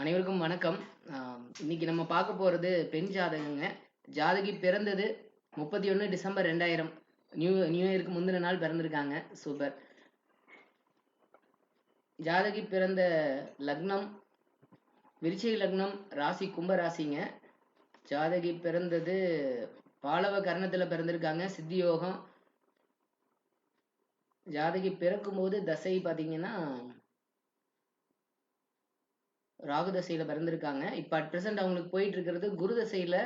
அனைவருக்கும் வணக்கம். இன்னைக்கு நம்ம பார்க்க போறது பெண் ஜாதகங்க. ஜாதகி பிறந்தது 31 டிசம்பர் 2000. நியூ இயருக்கு முந்தின நாள் பிறந்திருக்காங்க. சூப்பர். ஜாதகி பிறந்த லக்னம் விருச்சிக லக்னம், ராசி கும்ப ராசிங்க. ஜாதகி பிறந்தது பாலவ கர்ணத்துல பிறந்திருக்காங்க, சித்தி யோகம். ஜாதகி பிறக்கும் போது தசை பாத்தீங்கன்னா ராகு தசையில பிறந்திருக்காங்க. இப்ப அட் பிரசன்ட் அவங்களுக்கு போயிட்டு இருக்கிறது குரு தசையில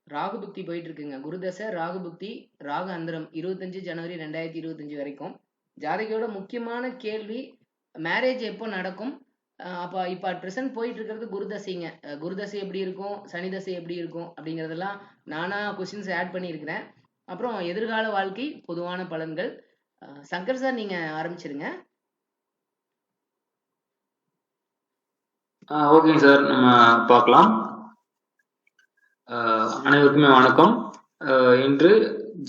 ராகு புக்தி போயிட்டு இருக்குங்க. குரு தசை, ராகு புக்தி, ராகு அந்தரம் 25 ஜனவரி 2025 வரைக்கும். ஜாதகியோட முக்கியமான கேள்வி, மேரேஜ் எப்போ நடக்கும்? அப்ப இப்ப அட் பிரசன்ட் போயிட்டு இருக்கிறது குரு தசைங்க. குரு தசை எப்படி இருக்கும், சனி தசை எப்படி இருக்கும் அப்படிங்கறதெல்லாம் நானா கொஸ்டின்ஸ் ஆட் பண்ணியிருக்கிறேன். அப்புறம் எதிர்கால வாழ்க்கை, பொதுவான பலன்கள். சங்கர் சார், நீங்க ஆரம்பிச்சிருங்க. ஓகேங்க சார், நம்ம பார்க்கலாம். அனைவருக்குமே வணக்கம். இன்று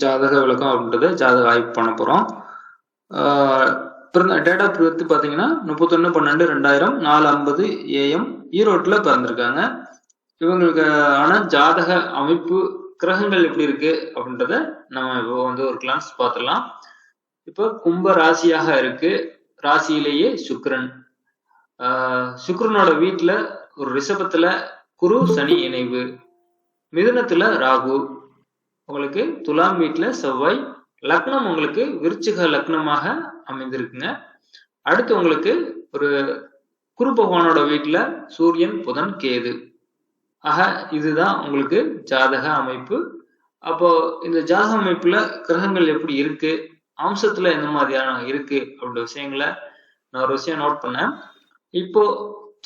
ஜாதக விளக்கம் அப்படின்றத ஜாதக ஆய்வு பண்ண போறோம். டேட் ஆஃப் பர்த் பார்த்தீங்கன்னா 31/12/2000 4:50 AM ஈரோட்டில் பிறந்திருக்காங்க. இவங்களுக்கு ஆன ஜாதக அமைப்பு, கிரகங்கள் எப்படி இருக்கு அப்படின்றத நம்ம இப்போ ஒரு கிளான்ஸ் பார்த்துடலாம். இப்போ கும்ப ராசியாக இருக்கு. ராசியிலேயே சுக்கிரன். சுக்கிரனோட வீட்டுல ஒரு ரிஷபத்துல குரு சனி இணைவு, மிதுனத்துல ராகு, உங்களுக்கு துலாம் வீட்டுல செவ்வாய், லக்னம் உங்களுக்கு விருச்சிக லக்னமாக அமைந்திருக்குங்க. அடுத்து உங்களுக்கு ஒரு குரு பகவானோட வீட்டுல சூரியன், புதன், கேது. ஆக இதுதான் உங்களுக்கு ஜாதக அமைப்பு. அப்போ இந்த ஜாதக அமைப்புல கிரகங்கள் எப்படி இருக்கு, அம்சத்துல எந்த மாதிரியான இருக்கு அப்படின்ற விஷயங்களை நான் ஒரு விஷயம் நோட் பண்ணேன். இப்போ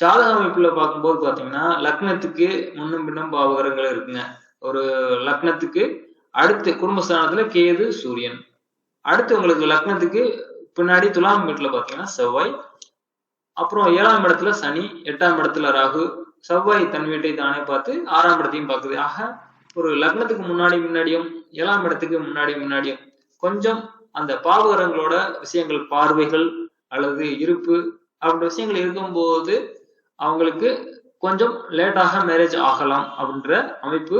ஜாதக அமைப்புல பார்க்கும்போது பாத்தீங்கன்னா லக்னத்துக்கு முன்னும் பின்னும் பாவகரங்கள் இருக்குங்க. ஒரு லக்னத்துக்கு அடுத்து குடும்பஸ்தானத்துல கேது, சூரியன். அடுத்து உங்களுக்கு லக்னத்துக்கு பின்னாடி துலாம் வீட்டுல பாத்தீங்கன்னா செவ்வாய். அப்புறம் 7ஆம் இடத்துல சனி, 8ஆம் இடத்துல ராகு. செவ்வாய் தன் வீட்டை தானே பார்த்து 6ஆம் இடத்தையும் பார்க்குது. ஆக ஒரு லக்னத்துக்கு முன்னாடியும் 7ஆம் இடத்துக்கு முன்னாடியும் கொஞ்சம் அந்த பாவகரங்களோட விஷயங்கள், பார்வைகள் அல்லது இருப்பு அப்படின்ற விஷயங்கள் இருக்கும்போது அவங்களுக்கு கொஞ்சம் லேட்டாக மேரேஜ் ஆகலாம் அப்படின்ற அமைப்பு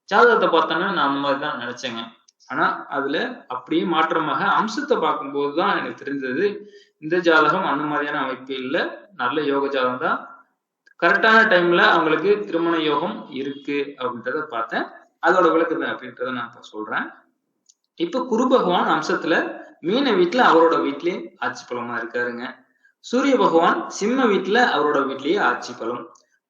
ஜாதகத்தை பார்த்தோன்னா நான் அந்த மாதிரி தான் நினைச்சேங்க. ஆனா அதுல அப்படியே மாற்றமாக அம்சத்தை பார்க்கும்போது தான் எனக்கு தெரிஞ்சது இந்த ஜாதகம் அந்த மாதிரியான அமைப்பு இல்லை, நல்ல யோக ஜாதகம் தான். கரெக்டான டைம்ல அவங்களுக்கு திருமண யோகம் இருக்கு அப்படின்றத பார்த்தேன். அதோட விளக்குது அப்படின்றத நான் இப்ப சொல்றேன். இப்ப குரு பகவான் அம்சத்துல மீன வீட்டுல அவரோட வீட்லயே ஆட்சி பலமா இருக்காருங்க. சூரிய பகவான் சிம்ம வீட்டுல அவரோட வீட்லயே ஆட்சி பலம்.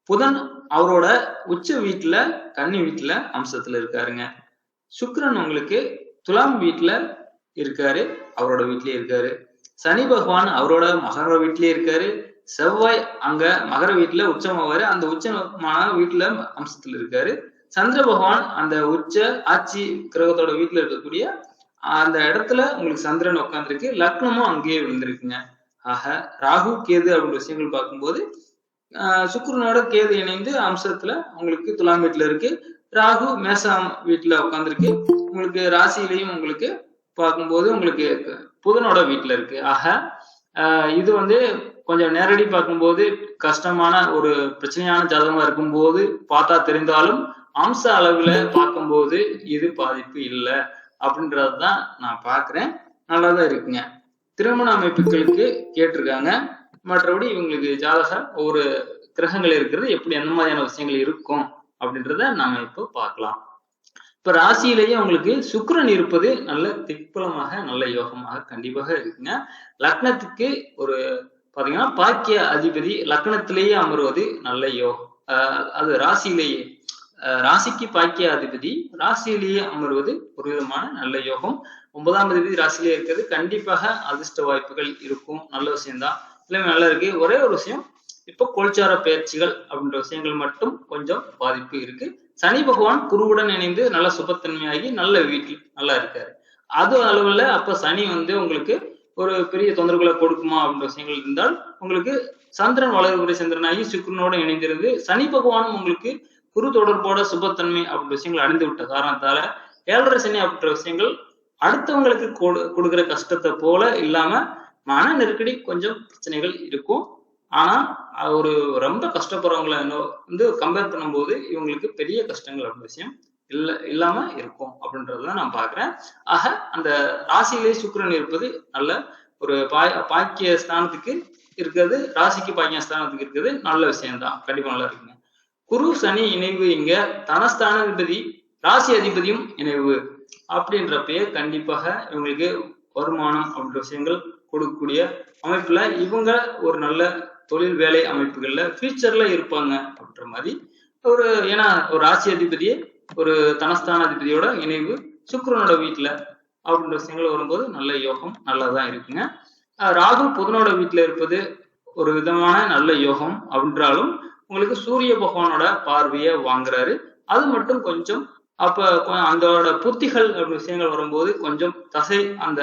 புதன் அவரோட உச்ச வீட்டுல கன்னி வீட்டுல அம்சத்துல இருக்காருங்க. சுக்கிரன் உங்களுக்கு துலாம் வீட்டுல இருக்காரு, அவரோட வீட்லயே இருக்காரு. சனி பகவான் அவரோட மகர வீட்லயே இருக்காரு. செவ்வாய் அங்க மகர வீட்டுல உச்சமாவாரு, அந்த உச்சமான வீட்டுல அம்சத்துல இருக்காரு. சந்திர பகவான் அந்த உச்ச ஆட்சி கிரகத்தோட வீட்டுல இருக்கக்கூடிய அந்த இடத்துல உங்களுக்கு சந்திரன் உட்காந்துருக்கு, லக்னமும் அங்கேயே விழுந்திருக்குங்க. ஆக ராகு கேது அப்படின்ற விஷயங்கள் பார்க்கும்போது சுக்கிரனோட கேது இணைந்து அம்சத்துல உங்களுக்கு துலாம் வீட்டுல இருக்கு. ராகு மேசம் வீட்டுல உட்காந்துருக்கு. உங்களுக்கு ராசியிலையும் உங்களுக்கு பார்க்கும்போது உங்களுக்கு புதனோட வீட்டுல இருக்கு. ஆக இது கொஞ்சம் நேரடி பார்க்கும்போது கஷ்டமான ஒரு பிரச்சனையான ஜாதகமா இருக்கும்போது பார்த்தா தெரிந்தாலும் அம்ச அளவுல பார்க்கும்போது இது பாதிப்பு இல்லை அப்படின்றதுதான் நான் பாக்குறேன். நல்லாதான் இருக்குங்க. திருமண அமைப்புகளுக்கு கேட்டிருக்காங்க. மற்றபடி இவங்களுக்கு ஜாதக ஒரு கிரகங்கள் இருக்கிறது எப்படி, எந்த மாதிரியான விஷயங்கள் இருக்கும் அப்படின்றத நாம இப்போ பார்க்கலாம். இப்ப ராசியிலேயே உங்களுக்கு சுக்கிரன் இருப்பது நல்ல திக்பலமாக, நல்ல யோகமாக கண்டிப்பாக இருக்குங்க. லக்னத்துக்கு ஒரு பாத்தீங்கன்னா பாக்கிய அதிபதி லக்னத்திலேயே அமர்வது நல்ல யோகம். அது ராசியிலேயே, ராசிக்கு பாக்கிய அதிபதி ராசியிலேயே அமர்வது ஒரு விதமான நல்ல யோகம். 9ஆம் அதிபதி ராசியிலே இருக்கிறது கண்டிப்பாக அதிர்ஷ்ட வாய்ப்புகள் இருக்கும். நல்ல விஷயம்தான், எல்லாமே நல்லா இருக்கு. ஒரே ஒரு விஷயம், இப்போ கோல்சார பயிற்சிகள் அப்படின்ற விஷயங்கள் மட்டும் கொஞ்சம் பாதிப்பு இருக்கு. சனி பகவான் குருவுடன் இணைந்து நல்ல சுபத்தன்மையாகி நல்ல வீட்டில் நல்லா இருக்காரு. அது அளவுல அப்ப சனி உங்களுக்கு ஒரு பெரிய தொந்தரவுகளை கொடுக்குமா அப்படின்ற விஷயங்கள் இருந்தால், உங்களுக்கு சந்திரன் வளர்வுரை சந்திரனாகி சுக்கிரனோட இணைந்திருந்து சனி பகவானும் உங்களுக்கு குரு தொடர்போட சுபத்தன்மை அப்படின்ற விஷயங்கள் அடைந்து விட்ட காரணத்தால 7.5 சனி அப்படின்ற விஷயங்கள் அடுத்தவங்களுக்கு கொடுக்குற கஷ்டத்தை போல இல்லாம மன நெருக்கடி, கொஞ்சம் பிரச்சனைகள் இருக்கும். ஆனா ஒரு ரொம்ப கஷ்டப்படுறவங்களை வந்து கம்பேர் பண்ணும்போது இவங்களுக்கு பெரிய கஷ்டங்கள் அப்படின்னு விஷயம் இல்லாம இருக்கும் அப்படின்றதுதான் நான் பாக்குறேன். ஆக அந்த ராசியிலே சுக்கிரன் இருப்பது நல்ல ஒரு பாக்கிய ஸ்தானத்துக்கு இருக்கிறது, ராசிக்கு பாக்கிய ஸ்தானத்துக்கு இருக்கிறது நல்ல விஷயம்தான். கண்டிப்பா நல்லா இருக்குங்க. குரு சனி இணைவு இங்க தனஸ்தானாதிபதி ராசி அதிபதியும் இணைவு அப்படின்றப்பயே கண்டிப்பாக இவங்களுக்கு வருமானம் அப்படின்ற விஷயங்கள் கொடுக்கக்கூடிய அமைப்புல இவங்க ஒரு நல்ல தொழில் வேலை அமைப்புகள்ல ஃபியூச்சர்ல இருப்பாங்க அப்படின்ற மாதிரி ஒரு, ஏன்னா ஒரு ராசி அதிபதியே ஒரு தனஸ்தானாதிபதியோட இணைவு சுக்கிரனோட வீட்டுல அப்படின்ற விஷயங்கள் வரும்போது நல்ல யோகம் நல்லாதான் இருக்குங்க. ராகு புதனோட வீட்டுல இருப்பது ஒரு விதமான நல்ல யோகம் அப்படின்றாலும் உங்களுக்கு சூரிய பகவானோட பார்வையை வாங்குறாரு. அது மட்டும் கொஞ்சம் அப்ப அதோட புத்திகள் அப்படி விஷயங்கள் வரும்போது கொஞ்சம் தசை, அந்த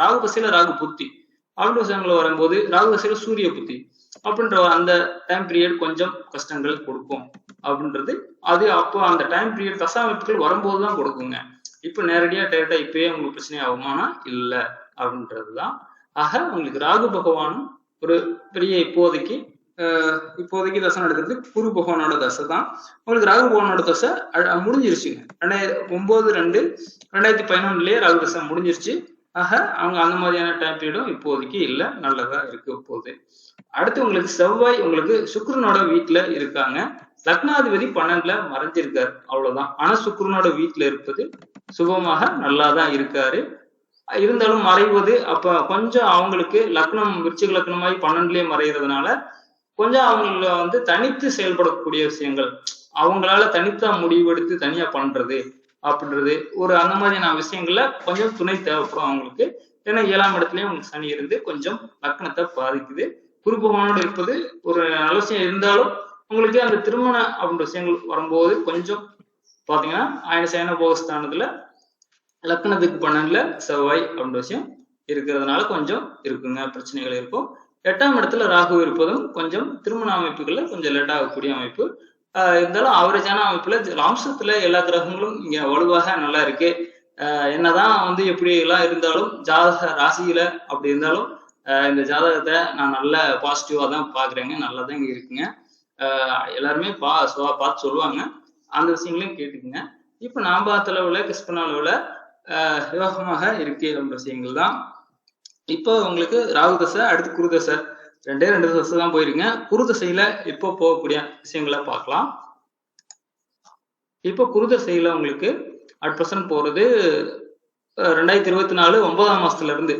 ராகு தசையில ராகு புத்தி அப்படின்ற விஷயங்கள் வரும்போது ராகு தசையில சூரிய புத்தி அப்படின்ற அந்த டைம் பீரியட் கொஞ்சம் கஷ்டங்கள் கொடுக்கும் அப்படின்றது. அது அப்போ அந்த டைம் பீரியட் தசா அமைப்புகள் வரும்போதுதான் கொடுக்குங்க. இப்ப நேரடியா டைரக்டா இப்பயே உங்களுக்கு பிரச்சனை ஆகுமானா இல்ல அப்படின்றதுதான். ஆக உங்களுக்கு ராகு பகவானும் ஒரு பெரிய இப்போதைக்கு தசை நடக்கிறது குரு பகவானோட தசை தான். உங்களுக்கு ராகு பகவானோட தசை முடிஞ்சிருச்சுங்க. 2011 ராகு தசை முடிஞ்சிருச்சு. ஆக அவங்க அந்த மாதிரியான டைம் பீரியடும் இப்போதைக்கு இல்ல, நல்லதா இருக்கு இப்போது. அடுத்து உங்களுக்கு செவ்வாய் உங்களுக்கு சுக்கிரனோட வீட்டுல இருக்காங்க. லக்னாதிபதி 12ல மறைஞ்சிருக்காரு, அவ்வளவுதான். ஆனா சுக்கிரனோட வீட்டுல இருப்பது சுபமாக நல்லாதான் இருக்காரு. இருந்தாலும் மறைவது அப்ப கொஞ்சம் அவங்களுக்கு லக்னம் விருச்சிக லக்னமாயி 12லயே மறைகிறதுனால கொஞ்சம் அவங்கள வந்து தனித்து செயல்படக்கூடிய விஷயங்கள், அவங்களால தனித்தா முடிவெடுத்து தனியா பண்றது அப்படின்றது ஒரு அந்த மாதிரியான விஷயங்கள்ல கொஞ்சம் துணை தேவைப்படும் அவங்களுக்கு. ஏன்னா 7ஆம் இடத்துலயும் உங்களுக்கு சனி இருந்து கொஞ்சம் லக்னத்தை பாதிக்குது. குரு பகவானோடு இருப்பது ஒரு நல்ல விஷயம் இருந்தாலும் உங்களுக்கு அந்த திருமண அப்படின்ற விஷயங்கள் வரும்போது கொஞ்சம் பாத்தீங்கன்னா அயன போகஸ்தானத்துல லக்னத்துக்கு 12ல செவ்வாய் அப்படின்ற விஷயம் இருக்கிறதுனால கொஞ்சம் இருக்குங்க, பிரச்சனைகள் இருக்கும். 8ஆம் இடத்துல ராகு இருப்பதும் கொஞ்சம் திருமண அமைப்புகள்ல கொஞ்சம் லேட் ஆகக்கூடிய அமைப்பு. இருந்தாலும் ஆவரேஜான அமைப்புல அம்சத்துல எல்லா கிரகங்களும் இங்க வலுவாக நல்லா இருக்கு. என்னதான் வந்து எப்படி எல்லாம் இருந்தாலும் ஜாதக ராசியில அப்படி இருந்தாலும் இந்த ஜாதகத்தை நான் நல்ல பாசிட்டிவா தான் பாக்குறேங்க, நல்லா தான் இங்க இருக்குங்க. எல்லாருமே பார்த்து சொல்லுவாங்க, அந்த விஷயங்களையும் கேட்டுக்குங்க. இப்ப நான் பார்த்த அளவுல கிறிஸ்பன அளவுல யோகமாக இருக்கு அப்படின்ற விஷயங்கள் தான். இப்போ உங்களுக்கு ராகு தசை, அடுத்து குரு தசை, 2 தசை தான் போயிருங்க. குரு தசையில இப்போ போகக்கூடிய விஷயங்களை பார்க்கலாம். இப்போ குரு தசையில உங்களுக்கு அட் பிரசன்ட் போறது 2024 9ஆம் மாசத்துல இருந்து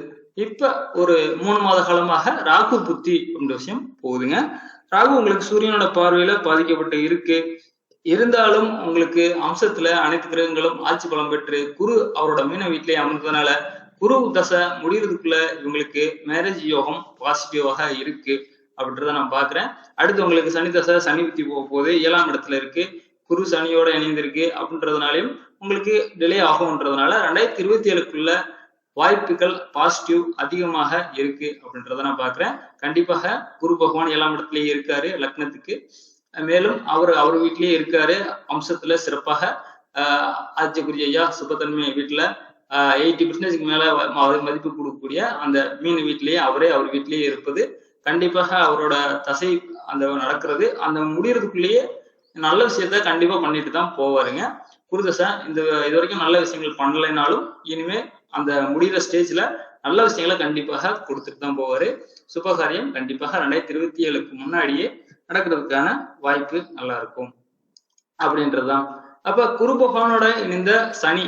இப்ப ஒரு 3 மாத காலமாக ராகு புத்தி அப்படின்ற விஷயம் போகுதுங்க. ராகு உங்களுக்கு சூரியனோட பார்வையில பாதிக்கப்பட்டு இருக்கு. இருந்தாலும் உங்களுக்கு அம்சத்துல அனைத்து கிரகங்களும் ஆட்சி பலம் பெற்று குரு அவரோட மீன வீட்டிலேயே அமர்ந்ததுனால குரு தசை முடிகிறதுக்குள்ள இவங்களுக்கு மேரேஜ் யோகம் பாசிட்டிவாக இருக்கு அப்படின்றத நான் பாக்குறேன். அடுத்து உங்களுக்கு சனி தசை, சனி புத்தி போக போது 7ஆம் இடத்துல இருக்கு, குரு சனியோட இணைந்திருக்கு அப்படின்றதுனாலையும் உங்களுக்கு டிலே ஆகும்ன்றதுனால 2027க்குள்ள வாய்ப்புகள் பாசிட்டிவ் அதிகமாக இருக்கு அப்படின்றத நான் பாக்குறேன். கண்டிப்பாக குரு பகவான் 7ஆம் இடத்துலயே இருக்காரு லக்னத்துக்கு. மேலும் அவர் வீட்டிலேயே இருக்காரு, அம்சத்துல சிறப்பாக ஆட்சிக்குரிய ஐயா சுபத்தன்மை வீட்டுல 80% மேல மதிப்பு கொடுக்கக்கூடிய அந்த மீன் வீட்டிலேயே அவர் வீட்டிலேயே இருப்பது கண்டிப்பாக அவரோட தசை அந்த நடக்கிறது அந்த முடியறதுக்குள்ளேயே நல்ல விஷயத்த கண்டிப்பா பண்ணிட்டு தான் போவாருங்க. குருதசை இது வரைக்கும் நல்ல விஷயங்கள் பண்ணலைனாலும் இனிமே அந்த முடிகிற ஸ்டேஜ்ல நல்ல விஷயங்களை கண்டிப்பாக கொடுத்துட்டு தான் போவாரு. சுபகாரியம் கண்டிப்பாக 2027க்கு முன்னாடியே நடக்கிறதுக்கான வாய்ப்பு நல்லா இருக்கும் அப்படின்றதுதான். அப்ப குரு பகவானோட இணைந்த சனி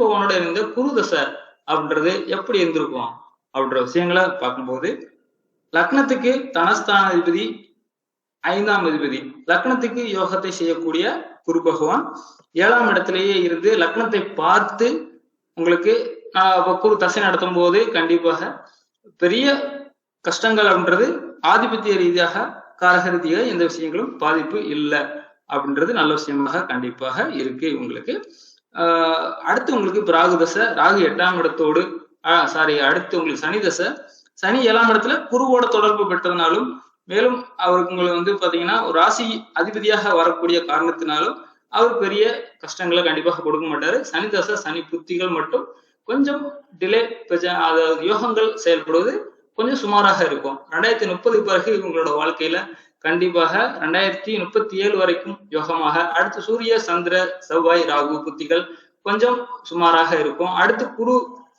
பகவானோட இணைந்த குரு தசை அப்படின்றது எப்படி இருந்திருக்கும் அப்படின்ற விஷயங்களை பார்க்கும்போது லக்னத்துக்கு தனஸ்தானாதிபதி 5ஆம் அதிபதி, லக்னத்துக்கு யோகத்தை செய்யக்கூடிய குரு பகவான் 7ஆம் இடத்திலேயே இருந்து லக்னத்தை பார்த்து உங்களுக்கு குரு தசை நடத்தும் போது கண்டிப்பாக பெரிய கஷ்டங்கள் அப்படின்றது ஆதிபத்திய ரீதியாக காரக ரீதியாக எந்த விஷயங்களும் பாதிப்பு இல்லை அப்படின்றது நல்ல விஷயமாக கண்டிப்பாக இருக்கு உங்களுக்கு. அடுத்து உங்களுக்கு இப்ப ராகு தசை, ராகு 8ஆம் இடத்தோடு அடுத்து உங்களுக்கு சனி தசை, சனி 7ஆம் இடத்துல குருவோட தொடர்பு பெற்றதுனாலும் மேலும் அவருக்கு உங்களுக்கு வந்து பாத்தீங்கன்னா ஒரு ராசி அதிபதியாக வரக்கூடிய காரணத்தினாலும் அவர் பெரிய கஷ்டங்களை கண்டிப்பாக கொடுக்க மாட்டாரு. சனி தசை சனி புத்திகள் மட்டும் கொஞ்சம் டிலே, அதாவது யோகங்கள் செயல்படுவது கொஞ்சம் சுமாராக இருக்கும். 2030 பிறகு இவங்களோட வாழ்க்கையில கண்டிப்பாக 2037 வரைக்கும் யோகமாக, அடுத்து சூரிய, சந்திர, செவ்வாய், ராகு புத்திகள் கொஞ்சம் சுமாராக இருக்கும். அடுத்து குரு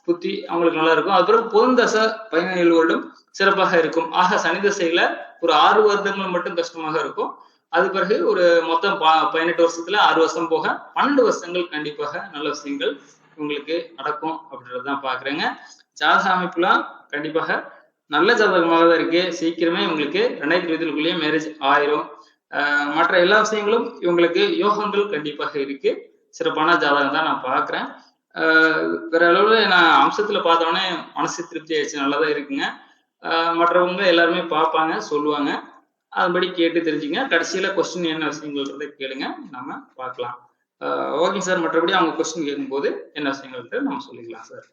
புத்தி அவங்களுக்கு நல்லா இருக்கும். அதுக்கப்புறம் பொருந்தசை 17 வருடம் சிறப்பாக இருக்கும். ஆக சனி தசையில ஒரு 6 வருடங்கள் மட்டும் கஷ்டமாக இருக்கும். அது பிறகு ஒரு மொத்தம் 18 வருஷத்துல 6 வருஷம் போக 12 வருஷங்கள் கண்டிப்பாக நல்ல விஷயங்கள் உங்களுக்கு நடக்கும் அப்படின்றதான் பாக்குறேங்க. ஜாதக அமைப்புலாம் கண்டிப்பாக நல்ல ஜாதகமாக தான் இருக்கு. சீக்கிரமே உங்களுக்கு 2020 மேரேஜ் ஆயிரும். மற்ற எல்லா விஷயங்களும் இவங்களுக்கு யோகங்கள் கண்டிப்பாக இருக்கு. சிறப்பான ஜாதகம் தான் நான் பாக்குறேன். வேற அளவுல நான் அம்சத்துல பார்த்தோன்னே மனசு திருப்தி ஆயிடுச்சு, நல்லதா இருக்குங்க. மற்றவங்க எல்லாருமே பார்ப்பாங்க, சொல்லுவாங்க, அதுபடி கேட்டு தெரிஞ்சுங்க. கடைசியில கொஸ்டின் என்ன விஷயங்கள்ன்றதை கேளுங்க, நம்ம பார்க்கலாம். Okay sir. மற்றபடி அவங்க கொஸ்டின் கேட்கும்போது என்ன விஷயங்கள்ன்ற நம்ம சொல்லிக்கலாம் சார்.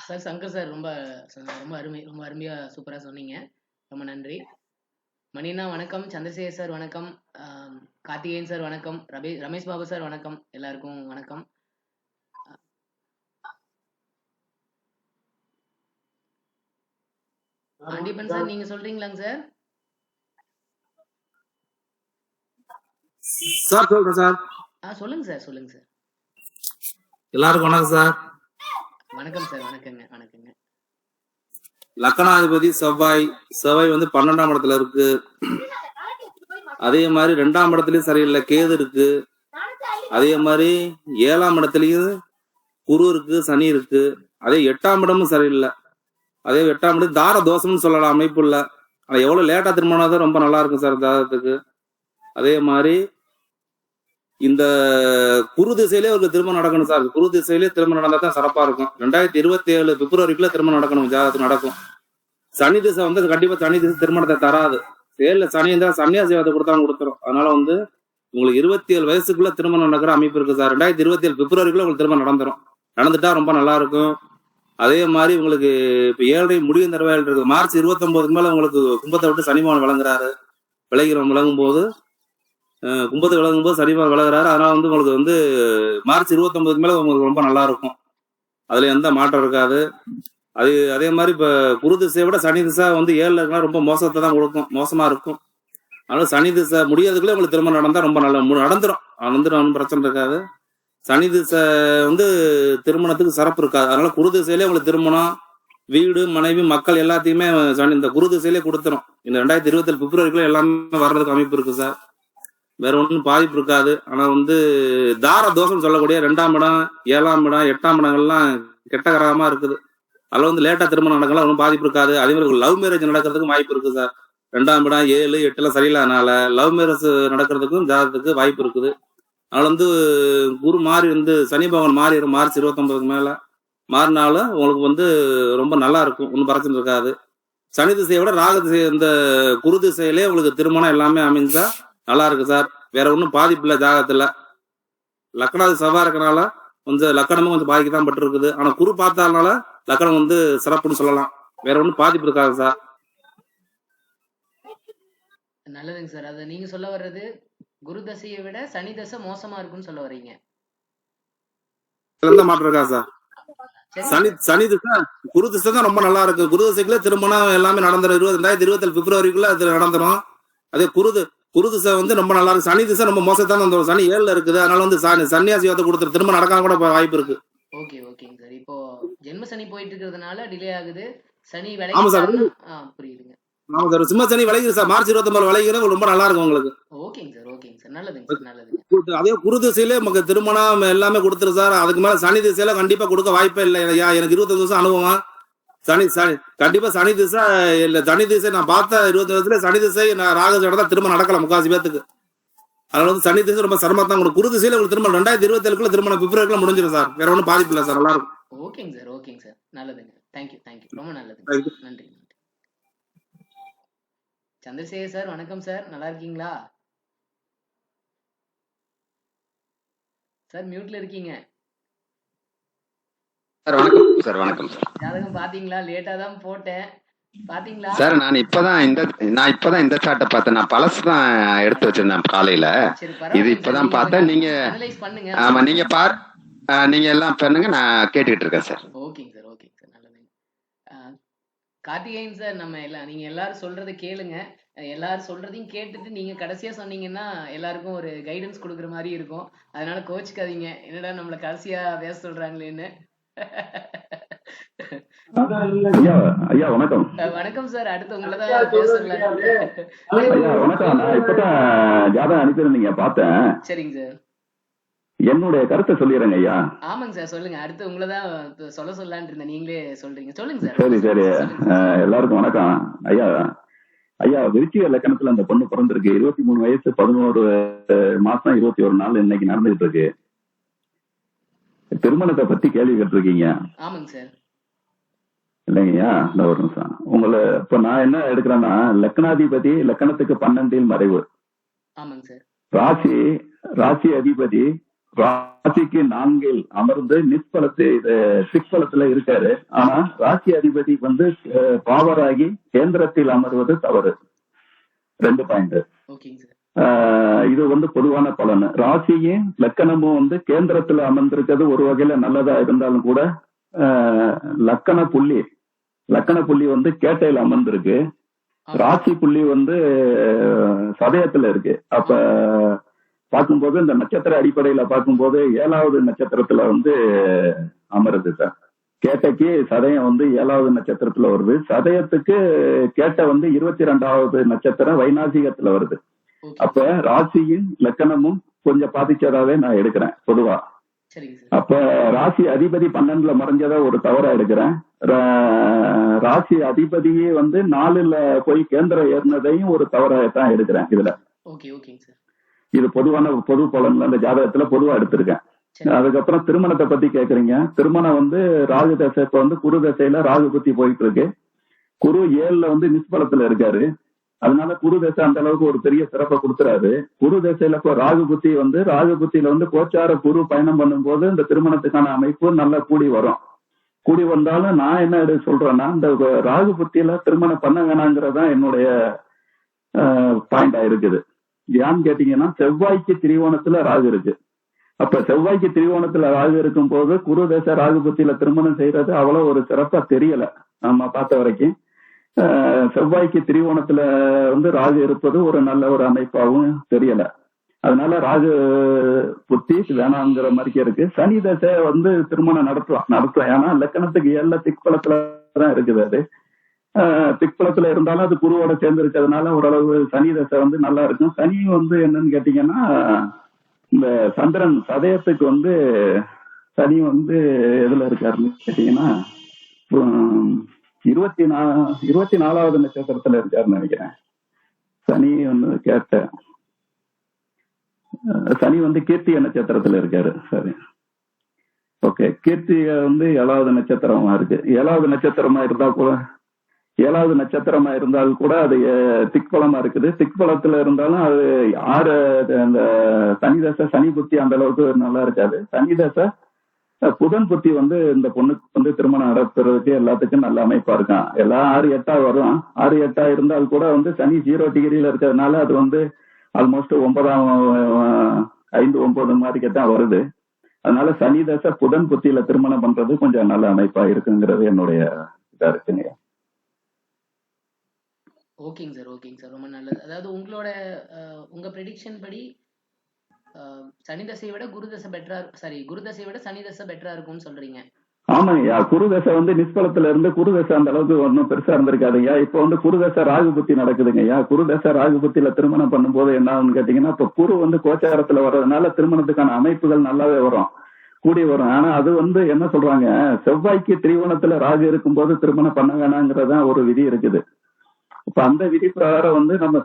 சார் சங்கர் சார் ரொம்ப ரொம்ப அருமையா சூப்பரா சொன்னீங்க. ரொம்ப நன்றி. மணினா வணக்கம், சந்திரசேகர் சார் வணக்கம், கார்த்திகேயன் சார் வணக்கம், ரமேஷ் பாபு சார் வணக்கம், எல்லாருக்கும் வணக்கம். ஆண்டிபன் சார் நீங்க சொல்றீங்களாங்க சார்? சார் சொல்றேன் சார். சொல்லுங்க சார், சொல்லுங்க சார். எல்லாருக்கும் வணக்கம் சார். வணக்கம் சார். வணக்கங்க, வணக்கங்க. லக்னாதிபதி செவ்வாய் வந்து 12ஆம் இடத்துல இருக்கு. அதே மாதிரி 2ஆம் இடத்துலயும் சரியில்லை, கேது இருக்கு. அதே மாதிரி 7ஆம் இடத்துலயும் குரு இருக்கு, சனி இருக்கு. அதே 8ஆம் இடமும் சரியில்லை. அதே 8ஆம் இடம் தார தோஷம்னு சொல்லலாம், அமைப்பு இல்ல. ஆனா எவ்வளவு லேட்டா திருமணம் தான் ரொம்ப நல்லா இருக்கும் சார் ஜாதகத்துக்கு. அதே மாதிரி இந்த குரு திசையிலே ஒரு திருமணம் நடக்கணும் சார். குரு திசையிலே திருமணம் நடந்தா தான் சிறப்பா இருக்கும். 2027 பிப்ரவரிக்குள்ள திருமணம் நடக்கணும், ஜாதகத்துக்கு நடக்கும். சனி திசை வந்து கண்டிப்பா சனி திசை திருமணத்தை தராது. செயல்ல சனி இருந்தா சன்னியாசி வாதத்தை கொடுத்துரும். அதனால வந்து உங்களுக்கு 27 வயசுக்குள்ள திருமணம் நடக்கிற அமைப்பு இருக்கு சார். 2027 பிப்ரவரிக்குள்ள உங்களுக்கு திருமணம் நடந்துட்டா ரொம்ப நல்லா இருக்கும். அதே மாதிரி உங்களுக்கு இப்ப 7 முடியும் தடவைகள் இருக்கு. மார்ச் 29 மேல உங்களுக்கு கும்பத்தை விட்டு சனிமான் விளங்குறாரு. விளங்கும் போது கும்பத்தை விளங்கும் போது சனிமான் விளங்குறாரு. அதனால வந்து உங்களுக்கு வந்து மார்ச் 29 மேல உங்களுக்கு ரொம்ப நல்லா இருக்கும். அதுல எந்த மாற்றம் இருக்காது. அதே மாதிரி இப்ப குரு திசையை விட சனி திசை வந்து 7ல இருக்கலாம் ரொம்ப மோசத்தை தான் கொடுக்கும், மோசமா இருக்கும். அதனால சனி திசை முடியாதுக்குள்ளே உங்களுக்கு திருமணம் நடந்தா ரொம்ப நல்லா நடந்துரும். ஒன்றும் பிரச்சனை இருக்காது. சனி திசை வந்து திருமணத்துக்கு சிறப்பு இருக்காது. அதனால குரு திசையிலே உங்களுக்கு திருமணம், வீடு, மனைவி, மக்கள் எல்லாத்தையுமே இந்த குரு திசையிலே கொடுத்துரும். இந்த 2027 பிப்ரவரிக்குள்ள எல்லாமே வர்றதுக்கு அமைப்பு இருக்கு சார். வேற ஒன்றும் பாதிப்பு இருக்காது. ஆனா வந்து தார தோஷம் சொல்லக்கூடிய 2ஆம் இடம், 7ஆம் இடம், 8ஆம் இடங்கள்லாம் கெட்ட கிரகமா இருக்குது. அதுல வந்து லேட்டா திருமணம் நடக்கலாம், ஒன்றும் பாதிப்பு இருக்காது. அதே மாதிரி லவ் மேரேஜ் நடக்கிறதுக்கு வாய்ப்பு இருக்கு சார். 2ஆம் இடம் 7, 8 சரியில்லாதனால லவ் மேரேஜ் நடக்கிறதுக்கும் ஜாதகத்துக்கு வாய்ப்பு இருக்குது. அதனால வந்து குரு மாறி வந்து சனி பகவான் மாறிடும் மார்ச் 29 மேல. மாறினாலும் உங்களுக்கு வந்து ரொம்ப நல்லா இருக்கும், ஒன்றும் பிரச்சனை இருக்காது. சனி திசையை விட ராகு திசை இந்த குரு திசையிலே உங்களுக்கு திருமணம் எல்லாமே அமைஞ்சா நல்லா இருக்கு சார். வேற ஒன்றும் பாதிப்பு இல்லை ஜாதகத்துல. லக்னாதி செவ்வாய் இருக்கனால கொஞ்சம் லக்கணமும் கொஞ்சம் பாதிக்கு தான் பட்டு இருக்குது. ஆனா குரு பார்த்தாதனால லக்கணம் வந்து சிறப்புன்னு சொல்லலாம். வேற ஒன்றும் பாதிப்பு இருக்காது சார். நல்லதுங்க சார். அதை நீங்க சொல்ல வர்றது குரு தசையை விட சனி தசை மோசமா இருக்குன்னு சொல்ல வர்றீங்க. மாற்றம் இருக்கா சார்? சனி திசை குரு திசை தான் ரொம்ப நல்லா இருக்கு. குரு திசைக்குள்ள திருமணம் எல்லாமே நடந்துரும். 2027 பிப்ரவரிக்குள்ள அது நடந்துரும். அதே குரு திசை வந்து ரொம்ப நல்லா இருக்கு. சனி திசை ரொம்ப மோசத்தான் வந்துடும். சனி 7ல இருக்குது. அதனால வந்து சன்னியாசி வாதத்தை கொடுத்துரு, திருமணம் நடக்காம கூட வாய்ப்பு இருக்கு. ஓகேங்க சார். இப்போ ஜென்ம சனி போயிட்டு இருக்கிறதுனால டிலே ஆகுது. சனி ஆமா சார். புரியுதுங்க. ஆமா சார். சிம்ம சனி விளையுது சார். மார்ச் 29 விளையுது, ரொம்ப நல்லா இருக்கும் உங்களுக்கு. ஓகேங்க சார். நல்லதுங்க. அதே குரு திசையிலே நமக்கு திருமணம் எல்லாமே கொடுத்துரு சார். அதுக்கு மேல சனி திசையில கண்டிப்பா கொடுக்க வாய்ப்பே இல்லை. எனக்கு 25 வருஷம் அனுபவம். சனி கண்டிப்பா சனி திசை இல்ல, சனி திசை நான் பார்த்த 20 வருஷத்துல சனி திசை நான் ராகசோட தான் திருமணம் நடக்கல முக்காசி பேத்துக்கு. அதனால வந்து சனி திசை ரொம்ப சிரமம் தான். குரு திசையில உங்களுக்கு திருமணம் 2027 திருமணம் பிப்ரவரிக்குள்ள முடிஞ்சிடும் சார். வேற ஒன்றும் பாதிப்பு இல்லை சார். நல்லா இருக்கும். ஓகேங்க சார். நல்லதுங்க. தேங்க்யூ. ரொம்ப நல்லதுங்க. நன்றி. சந்திரசேகர் சார் வணக்கம் சார். நல்லா இருக்கீங்களா சார்? மியூட்ல இருக்கீங்க சார். வணக்கம் சார். வணக்கம் சார். ஜாதகம் பாத்தீங்களா? லேட்டா தான் போட்டேன், பாத்தீங்களா சார்? நான் இப்பதான் இந்த சார்ட்டை பார்த்தேன். நான் பழசு தான் எடுத்து வச்சிருந்தேன் காலையில. இது இப்பதான் பார்த்தேன். நீங்க ஆமா, நீங்க நீங்க எல்லாம் பண்ணுங்க, நான் கேட்டுக்கிட்டு இருக்கேன் சார். ஓகேங்க சார். நல்லதுங்க. கார்த்திகேயன் சார், நம்ம நீங்க எல்லாரும் சொல்றதை கேளுங்க. எல்லாரும் சொல்றதையும் கேட்டுட்டு நீங்க கடைசியா சொன்னீங்கன்னா எல்லாருக்கும் ஒரு கைடன்ஸ் கொடுக்குற மாதிரி இருக்கும். அதனால கோச்சுக்காதீங்க, என்னடா நம்மள கடைசியா பேச சொல்றாங்களேன்னு. ஐயா ஐயா வணக்கம். வணக்கம் சார், அடுத்து உங்களை தான் பேச சொல்லலாம்னு. ஐயா வணக்கம். நான் இப்பதான் ஜாதகம் அனுப்பியிருந்தீங்க பார்த்தேன். சரிங்க சார். என்னுடைய கருத்தை சொல்லிடுறேங்க ஐயா. ஆமாங்க சார், சொல்லுங்க. அடுத்து உங்களை தான் சொல்ல சொல்லலான்னு இருந்தேன், நீங்களே சொல்றீங்க. சொல்லுங்க சார். சரி சரி. எல்லாருக்கும் வணக்கம் ஐயா. ஐயா, விருச்சிக லக்கணத்துல அந்த பொண்ணு பிறந்திருக்கு. 23 வயசு 11 மாசம் 21 நாள் இன்னைக்கு நடந்துகிட்டு இருக்கு. திருமணத்தை பத்தி கேள்வி கேட்டிருக்கீங்க. ஆமாங்க சார். இல்லைங்கய்யா, இந்த ஒரு நிமிஷம். உங்களை இப்ப நான் என்ன எடுக்கிறேன்னா, லக்னாதிபதி லக்கணத்துக்கு 12 மறைவு. ஆமாங்க சார். ராசி அதிபதி ராசிக்கு 4 அமர்ந்து சிக்பலத்துல இருக்காரு. ஆனா ராசி அதிபதி பாவராகி கேந்திரத்தில் அமர்வது தவறு. 2 பாயிண்ட். இது பொதுவான பலன். ராசியும் லக்கணமும் கேந்திரத்துல அமர்ந்திருக்கிறது ஒரு வகையில நல்லதா இருந்தாலும் கூட, லக்கண புள்ளி கேட்டையில அமர்ந்திருக்கு. ராசி புள்ளி சதயத்துல இருக்கு. அப்ப பார்க்கும்போது இந்த நட்சத்திர அடிப்படையில பார்க்கும்போது 7வது நட்சத்திரத்துல அமருது சார். கேட்டைக்கு சதயம் 7வது நட்சத்திரத்துல வருது. சதயத்துக்கு கேட்டை 22வது நட்சத்திரம் வைநாசிகத்துல வருது. அப்ப ராசியும் லக்கணமும் கொஞ்சம் பாதிச்சதாவே நான் எடுக்கிறேன் பொதுவா. அப்ப ராசி அதிபதி 12ல மறைஞ்சதா ஒரு தவறா எடுக்கிறேன். ராசி அதிபதியே 4ல போய் கேந்திரம் ஏறினதையும் ஒரு தவறா தான் எடுக்கிறேன் இதுல. இது பொது பலன்ல அந்த ஜாதகத்துல பொதுவா எடுத்திருக்கேன். அதுக்கப்புறம் திருமணத்தை பத்தி கேக்குறீங்க. திருமணம் ராகு தசை இப்ப குரு தசையில ராகு புத்தி போயிட்டு இருக்கு. குரு 7ல நிஷ்பலத்துல இருக்காரு. அதனால குரு தசை அந்த அளவுக்கு ஒரு பெரிய சிறப்பை கொடுத்துறாரு. குரு தசையில இப்ப ராகு புத்தியில கோச்சார குரு பயணம் பண்ணும்போது இந்த திருமணத்துக்கான அமைப்பு நல்லா கூடி வரும். கூடி வந்தாலும் நான் என்ன சொல்றேன்னா, இந்த ராகு புத்தியில திருமணம் பண்ண வேணாங்கிறதான் என்னுடைய பாயிண்டா இருக்குது. ஏன்னு கேட்டீங்கன்னா, செவ்வாய்க்கு திரிகோணத்துல ராகு இருக்கு. அப்ப செவ்வாய்க்கு திரிகோணத்துல ராகு இருக்கும் போது குரு தசை ராகு புத்தியில திருமணம் செய்யறது அவ்வளவு ஒரு சிறப்பா தெரியல நம்ம பார்த்த வரைக்கும். செவ்வாய்க்கு திரிகோணத்துல ராகு இருப்பது ஒரு நல்ல ஒரு அமைப்பாகவும் தெரியல. அதனால ராகு புத்தி வேணாங்கிற மாதிரி இருக்கு. சனி தசை திருமணம் நடத்தலாம். ஏன்னா லக்கணத்துக்கு 7ல திக்பலத்துலதான் இருக்குது. அது திக்பலத்துல இருந்தாலும் அது குருவோட சேர்ந்து இருக்கிறதுனால ஓரளவு சனி தசை நல்லா இருக்கும். சனி என்னன்னு கேட்டீங்கன்னா, இந்த சந்திரன் சதயத்துக்கு சனி எதுல இருக்காருன்னு கேட்டீங்கன்னா 24வது நட்சத்திரத்துல இருக்காருன்னு நினைக்கிறேன். சனி கேட்டேன். சனி கீர்த்திய நட்சத்திரத்துல இருக்காரு. சரி, ஓகே. கீர்த்திய 7வது நட்சத்திரமா இருக்கு. 7வது நட்சத்திரமா இருந்தால் கூட அது திக்பலமா இருக்குது. திக்பலத்துல இருந்தாலும் அது அந்த சனி தசை சனி புத்தி அந்த அளவுக்கு நல்லா இருக்காது. சனி தசை புதன் புத்தி இந்த பொண்ணுக்கு திருமணம் நடத்துறதுக்கு எல்லாத்துக்கும் நல்ல அமைப்பா இருக்கான். எல்லாம் 6-8 வரும். 6-8 இருந்தால் கூட சனி 0 டிகிரியில இருக்கிறதுனால அது ஆல்மோஸ்ட் 5-9 மாதிரிக்கத்தான் வருது. அதனால சனி தசை புதன் புத்தியில திருமணம் பண்றது கொஞ்சம் நல்ல அமைப்பா இருக்குங்கிறது என்னுடைய இதா இருக்குங்க. ஓகேங்க சார், ரொம்ப நல்லது. அதாவது உங்க ப்ரெடிக்ஷன் படி சனி தசையை விட குரு தசையை விட சனி தசை பெட்டரா இருக்கும்னு சொல்றீங்க. ஆமாங்கய்யா. குரு தசை நிஷ்பலத்துல இருந்து குரு தசை அந்த அளவுக்கு ஒன்றும் பெருசா இருந்திருக்காதுங்கய்யா. இப்ப குரு தசை ராகு புத்தி நடக்குதுங்கய்யா. குரு தசை ராகு புத்தியில திருமணம் பண்ணும்போது என்ன ஆகுன்னு கேட்டீங்கன்னா, இப்ப குரு கோச்சாரத்துல வர்றதுனால திருமணத்துக்கான அமைப்புகள் நல்லாவே வரும், கூடி வரும். ஆனா அது என்ன சொல்றாங்க, செவ்வாய்க்கு திரிகோணத்துல ராகு இருக்கும்போது திருமணம் பண்ண வேணாங்கிறதான் ஒரு விதி இருக்குது. இப்ப அந்த விதி பிரகாரம் நம்ம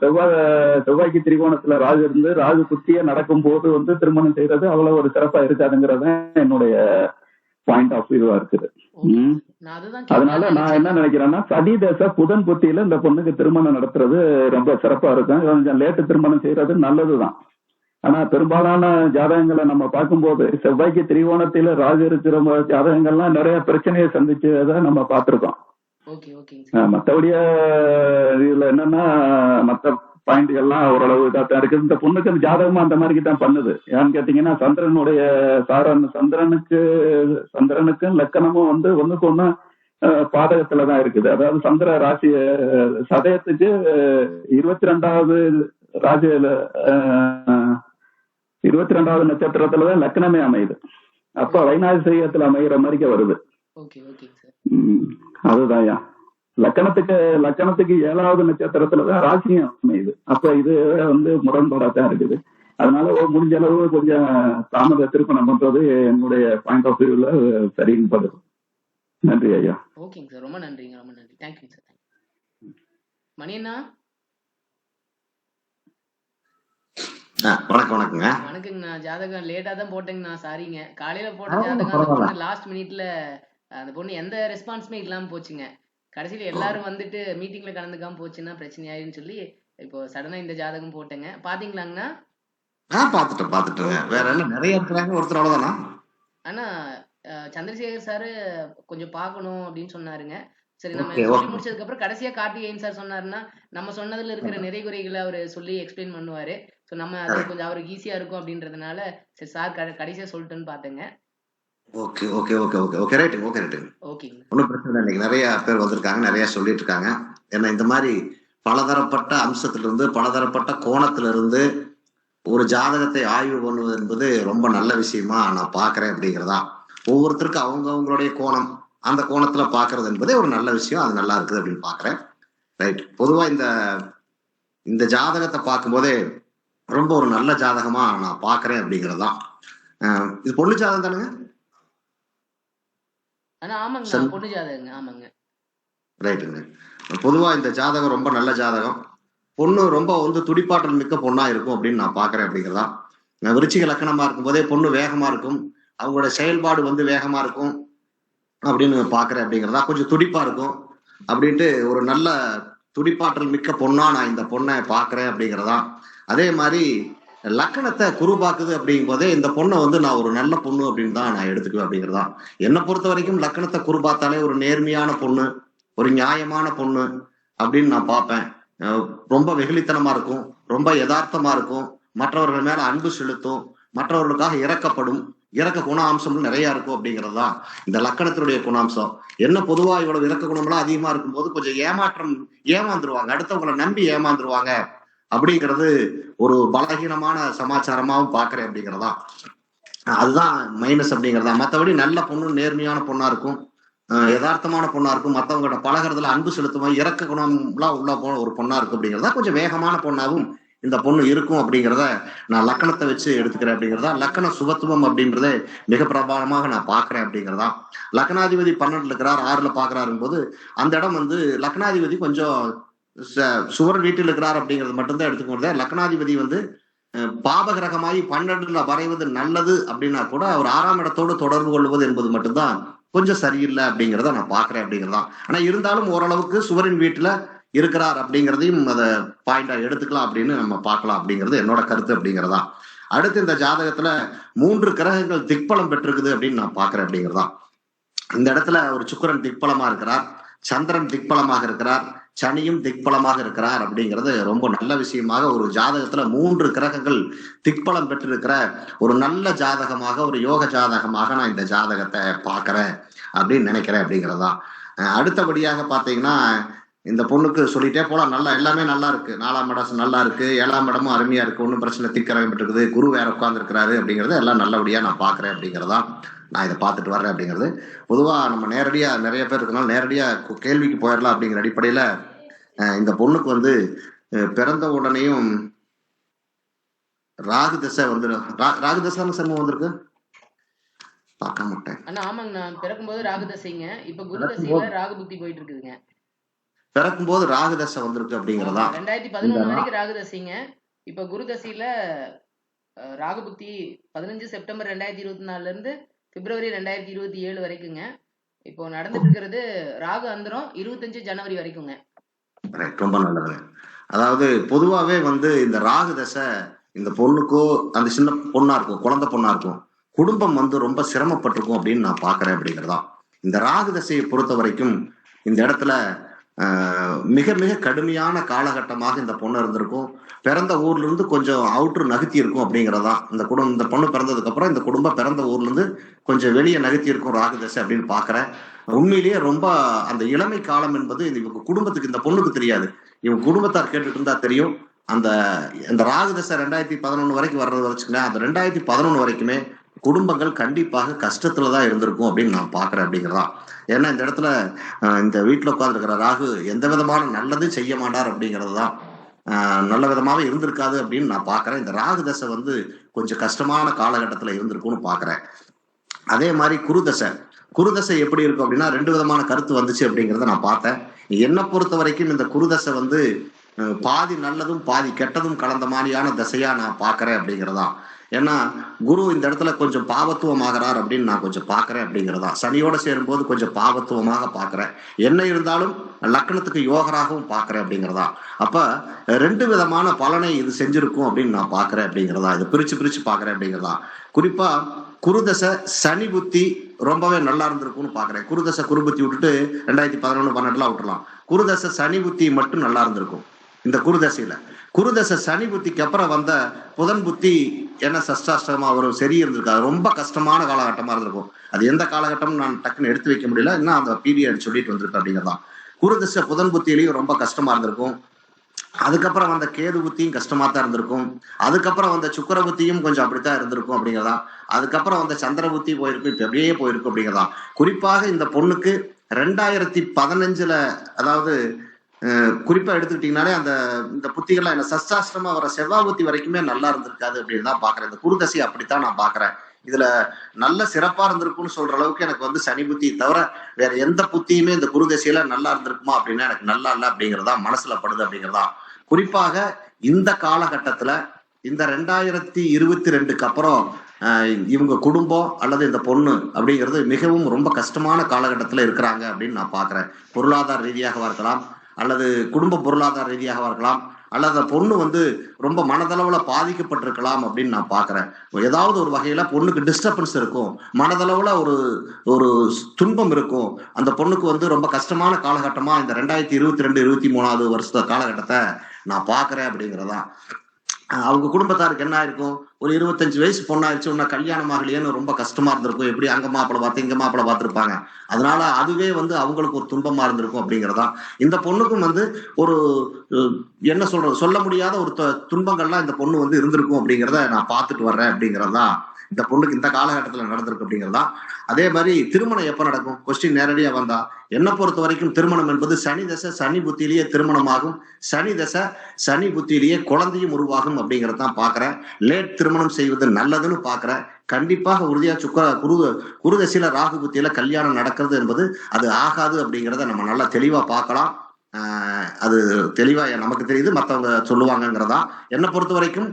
செவ்வாய்க்கு திரிகோணத்துல ராகு இருந்து ராகு புத்திய நடக்கும் போது திருமணம் செய்யறது அவ்வளவு ஒரு சிறப்பா இருக்காதுங்கிறத என்னுடைய பாயிண்ட் ஆஃப் வியூவா இருக்குது. அதனால நான் என்ன நினைக்கிறேன்னா, சனி தசை புதன் புத்தியில இந்த பொண்ணுக்கு திருமணம் நடத்துறது ரொம்ப சிறப்பா இருக்கும். கொஞ்சம் லேட்டு திருமணம் செய்யறது நல்லதுதான். ஆனா பெரும்பாலான ஜாதகங்களை நம்ம பார்க்கும்போது செவ்வாய்க்கு திரிகோணத்தில ராகு இருக்கிற ஜாதகங்கள்லாம் நிறைய பிரச்சனையை சந்திச்சதை நம்ம பார்த்திருக்கோம். மற்றபடியா இதுல என்னன்னா, மற்ற பாயிண்ட்கள்லாம் ஓரளவு இதாத்தான் இருக்கு. இந்த பொண்ணுக்கு அந்த ஜாதகமும் அந்த மாதிரி தான் பண்ணுது. ஏன்னு கேட்டீங்கன்னா, சந்திரனுக்கும் லக்கணமும் ஒண்ணுக்கு ஒண்ணு பாதகத்துலதான் இருக்குது. அதாவது சந்திர ராசி சதயத்துக்கு 22வது ராசியில 22வது நட்சத்திரத்துலதான் லக்னமே அமையுது. அப்ப வைநாசிகத்துல அமைகிற மாதிரிக்க வருது. அதுதான் லக்கணத்துக்கு 7வது நட்சத்திரத்துலதான் ராசியும் அமையுது. அப்ப இது முரண்பாடாதான் இருக்குது. அதனால முடிஞ்ச அளவு கொஞ்சம் தாமத திருப்பணம் பண்றது என்னுடைய பாயிண்ட் ஆஃப் வியூல சரின்னு படுது. நன்றி ஐயா. ஓகேங்க சார், ரொம்ப நன்றிங்க, ரொம்ப நன்றி. தேங்க்யூங்க சார். மணியண்ணா வணக்கங்க. வணக்கங்கண்ணா. ஜாதகம் லேட்டா தான் போட்டேங்கண்ணா, சாரிங்க. காலையில போட்ட ஜாதகம் லாஸ்ட் மினிட்ல அந்த பொண்ணு எந்த ரெஸ்பான்ஸுமே இல்லாம போச்சுங்க. கடைசியில எல்லாரும் வந்துட்டு மீட்டிங்ல கலந்துக்காம போச்சுன்னா பிரச்சனை ஆயிருன்னு சொல்லி இப்போ சடனா இந்த ஜாதகம் போட்டேங்க. பாத்தீங்களாங்கண்ணா? பாத்துட்டேன். வேற என்ன நிறைய இருக்கிறாங்க, ஒருத்தர் அவ்வளவுதானா? ஆனா சந்திரசேகர் சாரு கொஞ்சம் பாக்கணும் அப்படின்னு சொன்னாருங்க. சரி, நம்ம சொல்லி முடிச்சதுக்கு அப்புறம் கடைசியா கார்த்திகேயன் சார் சொன்னாருன்னா நம்ம சொன்னதுல இருக்கிற நிறை குறைகளை அவரு சொல்லி எக்ஸ்பிளைன் பண்ணுவாரு. சோ நம்ம அது கொஞ்சம் அவருக்கு ஈஸியா இருக்கும் அப்படின்றதுனால சரி சார் கடைசியா சொல்லிட்டுன்னு பாத்தேங்க. ஒன்னும் பிரச்சனை இல்லை. நிறைய பேர் வந்திருக்காங்க, நிறைய சொல்லிட்டு இருக்காங்க. ஏன்னா இந்த மாதிரி பலதரப்பட்ட அம்சத்துல இருந்து பலதரப்பட்ட கோணத்துல இருந்து ஒரு ஜாதகத்தை ஆய்வு பண்ணுவது என்பது ரொம்ப நல்ல விஷயமா நான் பாக்குறேன் அப்படிங்கிறதா. ஒவ்வொருத்தருக்கும் அவங்களுடைய கோணம், அந்த கோணத்துல பாக்குறது என்பதே ஒரு நல்ல விஷயம். அது நல்லா இருக்குது அப்படின்னு பாக்குறேன். ரைட். பொதுவா இந்த ஜாதகத்தை பார்க்கும்போதே ரொம்ப ஒரு நல்ல ஜாதகமா நான் பாக்குறேன் அப்படிங்கறதுதான். இது பொண்ணு ஜாதகம் தானுங்க? ரைட்டுங்க. பொதுவா இந்த ஜாதகம் ரொம்ப நல்ல ஜாதகம். பொண்ணு ரொம்ப துடிப்பாற்றல் மிக்க பொண்ணா இருக்கும் அப்படின்னு நான் பாக்குறேன் அப்படிங்கிறதா. விருச்சிக லக்கணமா இருக்கும் போதே பொண்ணு வேகமா இருக்கும், அவங்களோட செயல்பாடு வேகமா இருக்கும் அப்படின்னு பாக்குறேன் அப்படிங்கிறதா. கொஞ்சம் துடிப்பா இருக்கும் அப்படின்ட்டு ஒரு நல்ல துடிப்பாற்றல் மிக்க பொண்ணா நான் இந்த பொண்ணை பாக்குறேன் அப்படிங்கிறதா. அதே மாதிரி லக்கணத்தை குரு பாக்குது அப்படிங்கும் போதே இந்த பொண்ணை நான் ஒரு நல்ல பொண்ணு அப்படின்னு தான் நான் எடுத்துக்குவேன் அப்படிங்கிறதா. என்னை பொறுத்த வரைக்கும் லக்கணத்தை குரு பார்த்தாலே ஒரு நேர்மையான பொண்ணு, ஒரு நியாயமான பொண்ணு அப்படின்னு நான் பார்ப்பேன். ரொம்ப வெகுளித்தனமா இருக்கும், ரொம்ப யதார்த்தமா இருக்கும், மற்றவர்கள் மேல அன்பு செலுத்தும், மற்றவர்களுக்காக இறக்க குண அம்சம்னு நிறைய இருக்கும் அப்படிங்கிறதுதான் இந்த லக்கணத்தினுடைய குணாம்சம். என்ன பொதுவா இவ்வளவு இறக்க குணம்லாம் அதிகமா இருக்கும்போது கொஞ்சம் ஏமாந்துருவாங்க, அடுத்தவங்களை நம்பி ஏமாந்துருவாங்க அப்படிங்கிறது ஒரு பலகீனமான சமாச்சாரமாவும் பாக்குறேன் அப்படிங்கிறதா. அதுதான் மைனஸ் அப்படிங்கிறதா. மற்றபடி நல்ல பொண்ணு, நேர்மையான பொண்ணா இருக்கும், யதார்த்தமான பொண்ணா இருக்கும், மற்றவங்களோட பழகிறதுல அன்பு செலுத்துவோம், இறக்க குணம்லாம் உள்ள ஒரு பொண்ணா இருக்கும் அப்படிங்கிறதா. கொஞ்சம் வேகமான பொண்ணாவும் இந்த பொண்ணு இருக்கும் அப்படிங்கிறத நான் லக்கணத்தை வச்சு எடுத்துக்கிறேன் அப்படிங்கிறதா. லக்கண சுபத்துவம் அப்படின்றத மிக பிரபலமாக நான் பாக்குறேன் அப்படிங்கிறதா. லக்னாதிபதி 12 இருக்கிறார், 6ல பாக்குறாருங்க போது அந்த இடம் லக்னாதிபதி கொஞ்சம் சுவர் வீட்டில் இருக்கிறார் அப்படிங்கிறது மட்டும்தான் எடுத்துக்கொண்டே. லக்னாதிபதி பாபகிரகமாகி 12ல வரைவது நல்லது அப்படின்னா கூட அவர் 6ஆம் இடத்தோடு தொடர்பு கொள்வது என்பது மட்டும்தான் கொஞ்சம் சரியில்லை அப்படிங்கிறத நான் பாக்குறேன் அப்படிங்கிறதா. ஆனா இருந்தாலும் ஓரளவுக்கு சுவரின் வீட்டுல இருக்கிறார் அப்படிங்கிறதையும் அதை பாயிண்டா எடுத்துக்கலாம் அப்படின்னு நம்ம பார்க்கலாம் அப்படிங்கிறது என்னோட கருத்து அப்படிங்கிறதா. அடுத்து இந்த ஜாதகத்துல 3 கிரகங்கள் திக்பலம் பெற்றிருக்குது அப்படின்னு நான் பாக்குறேன் அப்படிங்கிறதா. இந்த இடத்துல ஒரு சுக்கிரன் திக்பலமா இருக்கிறார், சந்திரன் திக்பலமாக இருக்கிறார், சனியும் திக்பலமாக இருக்கிறார் அப்படிங்கிறது ரொம்ப நல்ல விஷயமாக ஒரு ஜாதகத்துல 3 கிரகங்கள் திக்பலம் பெற்றிருக்கிற ஒரு நல்ல ஜாதகமாக, ஒரு யோக ஜாதகமாக நான் இந்த ஜாதகத்தை பாக்குறேன் அப்படின்னு நினைக்கிறேன் அப்படிங்கிறதா. அடுத்தபடியாக பாத்தீங்கன்னா இந்த பொண்ணுக்கு சொல்லிட்டே போலாம், நல்லா எல்லாமே நல்லா இருக்கு. 4ஆம் இடம் நல்லா இருக்கு, 7ஆம் இடமும் அருமையா இருக்கு, ஒன்றும் பிரச்சனை, திக்கரகம் பெற்றிருக்குது, குரு வேற உட்கார்ந்து இருக்கிறாரு அப்படிங்கிறது எல்லாம் நல்லபடியா நான் பாக்குறேன் அப்படிங்கிறதா. நான் இதை பார்த்துட்டு வர்றேன் அப்படிங்கிறது. பொதுவா நம்ம நேரடியா நிறைய பேர் இருக்கனால நேரடியா கேள்விக்கு போயிடலாம் அப்படிங்கிற அடிப்படையில இந்த பொண்ணுக்கு பிறந்த உடனேயும் ராகு தசை ராகு தசான சர்மம் வந்திருக்கு, பார்க்க மாட்டேன். ஆமாங்க, நான் பிறக்கும்போது ராகு தசைங்க. இப்ப குரு தசையில ராகு புத்தி போயிட்டு இருக்குதுங்க. பிறக்கும்போது ராகு தசை வந்திருக்கு அப்படிங்கிறதா. 2011 வரைக்கும் ராகு தசைங்க. இப்ப குரு தசையில ராகு புத்தி 15 செப்டம்பர் 2024 இருந்து பிப்ரவரி 2027 வரைக்குங்க. இப்போ நடந்துட்டு இருக்கிறது ராகு அந்தரம் 25 ஜனவரி வரைக்குங்க. ரொம்ப நல்லது. அதாவது பொதுவாவே இந்த ராகு தசை இந்த பொண்ணுக்கோ அந்த சின்ன பொண்ணா இருக்கும், குழந்தை பொண்ணா இருக்கும், குடும்பம் ரொம்ப சிரமப்பட்டிருக்கும் அப்படின்னு நான் பாக்குறேன் அப்படிங்கிறதா. இந்த ராகு தசையை பொறுத்த வரைக்கும் இந்த இடத்துல மிக மிக கடுமையான காலகட்டமாக இந்த பொண்ணு இருந்திருக்கும். பிறந்த ஊர்ல இருந்து கொஞ்சம் அவுட்ரு நகர்த்தி இருக்கும் அப்படிங்கிறதான். இந்த பொண்ணு பிறந்ததுக்கு அப்புறம் இந்த குடும்பம் பிறந்த ஊர்ல இருந்து கொஞ்சம் வெளியே நகர்த்தி இருக்கும் ராகுதசை அப்படின்னு பாக்குறேன். உண்மையிலேயே ரொம்ப அந்த இளமை காலம் என்பது இவங்க குடும்பத்துக்கு, இந்த பொண்ணுக்கு தெரியாது, இவங்க குடும்பத்தார் கேட்டுட்டு இருந்தா தெரியும். அந்த ராகுதசை 2011 வரைக்கும் வர்றது வச்சுக்கோங்களேன். அந்த 2011 வரைக்குமே குடும்பங்கள் கண்டிப்பாக கஷ்டத்துலதான் இருந்திருக்கும் அப்படின்னு நான் பாக்குறேன் அப்படிங்கிறதா. ஏன்னா இந்த இடத்துல இந்த வீட்டுல உட்கார்ந்துருக்கிற ராகு எந்த விதமான நல்லதும் செய்ய மாட்டார் அப்படிங்கிறது தான். நல்ல விதமாவே இருந்திருக்காது அப்படின்னு நான் பாக்குறேன். இந்த ராகு தசை கொஞ்சம் கஷ்டமான காலகட்டத்துல இருந்திருக்கும்னு பாக்குறேன். அதே மாதிரி குருதசை எப்படி இருக்கும் அப்படின்னா 2 விதமான கருத்து வந்துச்சு அப்படிங்கிறத நான் பார்த்தேன். என்னை பொறுத்த வரைக்கும் இந்த குருதசை பாதி நல்லதும் பாதி கெட்டதும் கலந்த மாதிரியான தசையா நான் பாக்குறேன் அப்படிங்கிறதா. ஏன்னா குரு இந்த இடத்துல கொஞ்சம் பாவத்துவம் ஆகிறார் அப்படின்னு நான் கொஞ்சம் பாக்குறேன் அப்படிங்கிறதா. சனியோட சேரும்போது கொஞ்சம் பாவத்துவமாக பாக்குறேன். என்ன இருந்தாலும் லக்னத்துக்கு யோகராகவும் பாக்குறேன் அப்படிங்கிறதா. அப்ப 2 விதமான பலனை இது செஞ்சிருக்கும் அப்படின்னு நான் பாக்குறேன் அப்படிங்கிறதா. இது பிரிச்சு பாக்குறேன் அப்படிங்கிறதா. குறிப்பா குருதசை சனி புத்தி ரொம்பவே நல்லா இருந்திருக்கும்னு பாக்குறேன். குருதசை குருபுத்தி விட்டுட்டு 2011 12 விட்டுலாம். குருதசை சனி புத்தி மட்டும் நல்லா இருந்திருக்கும். இந்த குருதசை சனி புத்திக்கு அப்புறம் வந்த புதன் புத்தி என்ன சஷ்டாஷ்டமா வரும், சரி இருந்திருக்காது. ரொம்ப கஷ்டமான காலகட்டமா இருந்திருக்கும். அது எந்த காலகட்டம் நான் டக்குன்னு எடுத்து வைக்க முடியல. இன்னும் அந்த பீரியட் சொல்லிட்டு வந்திருக்கு அப்படிங்கிறதான். குருதசை புதன் புத்தியிலையும் ரொம்ப கஷ்டமா இருந்திருக்கும். அதுக்கப்புறம் வந்த கேது புத்தியும் கஷ்டமா தான் இருந்திருக்கும். அதுக்கப்புறம் வந்த சுக்கர புத்தியும் கொஞ்சம் அப்படித்தான் இருந்திருக்கும் அப்படிங்கிறதா. அதுக்கப்புறம் வந்த சந்திர புத்தி போயிருக்கு, இப்ப அப்படியே போயிருக்கு அப்படிங்கிறதா. குறிப்பாக இந்த பொண்ணுக்கு 2015 அதாவது குறிப்பா எடுத்துக்கிட்டீங்கன்னாலே இந்த புத்திகள்லாம் என்ன சஷ்டாஷ்டமா வர செவ்வாய் புத்தி வரைக்குமே நல்லா இருந்திருக்காது அப்படின்னு தான் பாக்குறேன். இந்த குருதசை அப்படித்தான் நான் பாக்குறேன். இதுல நல்ல சிறப்பா இருந்திருக்கும்னு சொல்ற அளவுக்கு எனக்கு சனி புத்தி தவிர வேற எந்த புத்தியுமே இந்த குருதசையில நல்லா இருந்திருக்குமா அப்படின்னா எனக்கு நல்லா இல்லை அப்படிங்கிறதா மனசுல படுது அப்படிங்கிறதா. குறிப்பாக இந்த காலகட்டத்துல இந்த 2022க்கு அப்புறம் இவங்க குடும்பம் அல்லது இந்த பொண்ணு அப்படிங்கிறது மிகவும் ரொம்ப கஷ்டமான காலகட்டத்துல இருக்கிறாங்க அப்படின்னு நான் பாக்குறேன். பொருளாதார ரீதியாக இருக்கலாம், அல்லது குடும்ப பொருளாதார ரீதியாக இருக்கலாம், அல்லது அந்த பொண்ணு ரொம்ப மனதளவுல பாதிக்கப்பட்டிருக்கலாம் அப்படின்னு நான் பாக்குறேன். ஏதாவது ஒரு வகையில பொண்ணுக்கு டிஸ்டர்பன்ஸ் இருக்கும், மனதளவுல ஒரு துன்பம் இருக்கும். அந்த பொண்ணுக்கு ரொம்ப கஷ்டமான காலகட்டமா இந்த 2022 23வது வருஷ காலகட்டத்தை நான் பாக்குறேன் அப்படிங்கிறதா. அவங்க குடும்பத்தாருக்கு என்ன ஆயிருக்கும், ஒரு 25 வயசு பொண்ணாயிருச்சு, உன்ன கல்யாணம் ஆகலையேன்னு ரொம்ப கஷ்டமா இருந்திருக்கும். எப்படி அங்க மாப்பிளை பார்த்து இங்க மாப்பிளை பார்த்துருப்பாங்க. அதனால அதுவே அவங்களுக்கு ஒரு துன்பமா இருந்திருக்கும் அப்படிங்கிறதா. இந்த பொண்ணுக்கும் ஒரு என்ன சொல்ல முடியாத ஒரு துன்பங்கள்லாம் இந்த பொண்ணு இருந்திருக்கும் அப்படிங்கிறத நான் பார்த்துட்டு வர்றேன் அப்படிங்கிறதா. இந்த பொண்ணுக்கு இந்த காலகட்டத்துல நடந்திருக்கு அப்படிங்கிறதா. அதே மாதிரி திருமணம் எப்ப நடக்கும் கொஸ்டின் நேரடியா வந்தா, என்னை பொறுத்த வரைக்கும் திருமணம் என்பது சனி தசை சனி புத்தியிலேயே திருமணமாகும், சனி தசை சனி புத்தியிலேயே குழந்தையும் உருவாகும் அப்படிங்கறதான் பாக்குறேன். லேட் திருமணம் செய்வது நல்லதுன்னு பாக்குறேன். கண்டிப்பாக உறுதியா குருதசையில ராகு புத்தியில கல்யாணம் நடக்கிறது என்பது அது ஆகாது அப்படிங்கிறத நம்ம நல்லா தெளிவா பார்க்கலாம். அது தெளிவா நமக்கு தெரியுது, மற்றவங்க சொல்லுவாங்கிறதா. என்னை பொறுத்த வரைக்கும்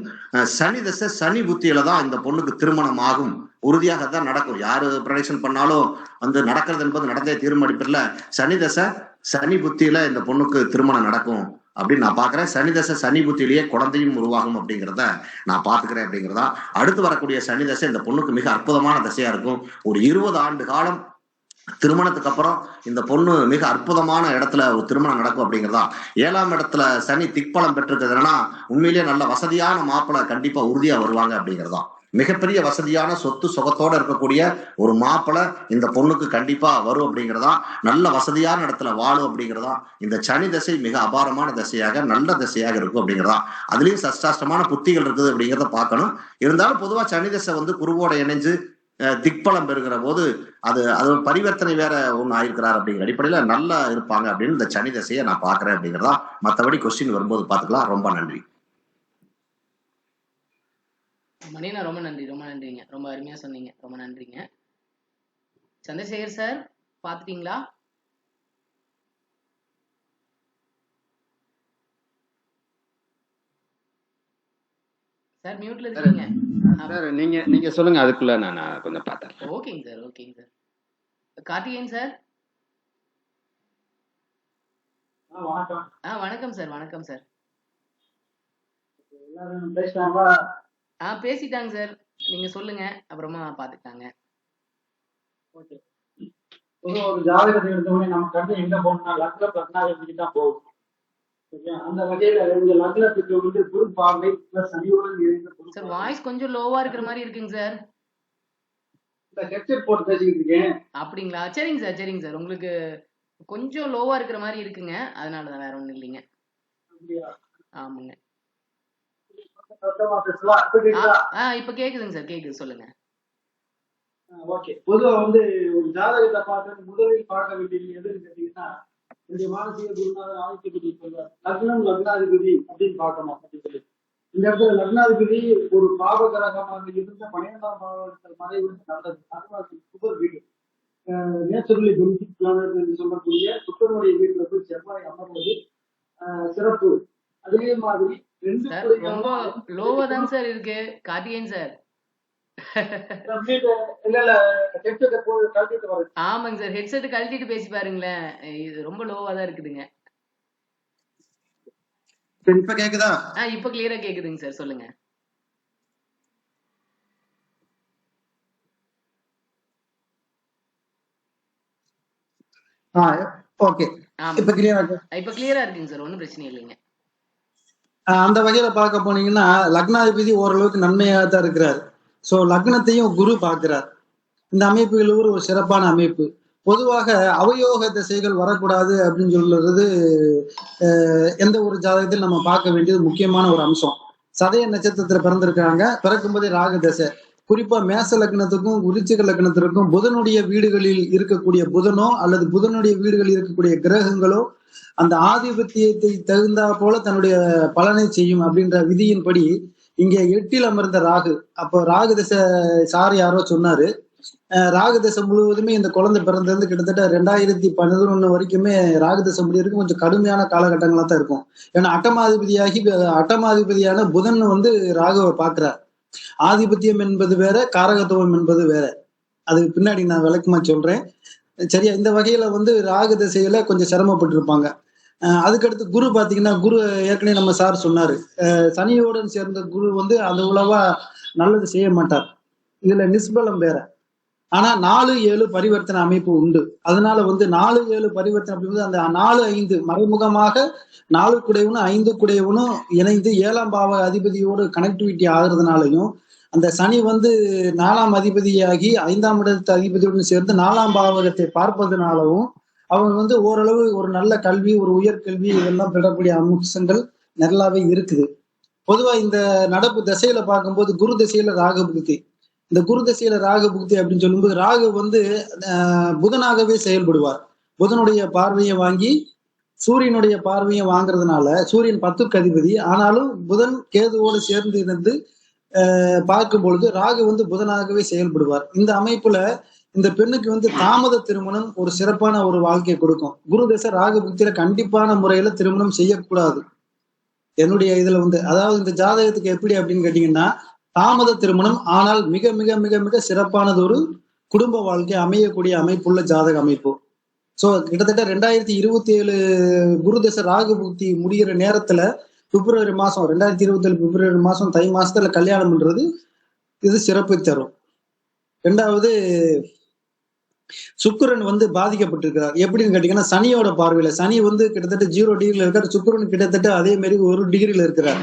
சனி தசை சனி புத்தியில தான் இந்த பொண்ணுக்கு திருமணம் ஆகும், உறுதியாக தான் நடக்கும். யாரு ப்ரொடக்ஷன் பண்ணாலும் நடக்கிறது என்பது நடந்தே தீர்மானிப்பில்ல. சனி தசை சனி புத்தியில இந்த பொண்ணுக்கு திருமணம் நடக்கும் அப்படின்னு நான் பாக்குறேன். சனி தசை சனி புத்தியிலேயே குழந்தையும் உருவாகும் அப்படிங்கிறத நான் பாத்துக்கிறேன் அப்படிங்கிறதா. அடுத்து வரக்கூடிய சனி தசை இந்த பொண்ணுக்கு மிக அற்புதமான தசையா இருக்கும். ஒரு 20 ஆண்டு காலம் திருமணத்துக்கு அப்புறம் இந்த பொண்ணு மிக அற்புதமான இடத்துல ஒரு திருமணம் நடக்கும் அப்படிங்கிறதா. 7ஆம் இடத்துல சனி திக்பலம் பெற்றிருக்கிறதுனா உண்மையிலேயே நல்ல வசதியான மாப்பிள்ளை கண்டிப்பா உறுதியா வருவாங்க அப்படிங்கிறதா. மிகப்பெரிய வசதியான சொத்து சுகத்தோட இருக்கக்கூடிய ஒரு மாப்பிள்ளை இந்த பொண்ணுக்கு கண்டிப்பா வரும் அப்படிங்கிறதா. நல்ல வசதியான இடத்துல வாழும் அப்படிங்கிறதா. இந்த சனி தசை மிக அபாரமான தசையாக நல்ல தசையாக இருக்கும் அப்படிங்கிறதா. அதுலயும் சஷ்டாஷ்டமான புத்திகள் இருக்குது அப்படிங்கிறத பார்க்கணும். இருந்தாலும் பொதுவா சனி தசை குருவோட இணைஞ்சு திக்பலம் பெறுகிற போது அது பரிவர்த்தனை வேற ஒண்ணு ஆயிருக்கிறார் அப்படிங்கிற அடிப்படையில நல்லா இருப்பாங்க அப்படின்னு இந்த சனி தசையை நான் பாக்குறேன் அப்படிங்கிறதா. மற்றபடி கொஸ்டின் வரும்போது பாத்துக்கலாம். ரொம்ப நன்றி மணினா. ரொம்ப நன்றிங்க, ரொம்ப அருமையா சொன்னீங்க, ரொம்ப நன்றிங்க. சந்திரசேகர் சார் பாத்துட்டீங்களா? சார் மியூட்ல இருக்கீங்க சார். நீங்க சொல்லுங்க, அதுக்குள்ள நான் கொஞ்சம் பார்த்தேன். ஓகேங்க சார். கார்த்திகேயன் சார். வணக்கம் சார். பேசிட்டாங்க சார், நீங்க சொல்லுங்க, அப்புறமா பாத்துட்டாங்க. ஒரு ஜாதகத்தை எடுத்தவொடனே நம்ம கண்ணு எங்க போகணும்னா லக்ன லக்னாதிபதிக்கு தான் போகும். சரியா? அந்த வகையில இந்த லக்னத்துக்கு வந்து குரு பார்வை பிளஸ் சனியுடன் இணைந்த குரு சார் பார்வை. வாய்ஸ் கொஞ்சம் லோவா இருக்கிற மாதிரி இருக்குங்க சார். இந்த ஹெட்செட் போட்டு பேசிக்கிட்டு இருக்கேன். அப்படிங்களா? சரிங்க சார், சரிங்க சார். உங்களுக்கு கொஞ்சம் லோவா இருக்கிற மாதிரி இருக்குங்க, அதனாலதான், வேற ஒண்ணும் இல்லைங்க. அப்படியா? ஆமாங்க. சத்தமா பேசலாம். இப்ப கேக்குதா? இப்ப கேக்குதுங்க சார், கேக்குது, சொல்லுங்க. ஓகே. பொதுவா வந்து ஒரு ஜாதகத்தை பார்த்து முதலில் பார்க்க வேண்டியது எதுன்னு கேட்டீங்கன்னா, என்னுடைய மானசீக குருநாதர் ஆதித்யபதி சொல்றார், லக்னம் லக்னாதிபதி அப்படின்னு பார்க்கணும் அப்படின்னு சொல்லி. இந்த இடத்துல லக்னாதிபதி ஒரு பாவ கிரகமாக இருந்த 12ஆம் பாவத்தில் மறைவு நல்லது. அதனால சுபர் வீடு நேச்சுரலி பெனிஃபிட் பிளானட் என்று சொல்லக்கூடிய சுக்கரனுடைய வீட்டுல போய் செவ்வாய் அமர்வது சிறப்பு. அதே மாதிரி சார் ரொம்ப லோவா தாங்க சார் இருக்கு கார்த்திகேயன் சார். ஆமாங்க சார், ஹெட்செட் கழட்டிட்டு பேசி பாருங்களேன், இது ரொம்ப லோவா தான் இருக்குதுங்க. இப்ப கேக்குதா? இப்ப கிளியரா கேக்குதுங்க சார், சொல்லுங்க. ஓகே. இப்ப கிளியரா இருக்குங்க சார், ஒன்னும் பிரச்சனை இல்லைங்க. அந்த வகையில பார்க்க போனீங்கன்னா லக்னாதிபதி ஓரளவுக்கு நன்மையாக தான் இருக்கிறார். சோ லக்னத்தையும் குரு பார்க்கிறார். இந்த அமைப்புகள் ஒரு சிறப்பான அமைப்பு. பொதுவாக அவயோக திசைகள் வரக்கூடாது அப்படின்னு சொல்றது எந்த ஒரு ஜாதகத்தில் நம்ம பார்க்க வேண்டியது முக்கியமான ஒரு அம்சம். சதய நட்சத்திரத்துல பிறந்திருக்காங்க, பிறக்கும்போதே ராகு தசை. குறிப்பா மேச லக்னத்துக்கும் விருச்சிக லக்னத்திற்கும் புதனுடைய வீடுகளில் இருக்கக்கூடிய புதனோ அல்லது புதனுடைய வீடுகளில் இருக்கக்கூடிய கிரகங்களோ அந்த ஆதிபத்தியத்தை தகுந்தா போல தன்னுடைய பலனை செய்யும் அப்படின்ற விதியின்படி இங்க 8ல் அமர்ந்த ராகு. அப்போ ராகு தசை சார் யாரோ சொன்னாரு, ராகு தசை முழுவதுமே இந்த குழந்தை பிறந்தது கிட்டத்தட்ட 2011 வரைக்குமே ராகு தசை முடியிருக்கு கொஞ்சம் கடுமையான காலகட்டங்களா தான் இருக்கும். ஏன்னா அட்டமாதிபதியான புதன் வந்து ராகுவை பார்க்கிறார். ஆதிபத்தியம் என்பது வேற, காரகத்துவம் என்பது வேற. அது பின்னாடி நான் விளக்கமா சொல்றேன். சரியா? இந்த வகையில வந்து ராகு திசையில கொஞ்சம் சிரமப்பட்டிருப்பாங்க. அதுக்கடுத்து குரு பாத்தீங்கன்னா, குரு ஏற்கனவே நம்ம சார் சொன்னாரு, சனியோடன் சேர்ந்த குரு வந்து அந்த உழவா நல்லது செய்ய மாட்டார். இதுல நிஸ்பலம் வேற. ஆனா 4-7 பரிவர்த்தனை அமைப்பு உண்டு. அதனால வந்து 4-7 பரிவர்த்தனை அப்படிங்கிறது அந்த 4-5 மறைமுகமாக 4 குடையவனும் 5 குடையவனும் இணைந்து 7ஆம் பாவ அதிபதியோடு கனெக்டிவிட்டி ஆகுறதுனாலையும், அந்த சனி வந்து 4ஆம் அதிபதியாகி 5ஆம் இடத்து அதிபதியுடன் சேர்ந்து 4ஆம் பாவகத்தை பார்ப்பதனாலவும் அவங்க வந்து ஓரளவு ஒரு நல்ல கல்வி, ஒரு உயர்கல்வி இதெல்லாம் பெறக்கூடிய அம்சங்கள் நல்லாவே இருக்குது. பொதுவா இந்த நடப்பு திசையில பார்க்கும்போது குரு திசையில ராகு புக்தி. இந்த குரு திசையில ராகு புக்தி அப்படின்னு சொல்லும்போது ராகு வந்து புதனாகவே செயல்படுவார். புதனுடைய பார்வையை வாங்கி சூரியனுடைய பார்வையை வாங்குறதுனால, சூரியன் 10க்கு அதிபதி ஆனாலும் புதன் கேதுவோடு சேர்ந்து இருந்து பார்க்கும் பொழுது ராகு வந்து புதனாகவே செயல்படுவார். இந்த அமைப்புல இந்த பெண்ணுக்கு வந்து தாமத திருமணம் ஒரு சிறப்பான ஒரு வாழ்க்கையை கொடுக்கும். குரு தசை ராகு புக்தியில கண்டிப்பான முறையில திருமணம் செய்யக்கூடாது. என்னுடைய இதுல வந்து அதாவது இந்த ஜாதகத்துக்கு எப்படி அப்படின்னு கேட்டீங்கன்னா, தாமத திருமணம் ஆனால் மிக மிக மிக மிக சிறப்பானது ஒரு குடும்ப வாழ்க்கை அமையக்கூடிய அமைப்புள்ள ஜாதக அமைப்பு. சோ கிட்டத்தட்ட 2027 குருதசை ராகு புக்தி முடிகிற நேரத்துல பிப்ரவரி மாசம் 2027 பிப்ரவரி மாசம் தை மாசத்துல கல்யாணம் பண்றது இது சிறப்பு தரும். 2வது சுக்கிரன் வந்து பாதிக்கப்பட்டிருக்கிறார். எப்படின்னு கேட்டீங்கன்னா, சனியோட பார்வையில சனி வந்து கிட்டத்தட்ட 0 டிகிரில இருக்காரு, சுக்கிரன் கிட்டத்தட்ட அதே மாதிரி 1 டிகிரில இருக்கிறார்.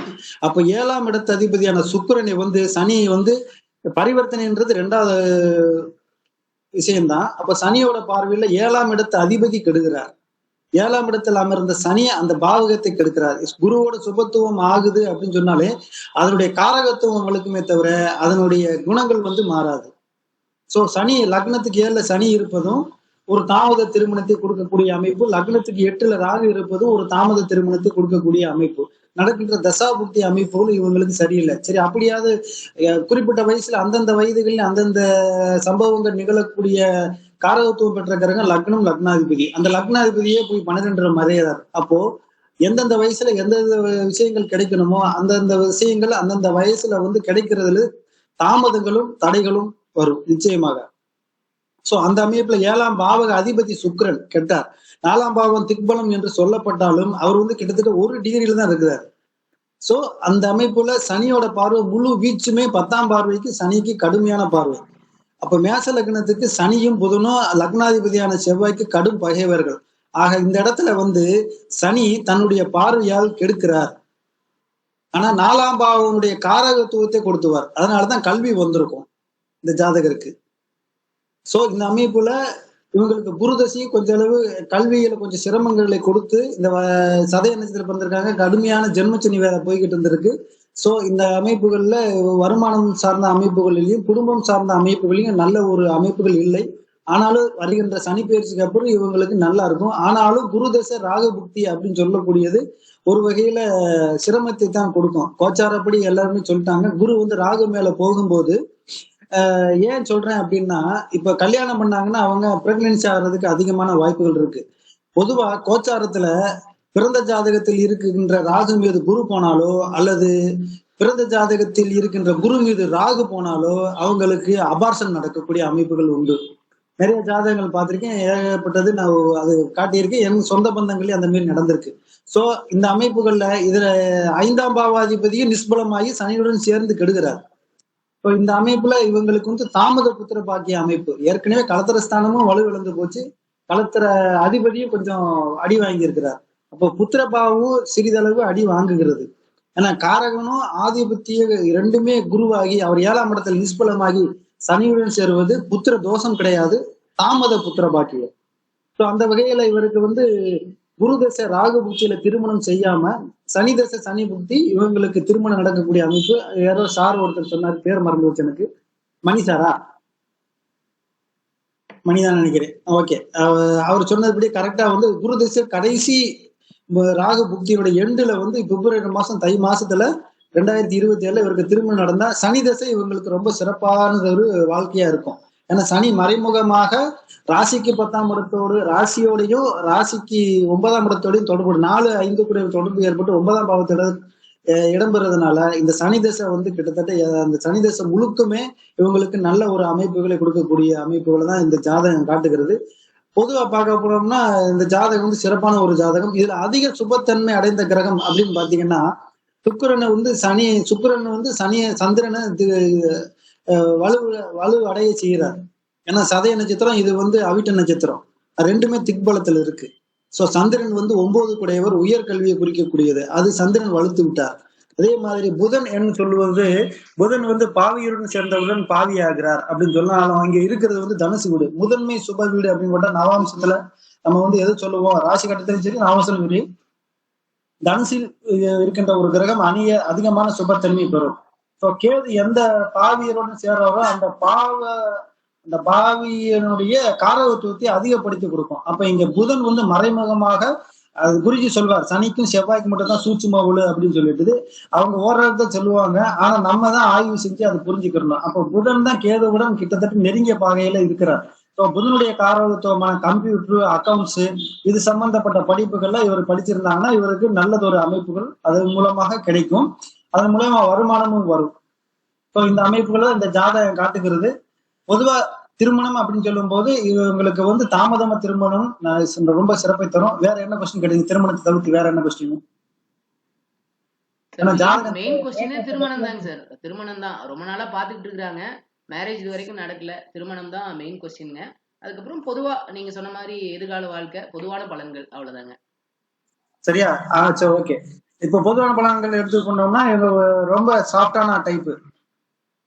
அப்ப 7ஆம் இடத்து அதிபதியான சுக்கிரனை வந்து சனி வந்து பரிவர்த்தனைன்றது 2வது விஷயம்தான். அப்ப சனியோட பார்வையில 7ஆம் இடத்து அதிபதி கெடுகிறார். 7ஆம் இடத்துல அமர்ந்த சனி அந்த பாவகத்தை கெடுக்கிறார். குருவோட சுபத்துவம் ஆகுது அப்படின்னு சொன்னாலே அதனுடைய காரகத்துவம் வழுக்குமே தவிர அதனுடைய குணங்கள் வந்து மாறாது. சோ சனி லக்னத்துக்கு 7ல சனி இருப்பதும் ஒரு தாமத திருமணத்தை கொடுக்கக்கூடிய அமைப்பு, லக்னத்துக்கு 8ல ராகு இருப்பதும் ஒரு தாமத திருமணத்தை கொடுக்கக்கூடிய அமைப்பு. நடக்கின்ற தசாபுக்தி அமைப்புகள் இவங்களுக்கு சரியில்லை. சரி, அப்படியாவது குறிப்பிட்ட வயசுல அந்தந்த வயதுகளில் அந்தந்த சம்பவங்கள் நிகழக்கூடிய காரகத்துவம் பெற்ற கிரகம் லக்னம், லக்னாதிபதி. அந்த லக்னாதிபதியே போய் 12 மறையிறார். அப்போ எந்தெந்த வயசுல எந்தெந்த விஷயங்கள் கிடைக்கணுமோ அந்தந்த விஷயங்கள் அந்தந்த வயசுல வந்து கிடைக்கிறதுல தாமதங்களும் தடைகளும் வரும் நிச்சயமாக. சோ அந்த அமைப்புல 7ஆம் பாவக அதிபதி சுக்கிரன் கெட்டார். 4ஆம் பாவம் திக்பலம் என்று சொல்லப்பட்டாலும் அவர் வந்து கிட்டத்தட்ட 1 டிகிரியில தான் இருக்கிறார். சோ அந்த அமைப்புல சனியோட பார்வை முழு வீச்சுமே 10ஆம் பார்வைக்கு சனிக்கு கடுமையான பார்வை. அப்ப மேச லக்னத்துக்கு சனியும் புதனும் லக்னாதிபதியான செவ்வாய்க்கு கடும் பகைவர்கள். ஆக இந்த இடத்துல வந்து சனி தன்னுடைய பார்வையால் கெடுக்கிறார். ஆனா 4ஆம் பாவனுடைய காரகத்துவத்தை கொடுத்துவார். அதனாலதான் கல்வி வந்திருக்கும் இந்த ஜாதகருக்கு. சோ இந்த அமைப்புல இவங்களுக்கு குருதசையும் கொஞ்சம் அளவு கல்வியில கொஞ்சம் சிரமங்களை கொடுத்து இந்த சதய நட்சத்திரம் பிறந்திருக்காங்க. கடுமையான ஜென்மச்சனி வேற போய்கிட்டு இருந்திருக்கு. சோ இந்த அமைப்புகள்ல வருமானம் சார்ந்த அமைப்புகளிலையும் குடும்பம் சார்ந்த அமைப்புகளையும் நல்ல ஒரு அமைப்புகள் இல்லை. ஆனாலும் வருகின்ற சனி பயிற்சிக்கு அப்புறம் இவங்களுக்கு நல்லா இருக்கும். ஆனாலும் குருதசை ராகபுக்தி அப்படின்னு சொல்லக்கூடியது ஒரு வகையில சிரமத்தை தான் கொடுக்கும். கோச்சாரப்படி எல்லாருமே சொல்லிட்டாங்க. குரு வந்து ராகு மேல போகும்போது ஏன் சொல்றேன் அப்படின்னா, இப்ப கல்யாணம் பண்ணாங்கன்னா அவங்க பிரெக்னன்சி ஆகிறதுக்கு அதிகமான வாய்ப்புகள் இருக்கு. பொதுவா கோச்சாரத்துல பிறந்த ஜாதகத்தில் இருக்கின்ற ராகு மீது குரு போனாலோ அல்லது பிறந்த ஜாதகத்தில் இருக்கின்ற குரு மீது ராகு போனாலோ அவங்களுக்கு அபார்ஷன் நடக்கக்கூடிய அமைப்புகள் உண்டு. நிறைய ஜாதகங்கள் பார்த்திருக்கேன், ஏகப்பட்டது நான் அது காட்டியிருக்கேன். என் சொந்த பந்தங்களே அந்த மாதிரி நடந்திருக்கு. சோ இந்த அமைப்புகள்ல இதுல 5ஆம் பாவாதிபதியும் நிஷ்பலமாகி சனியுடன் சேர்ந்து கெடுகிறார். இப்போ இந்த அமைப்புல இவங்களுக்கு வந்து தாமத புத்திர பாக்கிய அமைப்பு. ஏற்கனவே களத்திர ஸ்தானமும் வலுவிழந்து போச்சு, களத்திர அதிபதியும் கொஞ்சம் அடி வாங்கி இருக்கிறார். அப்போ புத்திர பாவமும் சிறிதளவு அடி வாங்குகிறது. ஏன்னா காரகனும் ஆதிபத்திய இரண்டுமே குருவாகி அவர் 7ஆம் இடத்தில் நிஷ்பலமாகி சனியுடன் சேருவது புத்திர தோஷம் கிடையாது, தாமத புத்திர பாக்கியம். ஸோ அந்த வகையில இவருக்கு வந்து குரு தசை ராகு புக்தியில திருமணம் செய்யாம சனி தசை சனி புக்தி இவங்களுக்கு திருமணம் நடக்கக்கூடிய அமைப்பு. யாரோ சார் ஒருத்தர் சொன்னார், பேர் மறந்து வச்சு எனக்கு, மணி சாரா, மணிதான் நினைக்கிறேன். ஓகே, அவர் சொன்னதுபடி கரெக்டா வந்து குரு தசை கடைசி ராகு புக்தியோட எண்டுல வந்து பிப்ரவரி மாசம் தை மாசத்துல 2027 இவருக்கு திருமணம் நடந்தா சனி தசை இவங்களுக்கு ரொம்ப சிறப்பான ஒரு வாழ்க்கையா இருக்கும். ஏன்னா சனி மறைமுகமாக ராசிக்கு 10ஆம் இடத்தோடு ராசியோடையும் ராசிக்கு 9ஆம் இடத்தோடையும் தொடர்பு 4, 5 கூட தொடர்பு ஏற்பட்டு 9ஆம் பாவத்தோட இடம்பெறதுனால இந்த சனி தசை வந்து கிட்டத்தட்ட அந்த சனி தசை முழுக்குமே இவங்களுக்கு நல்ல ஒரு அமைப்புகளை கொடுக்கக்கூடிய அமைப்புகளை தான் இந்த ஜாதகம் காட்டுகிறது. பொதுவா பார்க்க போனோம்னா இந்த ஜாதகம் வந்து சிறப்பான ஒரு ஜாதகம். இதுல அதிக சுபத்தன்மை அடைந்த கிரகம் அப்படின்னு பாத்தீங்கன்னா சுக்கிரனை வந்து சுக்கிரன் வந்து சந்திரனை வலு அடைய செய்கிறார். ஏன்னா சதய நட்சத்திரம், இது வந்து அவிட்ட நட்சத்திரம், ரெண்டுமே திக்பலத்துல இருக்கு. சோ சந்திரன் வந்து 9 குடையவர், உயர்கல்வியை குறிக்கக்கூடியது. அது சந்திரன் வலுத்து விட்டார். அதே மாதிரி புதன் என்று சொல்லுவது, புதன் வந்து பாவியுடன் சேர்ந்தவுடன் பாவி ஆகிறார் அப்படின்னு சொன்னாலும் அங்க இருக்கிறது வந்து தனுசு வீடு, முதன்மை சுப வீடு அப்படின்னு போட்டா நவாம்சத்துல நம்ம வந்து எது சொல்லுவோம், ராசி கட்டத்திலும் சரி நவாம்சம் சரி தனுசில் இருக்கின்ற ஒரு கிரகம் அதிகமான சுபத்தன்மை பெறும். ஸோ கேது எந்த பாவியருடன் சேர்றாரோ அந்த பாவியனுடைய காரகத்துவத்தை அதிகப்படுத்தி கொடுக்கும். அப்ப இங்க புதன் வந்து மறைமுகமாக, அது குருஜி சொல்வார், சனிக்கும் செவ்வாய்க்கு மட்டும் தான் சூட்சும உழு அப்படின்னு சொல்லிட்டு அவங்க ஓடுறத சொல்லுவாங்க. ஆனா நம்ம தான் ஆய்வு செஞ்சு அதை புரிஞ்சுக்கிறோம். அப்போ புதன் தான் கேதுவுடன் கிட்டத்தட்ட நெருங்கிய பாகையில இருக்கிறார். ஸோ புதனுடைய காரகத்துவமான கம்ப்யூட்டர், அக்கௌண்ட்ஸ், இது சம்பந்தப்பட்ட படிப்புகள்ல இவர் படிச்சிருந்தாங்கன்னா இவருக்கு நல்லதொரு அமைப்புகள் அதன் மூலமாக கிடைக்கும். அதன் மூலமா வருமானமும் வரும். ஸோ இந்த அமைப்புகளை இந்த ஜாதகம் காட்டுகிறது. பொதுவா திருமணம் அப்படின்னு சொல்லும் போது இவங்களுக்கு வந்து தாமதமா திருமணம் ரொம்ப சிறப்பை தரும். வேற என்ன கொஸ்டின் கேட்டீங்க? திருமணத்தை தவிர்த்து வேற என்ன கொஸ்டின்? மெயின் கொஸ்டினே திருமணம் தாங்க சார். திருமணம் தான் ரொம்ப நாளா பாத்துக்கிட்டு இருக்காங்க. மேரேஜ் இது வரைக்கும் நடக்கல. திருமணம் தான் மெயின் கொஸ்டின்ங்க. அதுக்கப்புறம் பொதுவா நீங்க சொன்ன மாதிரி எதிர்கால வாழ்க்கை, பொதுவான பலன்கள், அவ்வளவுதாங்க. சரியா? சரி, ஓகே. இப்ப பொதுவான பலன்கள் எடுத்துக்கொண்டோம்னா இவங்க ரொம்ப சாஃப்டான டைப்பு.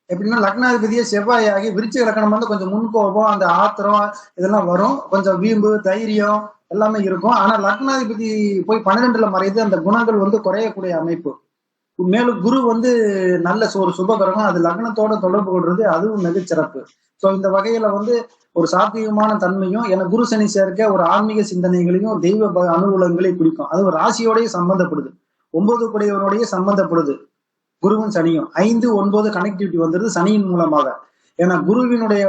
எப்படின்னா லக்னாதிபதியே செவ்வாயாகி விருச்சிக லக்னம் வந்து கொஞ்சம் முன்கோபம், அந்த ஆத்திரம் இதெல்லாம் வரும், கொஞ்சம் வீம்பு, தைரியம் எல்லாமே இருக்கும். ஆனா லக்னாதிபதி போய் 12ல மறைந்து அந்த குணங்கள் வந்து குறையக்கூடிய அமைப்பு. மேலும் குரு வந்து நல்ல ஒரு சுபகிரகம், அது லக்னத்தோட தொடர்பு கொள்றது அதுவும் மிகச்சிறப்பு. ஸோ இந்த வகையில வந்து ஒரு சாத்வீகமான தன்மையும், என குரு சனி சேர்க்க ஒரு ஆன்மீக சிந்தனைகளையும் தெய்வ அனுகூலங்களையும் குறிக்கும். அது ராசியோடய சம்பந்தப்படுது, 9 குடையவனுடைய சம்பந்தப்படுது. குருவும் சனியும் 5, 9 கனெக்டிவிட்டி வந்துருது சனியின் மூலமாக. ஏன்னா குருவினுடைய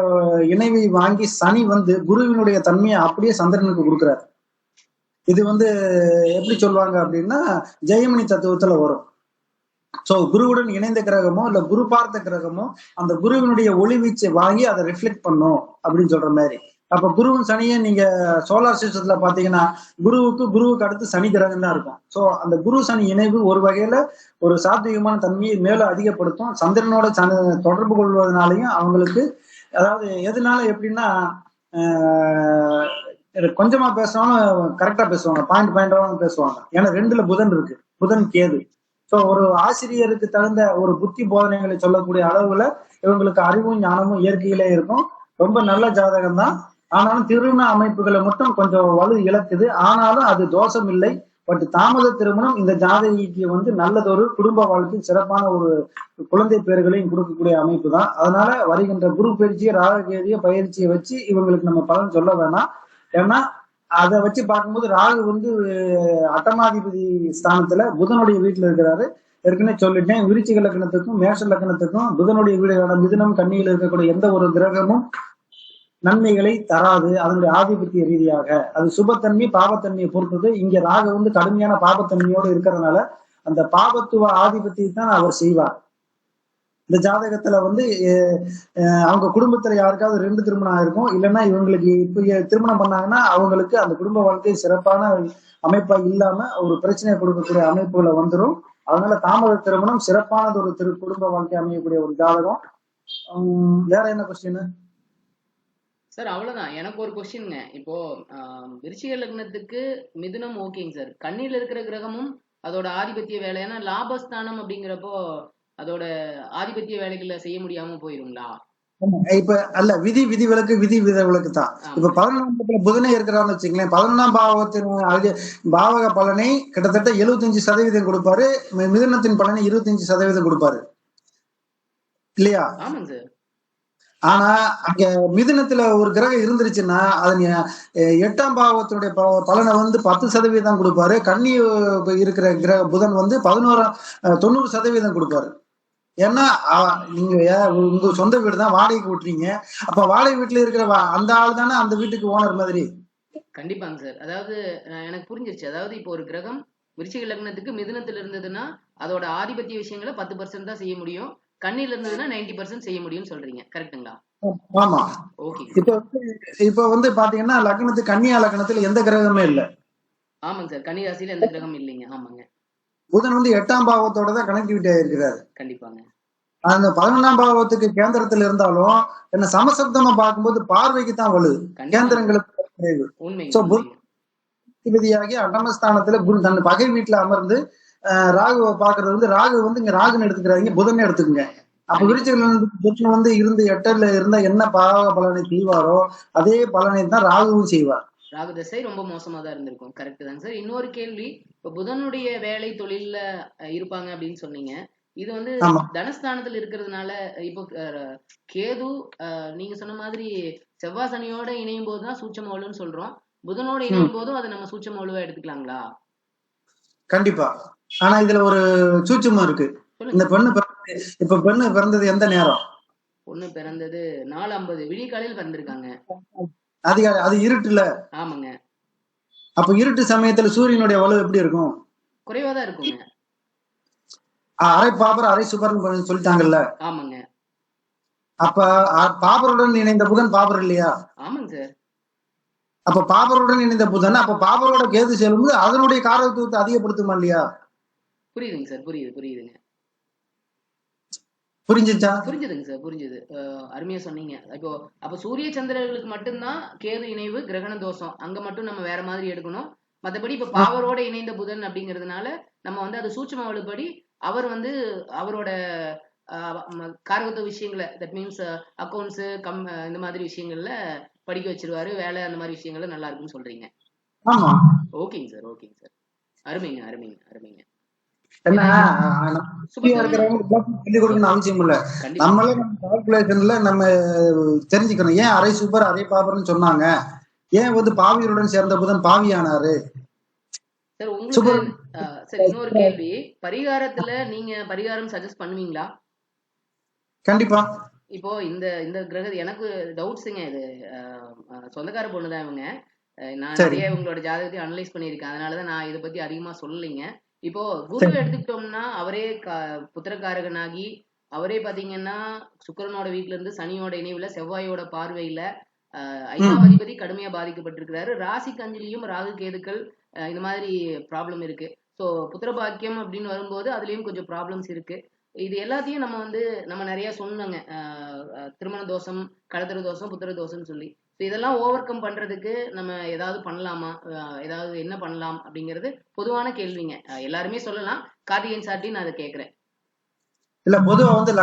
இணைவை வாங்கி சனி வந்து குருவினுடைய தன்மையை அப்படியே சந்திரனுக்கு கொடுக்குறாரு. இது வந்து எப்படி சொல்லுவாங்க அப்படின்னா ஜெயமணி தத்துவத்துல வரும். சோ குருவுடன் இணைந்த கிரகமோ இல்ல குரு பார்த்த கிரகமோ அந்த குருவினுடைய ஒளி வீச்சை வாங்கி அதை ரிஃப்ளெக்ட் பண்ணும் அப்படின்னு சொல்ற மாதிரி. அப்ப குருவும் சனியை நீங்க சோலார் சிஸ்டத்துல பாத்தீங்கன்னா குருவுக்கு அடுத்து சனி கிரகம் தான் இருக்கும். சோ அந்த குரு சனி இணைவு ஒரு வகையில ஒரு சாத்வீகமான தன்மையை மேலும் அதிகப்படுத்தும். சந்திரனோட தொடர்பு கொள்வதனாலையும் அவங்களுக்கு அதாவது எதனால எப்படின்னா கொஞ்சமா பேசுறவங்க கரெக்டா பேசுவாங்க, பாயிண்ட் பேசுவாங்க. ஏன்னா 2ல புதன் இருக்கு, புதன் கேது. ஸோ ஒரு ஆசிரியருக்கு தகுந்த ஒரு புத்தி போதனைகளை சொல்லக்கூடிய அளவுல இவங்களுக்கு அறிவும் ஞானமும் இயற்கையிலே இருக்கும். ரொம்ப நல்ல ஜாதகம் தான். ஆனாலும் திருமண அமைப்புகளை மட்டும் கொஞ்சம் வலு இழக்குது. ஆனாலும் அது தோஷம் இல்லை. பட் தாமத திருமணம் இந்த ஜாதகிக்கு நல்லதொரு குடும்ப வாழ்க்கை, சிறப்பான ஒரு குழந்தை பேர்களையும் கொடுக்கக்கூடிய அமைப்பு தான். அதனால வருகின்ற குரு பயிற்சியை, ராககேதிய பயிற்சியை வச்சு இவங்களுக்கு நம்ம பலன் சொல்ல வேணாம். ஏன்னா அதை வச்சு பார்க்கும்போது ராகு அட்டமாதிபதி ஸ்தானத்துல புதனுடைய வீட்டுல இருக்கிறாரு. ஏற்கனவே சொல்லிட்டேன், விருச்சிக லக்னத்துக்கும் மேஷ லக்னத்துக்கும் புதனுடைய வீடான மிதுனம் கன்னியில் இருக்கக்கூடிய எந்த ஒரு கிரகமும் நன்மைகளை தராது. அதனுடைய ஆதிபத்திய ரீதியாக அது சுபத்தன்மை பாபத்தன்மையை பொறுத்தது. இங்க ராகு கடுமையான பாபத்தன்மையோடு இருக்கிறதுனால அந்த பாபத்துவ ஆதிபத்தியை தான் அவர் செய்வார். இந்த ஜாதகத்துல அவங்க குடும்பத்துல யாருக்காவது 2 திருமணம் ஆயிருக்கும். இல்லைன்னா இவங்களுக்கு இப்ப திருமணம் பண்ணாங்கன்னா அவங்களுக்கு அந்த குடும்ப வாழ்க்கை சிறப்பான அமைப்பா இல்லாம ஒரு பிரச்சனையை கொடுக்கக்கூடிய அமைப்புகளை வந்துடும். அதனால தாமத திருமணம் சிறப்பானது ஒரு குடும்ப வாழ்க்கை அமையக்கூடிய ஒரு ஜாதகம். வேற என்ன கொஸ்டின் சார்? அவ்வளவுதான். எனக்கு ஒரு கொஸ்டின்ங்க. இப்போ விருச்சிக லக்னத்துக்கு மிதுனம் ஓகேங்க சார். கண்ணில இருக்கிற கிரகமும் அதோட ஆதிபத்திய வேலை, ஏன்னா லாபஸ்தானம் அப்படிங்கிறப்போ அதோட ஆதிபத்திய வேலைகளை செய்ய முடியாம போயிருங்களா? இப்ப அல்ல, விதி விலக்கு தான். இப்ப 11 புதனே இருக்கிறான்னு வச்சுங்களேன், 11ஆம் பாவத்தின் பாவக பலனை கிட்டத்தட்ட 75% கொடுப்பாரு, மிதுனத்தின் பலனை 25% கொடுப்பாரு இல்லையா? ஆமாங்க சார். ஆனா அங்க மிதுனத்துல ஒரு கிரகம் இருந்துருச்சுன்னா அது 8ஆம் பாவத்தினுடைய பலனை 10% கொடுப்பாரு. கன்னி இருக்கிற கிரக புதன் 90% கொடுப்பாரு. ஏன்னா நீங்க உங்க சொந்த வீடு தான் வாடகைக்கு விட்டுறீங்க. அப்ப வாடகை வீட்டுல இருக்கிற அந்த ஆள் தானே அந்த வீட்டுக்கு ஓனர் மாதிரி. கண்டிப்பாங்க சார். அதாவது எனக்கு புரிஞ்சிருச்சு. அதாவது இப்போ ஒரு கிரகம் விருச்சிக லக்னத்துக்கு மிதுனத்துல இருந்ததுன்னா அதோட ஆதிபத்திய விஷயங்களை 10% தான் செய்ய முடியும். கண்ணில இருந்ததுன்னா 90% செய்ய முடியும்னு சொல்றீங்க, கரெக்டுங்களா? ஆமா. ஓகே. இப்ப பாத்தீங்கன்னா லக்னத்துக்கு கன்னியா லக்னத்துல எந்த கிரகமே இல்ல. ஆமாங்க சார், கன்னி ராசியில எந்த கிரகம் இல்லைங்க. ஆமாங்க. புதன் 8ஆம் பாவத்தோட தான் கனெக்டிவிட்டி ஆயிருக்கிறாரு. கண்டிப்பாங்க. அந்த 11ஆம் பாவத்துக்கு கேந்திரத்துல இருந்தாலும் என்ன சமசப்தமா பார்க்கும்போது பார்வைக்கு தான் வலு, கேந்திரங்களுக்கு உண்மையாகி அட்டமஸ்தானத்துல குரு தன் பகை வீட்டுல அமர்ந்து ராகுவை பாக்குறது ராகு இங்க ராகுன்னு எடுத்துக்கிறாங்க, புதன் எடுத்துக்கங்க. அப்ப விருச்சிக இருந்து 8ல இருந்தா என்ன பாவ பலனை செய்வாரோ அதே பலனை தான் ராகுவும் செய்வார். ராகு தசை ரொம்ப மோசமா தான் இருந்திருக்கும். கரெக்ட் தாங்க சார். இன்னொரு கேள்வி, இப்ப புதனுடைய வேலை தொழில்ல இருப்பாங்க அப்படின்னு சொன்னீங்க. இது தனஸ்தானத்துல இருக்கிறதுனால இப்போ கேது நீங்க சொன்ன மாதிரி செவ்வாய் சனியோட இணையும் போதுதான் சூட்சம வலுன்னு சொல்றோம். புதனோட இணையும் போதும் அதை நம்ம சூட்சம வலுவா எடுத்துக்கலாங்களா? கண்டிப்பா. ஆனா இதுல ஒரு சூட்சமம் இருக்கு. இந்த பெண்ணு பிறந்தது எந்த நேரம்? பொண்ணு பிறந்தது 4:50 விடிய காலையில் பிறந்திருக்காங்க. அது இருட்டுல. ஆமாங்க. அப்ப இருட்டு சமயத்துல சூரியனுடைய வலு எப்படி இருக்கும்? குறைவாதான் இருக்குங்க. அரை பாபர் அரை சுபர்னு சொல்லிட்டாங்கல்ல. ஆமாங்க. அப்ப பாபருடன் இணைந்த புதன் பாபர் இல்லையா? ஆமாங்க சார். அப்ப பாபருடன் இணைந்த புதன் அப்ப பாபரோட கேது செல்லும்போது அதனுடைய காரகத்துவத்தை அதிகப்படுத்துமா இல்லையா? புரியுதுங்க சார், புரியுதுங்க. புரிஞ்சுச்சா? புரிஞ்சுதுங்க சார், புரிஞ்சுது. அருமையா சொன்னீங்க. இப்போ அப்ப சூரிய சந்திரர்களுக்கு மட்டும்தான் கேது இணைவு கிரகண தோஷம், அங்க மட்டும் நம்ம வேற மாதிரி எடுக்கணும். மத்தபடி இப்ப பாவரோட இணைந்த புதன் அப்படிங்கிறதுனால நம்ம அது சூட்சும வலுப்படி அவர் அவரோட காரகத்துவ விஷயங்களை, தட் மீன்ஸ் அக்கௌண்ட்ஸ் இந்த மாதிரி விஷயங்கள்ல படிக்க வச்சிருவாரு, வேலை அந்த மாதிரி விஷயங்கள்ல நல்லா இருக்குன்னு சொல்றீங்க. ஓகேங்க சார். அருமைங்க. அவசியம் இல்ல, நம்மளே கால்குலேஷன்ல நம்ம தெரிஞ்சுக்கணும். ஏன் அரை சூப்பர் அரை பாபர்னு சொன்னாங்க? ஏன் பாவியருடன் சேர்ந்த புதன் பாவியானாரு? சார் உங்களுக்கு சார் இன்னொரு கேள்வி, பரிகாரத்துல நீங்க பரிகாரம் சஜஸ்ட் பண்ணுவீங்களா? கண்டிப்பா. இப்போ இந்த கிரக எனக்கு டவுட்ஸுங்க. இது சொந்தக்கார பொண்ணுதான் இவங்க. நான் நிறைய இவங்களோட ஜாதகத்தையும் அனலைஸ் பண்ணியிருக்கேன், அதனாலதான் நான் இதை பத்தி அதிகமா சொல்லலைங்க. இப்போ குரு எடுத்துக்கிட்டோம்னா அவரே புத்திரக்காரகனாகி அவரே பாத்தீங்கன்னா சுக்கிரனோட வீட்டுல இருந்து சனியோட இணைவுல செவ்வாயோட பார்வையில 5ஆம் அதிபதி கடுமையா பாதிக்கப்பட்டிருக்கிறாரு. ராசிக்கு 5லயும் ராகு கேதுக்கள் இந்த மாதிரி ப்ராப்ளம் இருக்கு. ஸோ புத்திர பாக்கியம் அப்படின்னு வரும்போது அதுலயும் கொஞ்சம் ப்ராப்ளம்ஸ் இருக்கு. இது எல்லாத்தையும் நம்ம வந்து நம்ம நிறைய சொன்னோங்க. திருமண தோஷம், கலத்திர தோஷம், புத்திர தோஷம்னு சொல்லி. இதெல்லாம் ஓவர் கம் பண்றதுக்கு நம்ம ஏதாவது பண்ணலாமா? ஏதாவது என்ன பண்ணலாம் அப்படிங்கிறது பொதுவான கேள்விங்க. எல்லாருமே சொல்லலாம். கார்த்திகேயன் சார்ட்டி நான் அதை கேட்கிறேன். இல்ல பொதுவா வந்து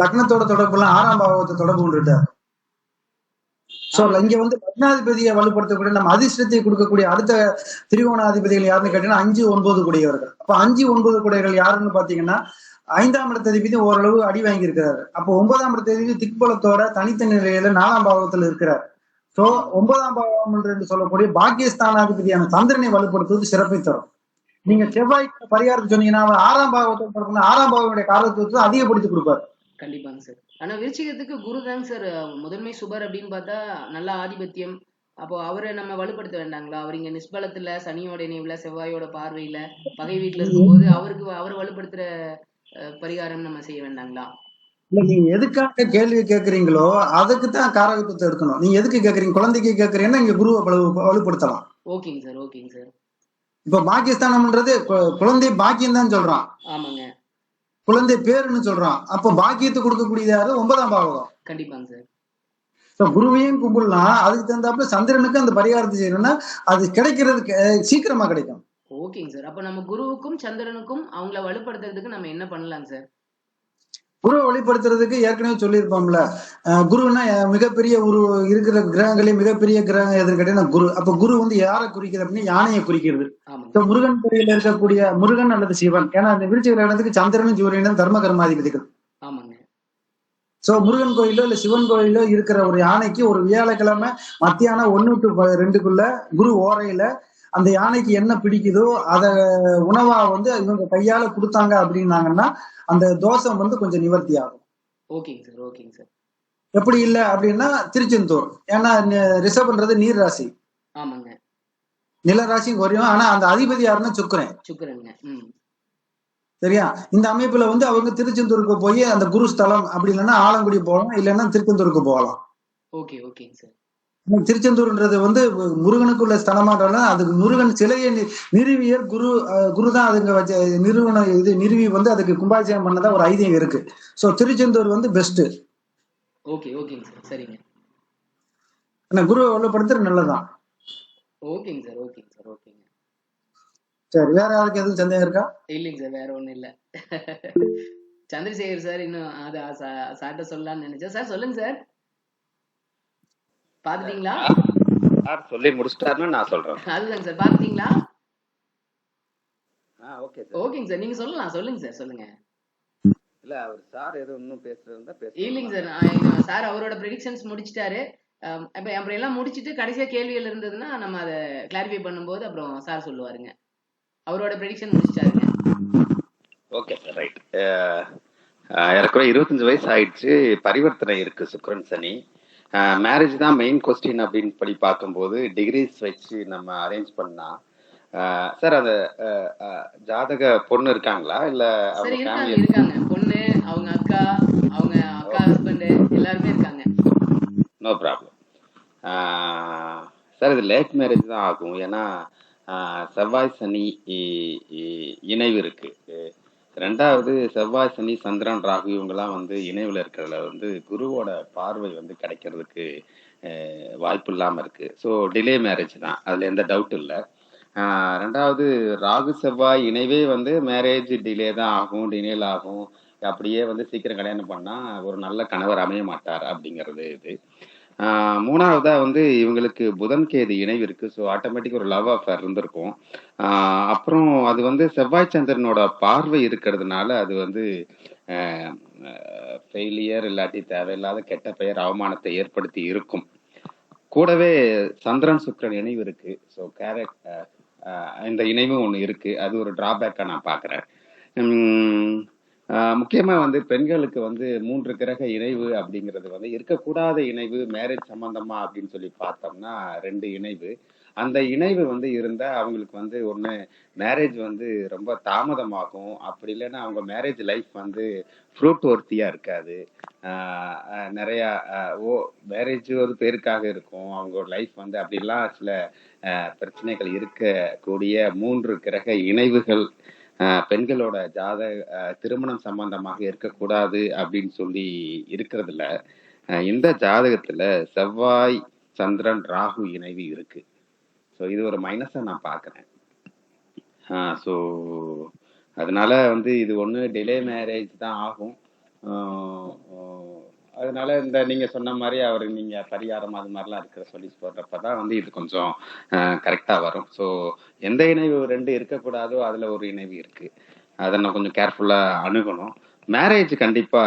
லக்னத்தோட தொடர்புலாம் 6ஆம் பாவத்தை தொடர்பு கொண்டுட்டார். சோ இங்க வந்து லக்னாதிபதியை வலுப்படுத்தக்கூடிய நம்ம அதிர்ஷ்டத்தை கொடுக்கக்கூடிய அடுத்த திரிகோணாதிபதிகள் யாருன்னு கேட்டீங்கன்னா 5, 9 கூடியவர்கள். அப்ப 5, 9 கூடியவர்கள் யாருன்னு பாத்தீங்கன்னா 5ஆம் இடத்ததிபதி ஓரளவு அடி வாங்கி இருக்கிறாரு. அப்போ 9ஆம் இடத்ததிபதி திக்பலத்தோட தனித்த நிலையில 4ஆம் பாவத்துல இருக்கிறார். சோ 9ஆம் பாவம் என்று சொல்லக்கூடிய பாக்கியஸ்தானாதிபதியான சந்திரனை வலுப்படுத்துவது சிறப்பை தரும். நீங்க செவ்வாய் பரிகாரத்தை சொன்னீங்கன்னா 6ஆம் பாவத்தை 6ஆம் பாவனுடைய காரகத்துவத்தை அதிகப்படுத்தி கொடுப்பாரு. கண்டிப்பாங்க சார். ஆனா விருச்சிகத்துக்கு குரு தாங்க சார் முதன்மை சுபர் அப்படின்னு பார்த்தா நல்ல ஆதிபத்தியம். அப்போ அவரை நம்ம வலுப்படுத்த வேண்டாங்களா? அவர் இங்க நிஷ்பலத்துல சனியோட இணைவுல செவ்வாயோட பார்வையில பகை வீட்டுல இருக்கும்போது அவர் வலுப்படுத்துற பரிகாரம் நம்ம செய்ய வேண்டாங்களா? இல்ல நீங்க எதுக்காக கேள்வி கேட்கறீங்களோ அதுக்குத்தான் காரகத்துவத்தை எடுக்கணும். நீங்க எதுக்கு கேட்கறீங்க? குழந்தைக்கு கேட்கறீங்கன்னா இங்க குருவை வலுப்படுத்தலாம். ஓகேங்க சார், ஓகேங்க சார். இப்ப பாக்கியஸ்தானம்ன்றது குழந்தை பாக்கியம் தான் சொல்றான். ஆமாங்க. குழந்தை பேருன்னு சொல்றான். அப்ப பாக்கியத்தை கொடுக்கக்கூடியது யாரு? 9ஆம் பாவம். கண்டிப்பாங்க சார். குருவையும் கும்பிடலாம். அதுக்கு தகுந்தாப்புல சந்திரனுக்கு அந்த பரிகாரத்தை செய்யணும்னா அது கிடைக்கிறதுக்கு சீக்கிரமா கிடைக்கும். ஓகேங்க சார். அப்ப நம்ம குருவுக்கும் சந்திரனுக்கும் அவங்கள வலுப்படுத்துறதுக்கு நம்ம என்ன பண்ணலாம் சார்? குருவை வழிபடுத்துறதுக்கு ஏற்கனவே சொல்லியிருப்போம்ல, குருன்னா மிகப்பெரிய ஒரு இருக்கிற கிரகங்களே மிகப்பெரிய கிரகம் எதுன்னு கேட்டீங்கன்னா குரு. அப்ப குரு வந்து யாரை குறிக்கிறது அப்படின்னா யானையை குறிக்கிறது. முருகன் கோயில இருக்கக்கூடிய முருகன் அல்லது சிவன். ஏன்னா அந்த விருச்சிக இடத்துக்கு சந்திரனும் சூரியனும் தர்ம கர்மாதிபதிகள். ஆமாங்க. சோ முருகன் கோயிலோ இல்ல சிவன் கோயிலோ இருக்கிற ஒரு யானைக்கு ஒரு வியாழக்கிழமை மத்தியானம் 1 to 2க்குள்ள குரு ஓரையில அந்த யானைக்கு என்ன பிடிக்குதோ அத உணவா வந்து இவங்க கையால கொடுத்தாங்க அப்படின்னாங்கன்னா அந்த தோஷம் வந்து கொஞ்சம் நிவர்த்தி ஆகும். ஓகேங்க சார், ஓகேங்க சார். எப்படி இல்ல அப்படின்னா திருச்செந்தூர். ஏன்னா ரிஷபன்றது நீர் ராசி. ஆமாங்க. நில ராசியும் குறையும். ஆனா அந்த அதிபதி யாருன்னா சுக்கிரன். சரியா? இந்த அமைப்புல வந்து அவங்க திருச்செந்தூருக்கு போய் அந்த குரு ஸ்தலம் அப்படி இல்லைன்னா ஆலங்குடி போகலாம், இல்லைன்னா திருச்செந்தூருக்கு போகலாம். ஓகே, ஓகேங்க சார். திருச்செந்தூர்ன்றது வந்து முருகனுக்குள்ள ஸ்தலமாட்டாலும் அதுக்கு முருகன் சிலையை நிறுவியர் குருதான் அதுங்க வச்ச நிறுவனம். இது நிறுவி வந்து அதுக்கு கும்பாபிஷேகம் பண்ணதா ஒரு ஐதீகம் இருக்கு. சோ திருச்செந்தூர் வந்து பெஸ்ட். ஓகே, ஓகேங்க சார். சரிங்க. குருவை வலுப்படுத்துறது நல்லதான். ஓகேங்க சார், ஓகேங்க சார், ஓகேங்க. சரி, வேற யாருக்கு எதுவும் சந்தேகம் இருக்கா? இல்லைங்க சார், வேற ஒண்ணும் இல்ல. சந்திரசேகர் சார் இன்னும் அது சார்ட்ட சொல்லலாம்னு நினைச்சேன். சார் சொல்லுங்க சார். பாத்துட்டீங்களா? சார் சொல்லி முடிச்சிட்டாருன்னு நான் சொல்றேன். அதுதாங்க சார். பாத்துட்டீங்களா? Okay sir. ஓகேங்க சார். நீங்க சொல்லலாம். சொல்லுங்க சார், சொல்லுங்க. இல்ல அவர் சார் ஏதோ இன்னும் பேசுறதா பேச. இல்லைங்க சார். சார் அவரோட ப்ரெடிக்ஷன்ஸ் முடிச்சிட்டாரு. அப்புறம் எல்லாம் முடிச்சிட்டு கடைசியா கேள்விகள் இருந்ததுன்னா நம்ம அதை கிளாரிஃபை பண்ணும்போது அப்புறம் சார் சொல்லுவாருங்க. அவரோட ப்ரெடிக்ஷன் முடிச்சிட்டாருங்க. Okay sir, right. எனக்கு 25 வயசு ஆயிடுச்சு. பரிவர்த்தனை இருக்கு சுக்கிரன் சனி. மேரேஜ் தான் மெயின் கொஸ்டின் அப்படின்னு படி பார்க்கும்போது டிகிரிஸ் வச்சு நம்ம அரேஞ்ச் பண்ணா சார் அந்த ஜாதக பொண்ணு இருக்காங்களா இல்ல அவங்க ஃபேமிலி? இருக்காங்க. பொண்ணு, அவங்க அக்கா ஹஸ்பண்ட் எல்லாருமே இருக்காங்க. No problem sir. இது லேட் மேரேஜ் தான் ஆகும். ஏன்னா செவ்வாய் சனி இணைவு இருக்கு. 2வது செவ்வாய் சனி சந்திரன் ராகு இவங்கெல்லாம் வந்து இணைவுல இருக்கிறதுல வந்து குருவோட பார்வை வந்து கிடைக்கிறதுக்கு வாய்ப்பு இல்லாம இருக்கு. ஸோ டிலே மேரேஜ் தான், அதுல எந்த டவுட் இல்லை. 2வது ராகு செவ்வாய் இணைவே வந்து மேரேஜ் டிலே தான் ஆகும், டினேல் ஆகும். அப்படியே வந்து சீக்கிரம் கல்யாணம் பண்ணா ஒரு நல்ல கணவர் அமைய மாட்டார் அப்படிங்கிறது இது. 3வதா வந்து இவங்களுக்கு புதன் கேது இணைவு இருக்கு. ஸோ ஆட்டோமேட்டிக் ஒரு லவ் அஃபேர் இருந்திருக்கும். அப்புறம் அது வந்து செவ்வாய் சந்திரனோட பார்வை இருக்கிறதுனால அது வந்து ஃபெயிலியர் இல்லாட்டி தேவையில்லாத கெட்ட பெயர் அவமானத்தை ஏற்படுத்தி இருக்கும். கூடவே சந்திரன் சுக்கிரன் இணைவு இருக்கு. ஸோ இந்த இணைவு ஒன்று இருக்கு. அது ஒரு டிராபேக்கா நான் பாக்குறேன். முக்கியமா வந்து பெண்களுக்கு வந்து 3 கிரக இணைவு அப்படிங்கிறது வந்து இருக்கக்கூடாத இணைவு மேரேஜ் சம்பந்தமா அப்படின்னு சொல்லி பார்த்தோம்னா 2 இணைவு. அந்த இணைவு வந்து இருந்தா அவங்களுக்கு வந்து ஒண்ணு மேரேஜ் வந்து ரொம்ப தாமதமாகும். அப்படி இல்லைன்னா அவங்க மேரேஜ் லைஃப் வந்து ஃப்ரூட் ஒர்த்தியா இருக்காது. நிறைய மேரேஜ் ஒரு பேருக்காக இருக்கும். அவங்க லைஃப் வந்து அப்படிலாம் சில பிரச்சனைகள் இருக்கக்கூடிய 3 கிரக இணைவுகள் பெண்களோட திருமணம் சம்பந்தமாக இருக்கக்கூடாது அப்படின்னு சொல்லி இருக்கிறதுல இந்த ஜாதகத்துல செவ்வாய் சந்திரன் ராகு இணைவு இருக்கு. ஸோ இது ஒரு மைனஸா நான் பாக்குறேன். ஸோ அதனால இது ஒண்ணு டிலே மேரேஜ் தான் ஆகும். அதனால இந்த நீங்க சொன்ன மாதிரி நீங்க பரிகாரம் அது மாதிரிலாம் இருக்கிற சொல்லி போடுறப்பதான் இது கொஞ்சம் கரெக்டா வரும். ஸோ எந்த இணைவு 2 இருக்கக்கூடாதோ அதுல ஒரு இணைவு இருக்கு. அதை நான் கொஞ்சம் கேர்ஃபுல்லா அணுகணும். மேரேஜ் கண்டிப்பா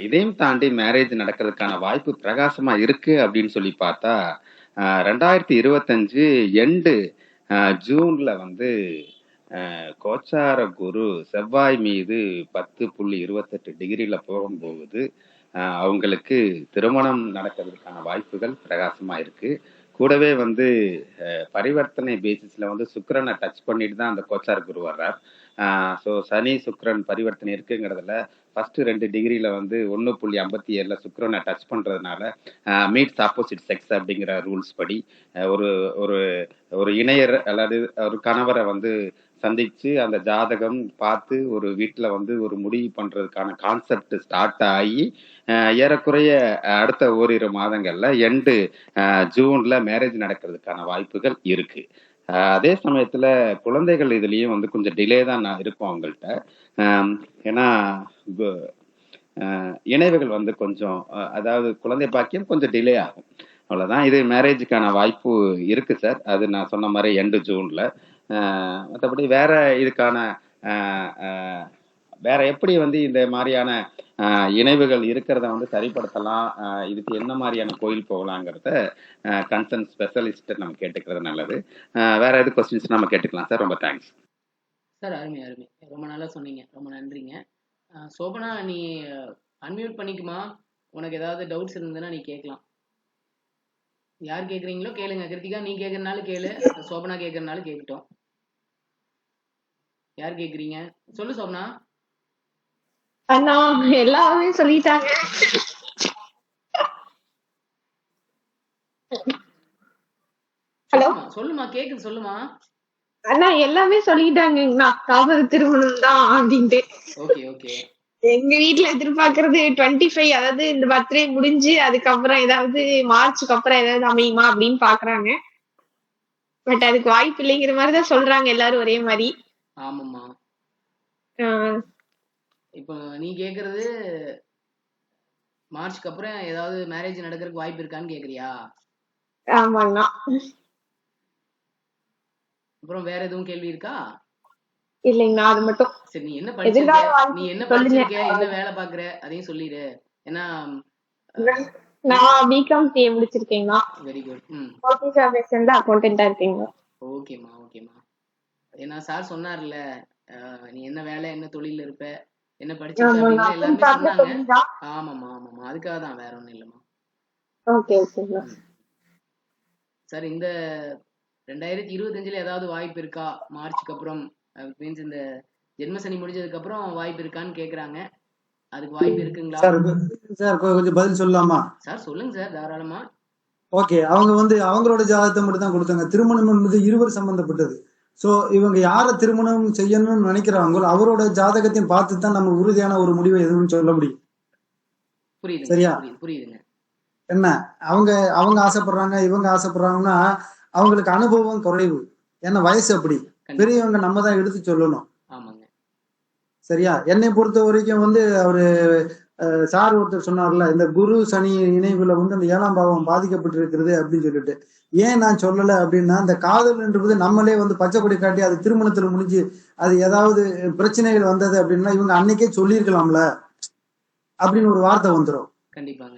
இதையும் தாண்டி மேரேஜ் நடக்கிறதுக்கான வாய்ப்பு பிரகாசமா இருக்கு அப்படின்னு சொல்லி பார்த்தா 2025 எண்டு ஜூன்ல கோச்சார குரு செவ்வாய் மீது 10.28 டிகிரில போகும்போது அவங்களுக்கு திருமணம் நடக்கிறதுக்கான வாய்ப்புகள் பிரகாசமா இருக்கு. கூடவே பரிவர்த்தனை பேசிஸ்ல சுக்கிரனை டச் பண்ணிட்டு தான் அந்த கோச்சார குரு வர்றார். ஸோ சனி சுக்கிரன் பரிவர்த்தனை இருக்குங்கிறதுல ஃபர்ஸ்ட் 2 டிகிரில 1.57 சுக்கிரனை டச் பண்றதுனால மீட்ஸ் ஆப்போசிட் செக்ஸ் அப்படிங்கிற ரூல்ஸ் படி ஒரு ஒரு ஒரு இணையர் அல்லது ஒரு கணவரை சந்திச்சு அந்த ஜாதகம் பார்த்து ஒரு வீட்டுல ஒரு முடிவு பண்றதுக்கான கான்செப்ட் ஸ்டார்ட் ஆகி ஏறக்குறைய அடுத்த ஓரிரு மாதங்கள்ல எண்டு ஜூன்ல மேரேஜ் நடக்கிறதுக்கான வாய்ப்புகள் இருக்கு. அதே சமயத்துல குழந்தைகள் இதுலயும் கொஞ்சம் டிலே தான் இருக்கும் அவங்கள்ட்ட. ஏன்னா இணைவுகள் கொஞ்சம் அதாவது குழந்தை பாக்கியம் கொஞ்சம் டிலே ஆகும், அவ்வளவுதான். இது மேரேஜுக்கான வாய்ப்பு இருக்கு சார். அது நான் சொன்ன மாதிரி எண்டு ஜூன்ல. மற்றபடி வேற இதுக்கான வேற எப்படி இந்த மாதிரியான இணைவுகள் இருக்கிறத சரிப்படுத்தலாம், இதுக்கு என்ன மாதிரியான கோயில் போகலாங்கிறத கன்சர்ன் ஸ்பெஷலிஸ்ட் நம்ம கேட்டுக்கிறது நல்லது. வேற எது கொஸ்டின்ஸ் நம்ம கேட்டுக்கலாம் சார். ரொம்ப தேங்க்ஸ் சார். அருமை அருமை, ரொம்ப நல்லா சொன்னீங்க, ரொம்ப நன்றிங்க. சோபனா, நீ அன்மியூட் பண்ணிக்குமா? உனக்கு ஏதாவது டவுட்ஸ் இருந்ததுன்னா நீ கேட்கலாம். யார் கேட்குறீங்களோ கேளுங்க. கிருத்திகா நீ கேட்கறனாலும் கேளு, சோபனா கேட்கறனாலும் கேட்கட்டும். யார் கேட்குறீங்க? சொல்லு சோபனா. அண்ணா எல்லாமே சொல்லிட்டாங்க. ஹலோ, சொல்லுமா, கேக்குது, சொல்லுமா. அண்ணா எல்லாமே சொல்லிட்டாங்கண்ணா, காதல் திருமணம் தான் அப்படின்ட்டு. Okay okay. எங்க வீட்டுல எதிர்பார்க்கறது 25, அதாவது இந்த பர்த்டே முடிஞ்சு அதுக்கப்புறம் ஏதாவது மார்ச்சுக்கு அப்புறம் ஏதாவது அமையுமா அப்படின்னு பாக்குறாங்க. பட் அதுக்கு வாய்ப்பு இல்லைங்கிற மாதிரிதான் சொல்றாங்க எல்லாரும் ஒரே மாதிரி. ஆமாம்மா. இப்போ நீ கேக்குறது மார்ச்சுக்கு அப்புறம் ஏதாவது மேரேஜ் நடக்கிறதுக்கு வாய்ப்பு இருக்கான்னு கேக்குறியா? ஆமாங்கண்ணா. அப்புறம் வேற எதுவும் கேள்வி இருக்கா? இல்லைங்கண்ணா, அது மட்டும். சரி, நீ என்ன படிச்சிருக்க, நீ என்ன படிச்சிருக்க, என்ன வேலை பாக்குற அதையும் சொல்லிடு. ஏன்னா நான் பிகாம் சிஏ முடிச்சிருக்கேங்கண்ணா. Very good. ஆபீஸ் ஆபீஸ்ல அக்கவுண்டன்ட்டா இருக்கீங்க. ஓகேம்மா ஓகேம்மா. ஏன்னா சார் சொன்னார்ல, நீ என்ன வேலை, என்ன தொழில் இருப்ப, என்ன படிச்சிருக்க அப்படின்னு எல்லாருமே சொன்னாங்க. ஆமாம்மா ஆமாம்மா, அதுக்காக தான், வேற ஒண்ணும் இல்லம்மா. Okay okay sir. இந்த 2025ல ஏதாவது வாய்ப்பு இருக்கா மார்ச்சுக்கு அப்புறம்? மீன்ஸ் இந்த ஜென்மசனி முடிஞ்சதுக்கு அப்புறம் வாய்ப்பு இருக்கான்னு கேக்குறாங்க. அதுக்கு வாய்ப்பு இருக்குங்களா சார்? கொஞ்சம் பதில் சொல்லலாமா சார்? சொல்லுங்க சார், தாராளமா. ஓகே. அவங்க அவங்களோட ஜாதகத்தை மட்டும் தான் கொடுத்தாங்க. திருமணம் என்பது இருவர் சம்பந்தப்பட்டது. சோ இவங்க யார திருமணம் செய்யணும்னு நினைக்கிறாங்களோ அவரோட ஜாதகத்தையும் பார்த்து தான் நம்ம உறுதியான ஒரு முடிவை எதுவும் சொல்ல முடியும். புரியுது, சரியா? புரியுதுங்க. என்ன அவங்க ஆசைப்படுறாங்க, இவங்க ஆசைப்படுறாங்கன்னா அவங்களுக்கு அனுபவம் குறைவு. ஏன்னா வயசு அப்படி. பெரியவங்க நம்ம தான் எடுத்து சொல்லணும். ஆமாங்க. சரியா? என்னை பொறுத்த வரைக்கும் அவரு சார் ஒருத்தர் சொன்னார்ல, இந்த குரு சனி இணைவுல அந்த 7ஆம் பாவம் பாதிக்கப்பட்டு இருக்கிறது அப்படின்னு சொல்லிட்டு. ஏன் நான் சொல்லல அப்படின்னா, இந்த காதல் என்பது நம்மளே பச்சை கொடி காட்டி அது திருமணத்துல முடிஞ்சு அது ஏதாவது பிரச்சனைகள் வந்தது அப்படின்னா இவங்க அன்னைக்கே சொல்லியிருக்கலாம்ல அப்படின்னு ஒரு வார்த்தை வந்துடும். கண்டிப்பாங்க.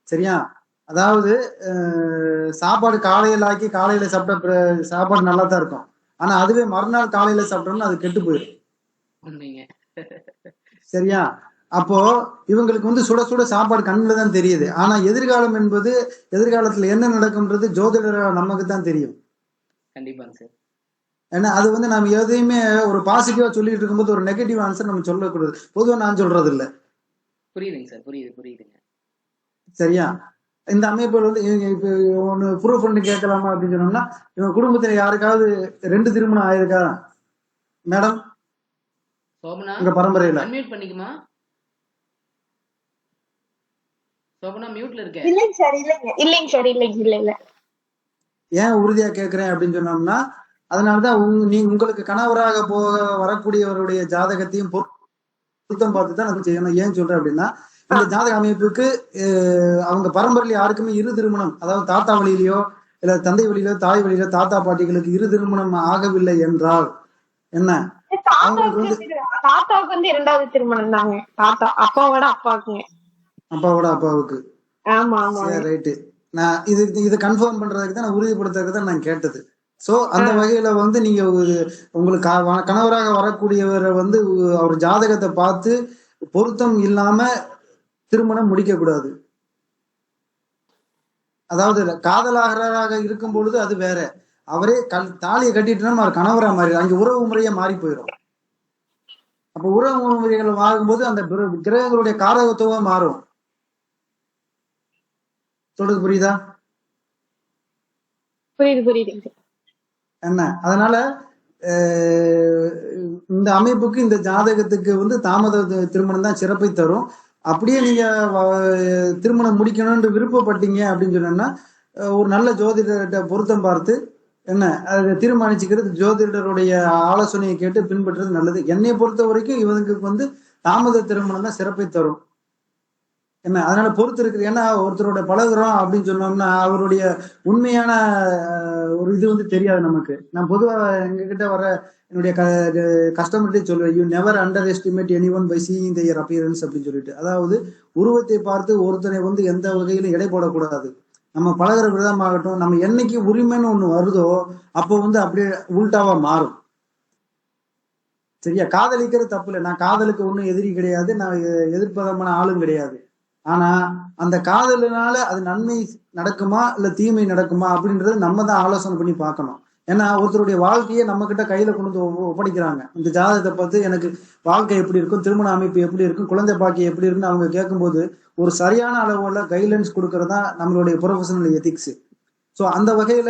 சரியா? அதாவது சாப்பாடு காலையில ஆக்கி காலையில சாப்பிட்ட சாப்பாடு நல்லா தான் இருக்கும். ஆனா அதுவே மறுநாள் காலையில சாப்பிட்டோம்னா அது கெட்டு போயிடும். சரியா? அப்போ இவங்களுக்கு சுட சுட சாப்பாடு கண்ணுல தான் தெரியுது. ஆனா எதிர்காலம் என்பது, எதிர்காலத்துல என்ன நடக்கும்ன்றது ஜோதிடர் நமக்கு தான் தெரியும். கண்டிப்பாங்க சார். ஏன்னா அது நம்ம எதையுமே ஒரு பாசிட்டிவா சொல்லிட்டு இருக்கும்போது ஒரு நெகட்டிவ் ஆன்சர் நம்ம சொல்லக்கூடாது. பொதுவா நான் சொல்றது இல்ல. புரியுதுங்க சார், புரியுதுங்க. சரியா? இந்த அமைப்புல இப்ப ஒண்ணு ப்ரூஃப் பண்ணி கேட்கலாமா அப்படின்னு சொன்னோம்னா, இவங்க குடும்பத்துல யாருக்காவது 2 திருமணம் ஆயிருக்கா, மேடம் சோபனா உங்க பரம்பரையில அன்மியூட் பண்ணிக்குமா? சோபனா மியூட்ல இருக்க. இல்லைங்க சார், இல்லைங்க சார், இல்ல. ஏன் உறுதியா கேட்கிறேன் அப்படின்னு சொன்னோம்னா, அதனாலதான் உங்களுக்கு கணவராக போக வரக்கூடியவருடைய ஜாதகத்தையும் பொருத்தம் பார்த்து தான் நம்ம செய்யணும். ஏன் சொல்றேன் அப்படின்னா, இந்த ஜாதக அமைப்புக்கு அவங்க பரம்பரையில யாருக்குமே இரு திருமணம், அதாவது தாத்தா வழியிலயோ இல்ல தந்தை வழியிலோ தாய் வழியிலோ தாத்தா பாட்டிகளுக்கு இரு திருமணம் ஆகவில்லை என்றால் என்ன, அவங்களுக்கு வந்து தாத்தாவுக்கு வந்து 2வது திருமணம் தாங்க. தாத்தா அப்பாவோட அப்பாவுக்கு. ஆமா சரி, ரைட்டு. நான் இது கன்ஃபார்ம் பண்றதுக்கு தான், நான் உறுதிப்படுத்துறதுக்கு தான் நான் கேட்டது. சோ அந்த வகையில வந்து நீங்க உங்களுக்கு கணவராக வரக்கூடியவரை வந்து அவர் ஜாதகத்தை பார்த்து பொருத்தம் இல்லாம திருமணம் முடிக்க கூடாது. அதாவது காதலாக இருக்கும் பொழுது அது வேற, அவரே தாலியை கட்டிட்டுனா அவர் கணவரா மாறி அங்க உறவு முறையே மாறி போயிடும். அப்ப உறவு முறைகள் மாறும்போது அந்த கிரகங்களுடைய காரகத்துவம் மாறும். சொல்றது புரியுதா? புரியுது. என்ன, அதனால இந்த அமைப்புக்கு இந்த ஜாதகத்துக்கு வந்து தாமத திருமணம் தான் சிறப்பை தரும். அப்படியே நீங்க திருமணம் முடிக்கணும்னு விருப்பப்பட்டீங்க அப்படின்னு சொன்னா, ஒரு நல்ல ஜோதிடர்கிட்ட பொருத்தம் பார்த்து என்ன அதை தீர்மானிச்சுக்கிறது, ஜோதிடருடைய ஆலோசனையை கேட்டு பின்பற்றுறது நல்லது. என்னை பொறுத்த வரைக்கும் இவனுக்கு வந்து தாமத திருமணம் தான் சிறப்பை தரும். என்ன, அதனால பொறுத்து இருக்குது. ஏன்னா ஒருத்தரோட பழகுறோம் அப்படின்னு சொன்னோம்னா அவருடைய உண்மையான ஒரு இது வந்து தெரியாது நமக்கு. நான் பொதுவா எங்ககிட்ட வர என்னுடைய கஸ்டமர்கிட்டே சொல்லுவேன், you never underestimate anyone by seeing their appearance அப்படின்னு சொல்லிட்டு. அதாவது உருவத்தை பார்த்து ஒருத்தனை வந்து எந்த வகையிலும் எடை போடக்கூடாது. நம்ம பழகிற விதமாகட்டும், நம்ம என்னைக்கு உரிமைன்னு ஒண்ணு வருதோ அப்போ வந்து அப்படியே உள்டாவா மாறும். சரியா? காதலிக்கிறது தப்பு இல்லை, நான் காதலுக்கு ஒன்றும் எதிரி கிடையாது, நான் எதிர்ப்பதமான ஆளும் கிடையாது. ஆனா அந்த காதலினால அது நன்மை நடக்குமா இல்ல தீமை நடக்குமா அப்படின்றது நம்ம தான் ஆலோசனை பண்ணி பார்க்கணும். ஏன்னா ஒருத்தருடைய வாழ்க்கையை நம்ம கிட்ட கையில கொண்டு வந்து ஒப்படைக்கிறாங்க. இந்த ஜாதகத்தை பார்த்து எனக்கு வாழ்க்கை எப்படி இருக்கும், திருமண அமைப்பு எப்படி இருக்கும், குழந்தை பாக்கியம் எப்படி இருக்குன்னு அவங்க கேட்கும்போது ஒரு சரியான அளவுல கைட்லைன்ஸ் கொடுக்கறது தான் நம்மளுடைய ப்ரொஃபஷனல் எத்திக்ஸ். ஸோ அந்த வகையில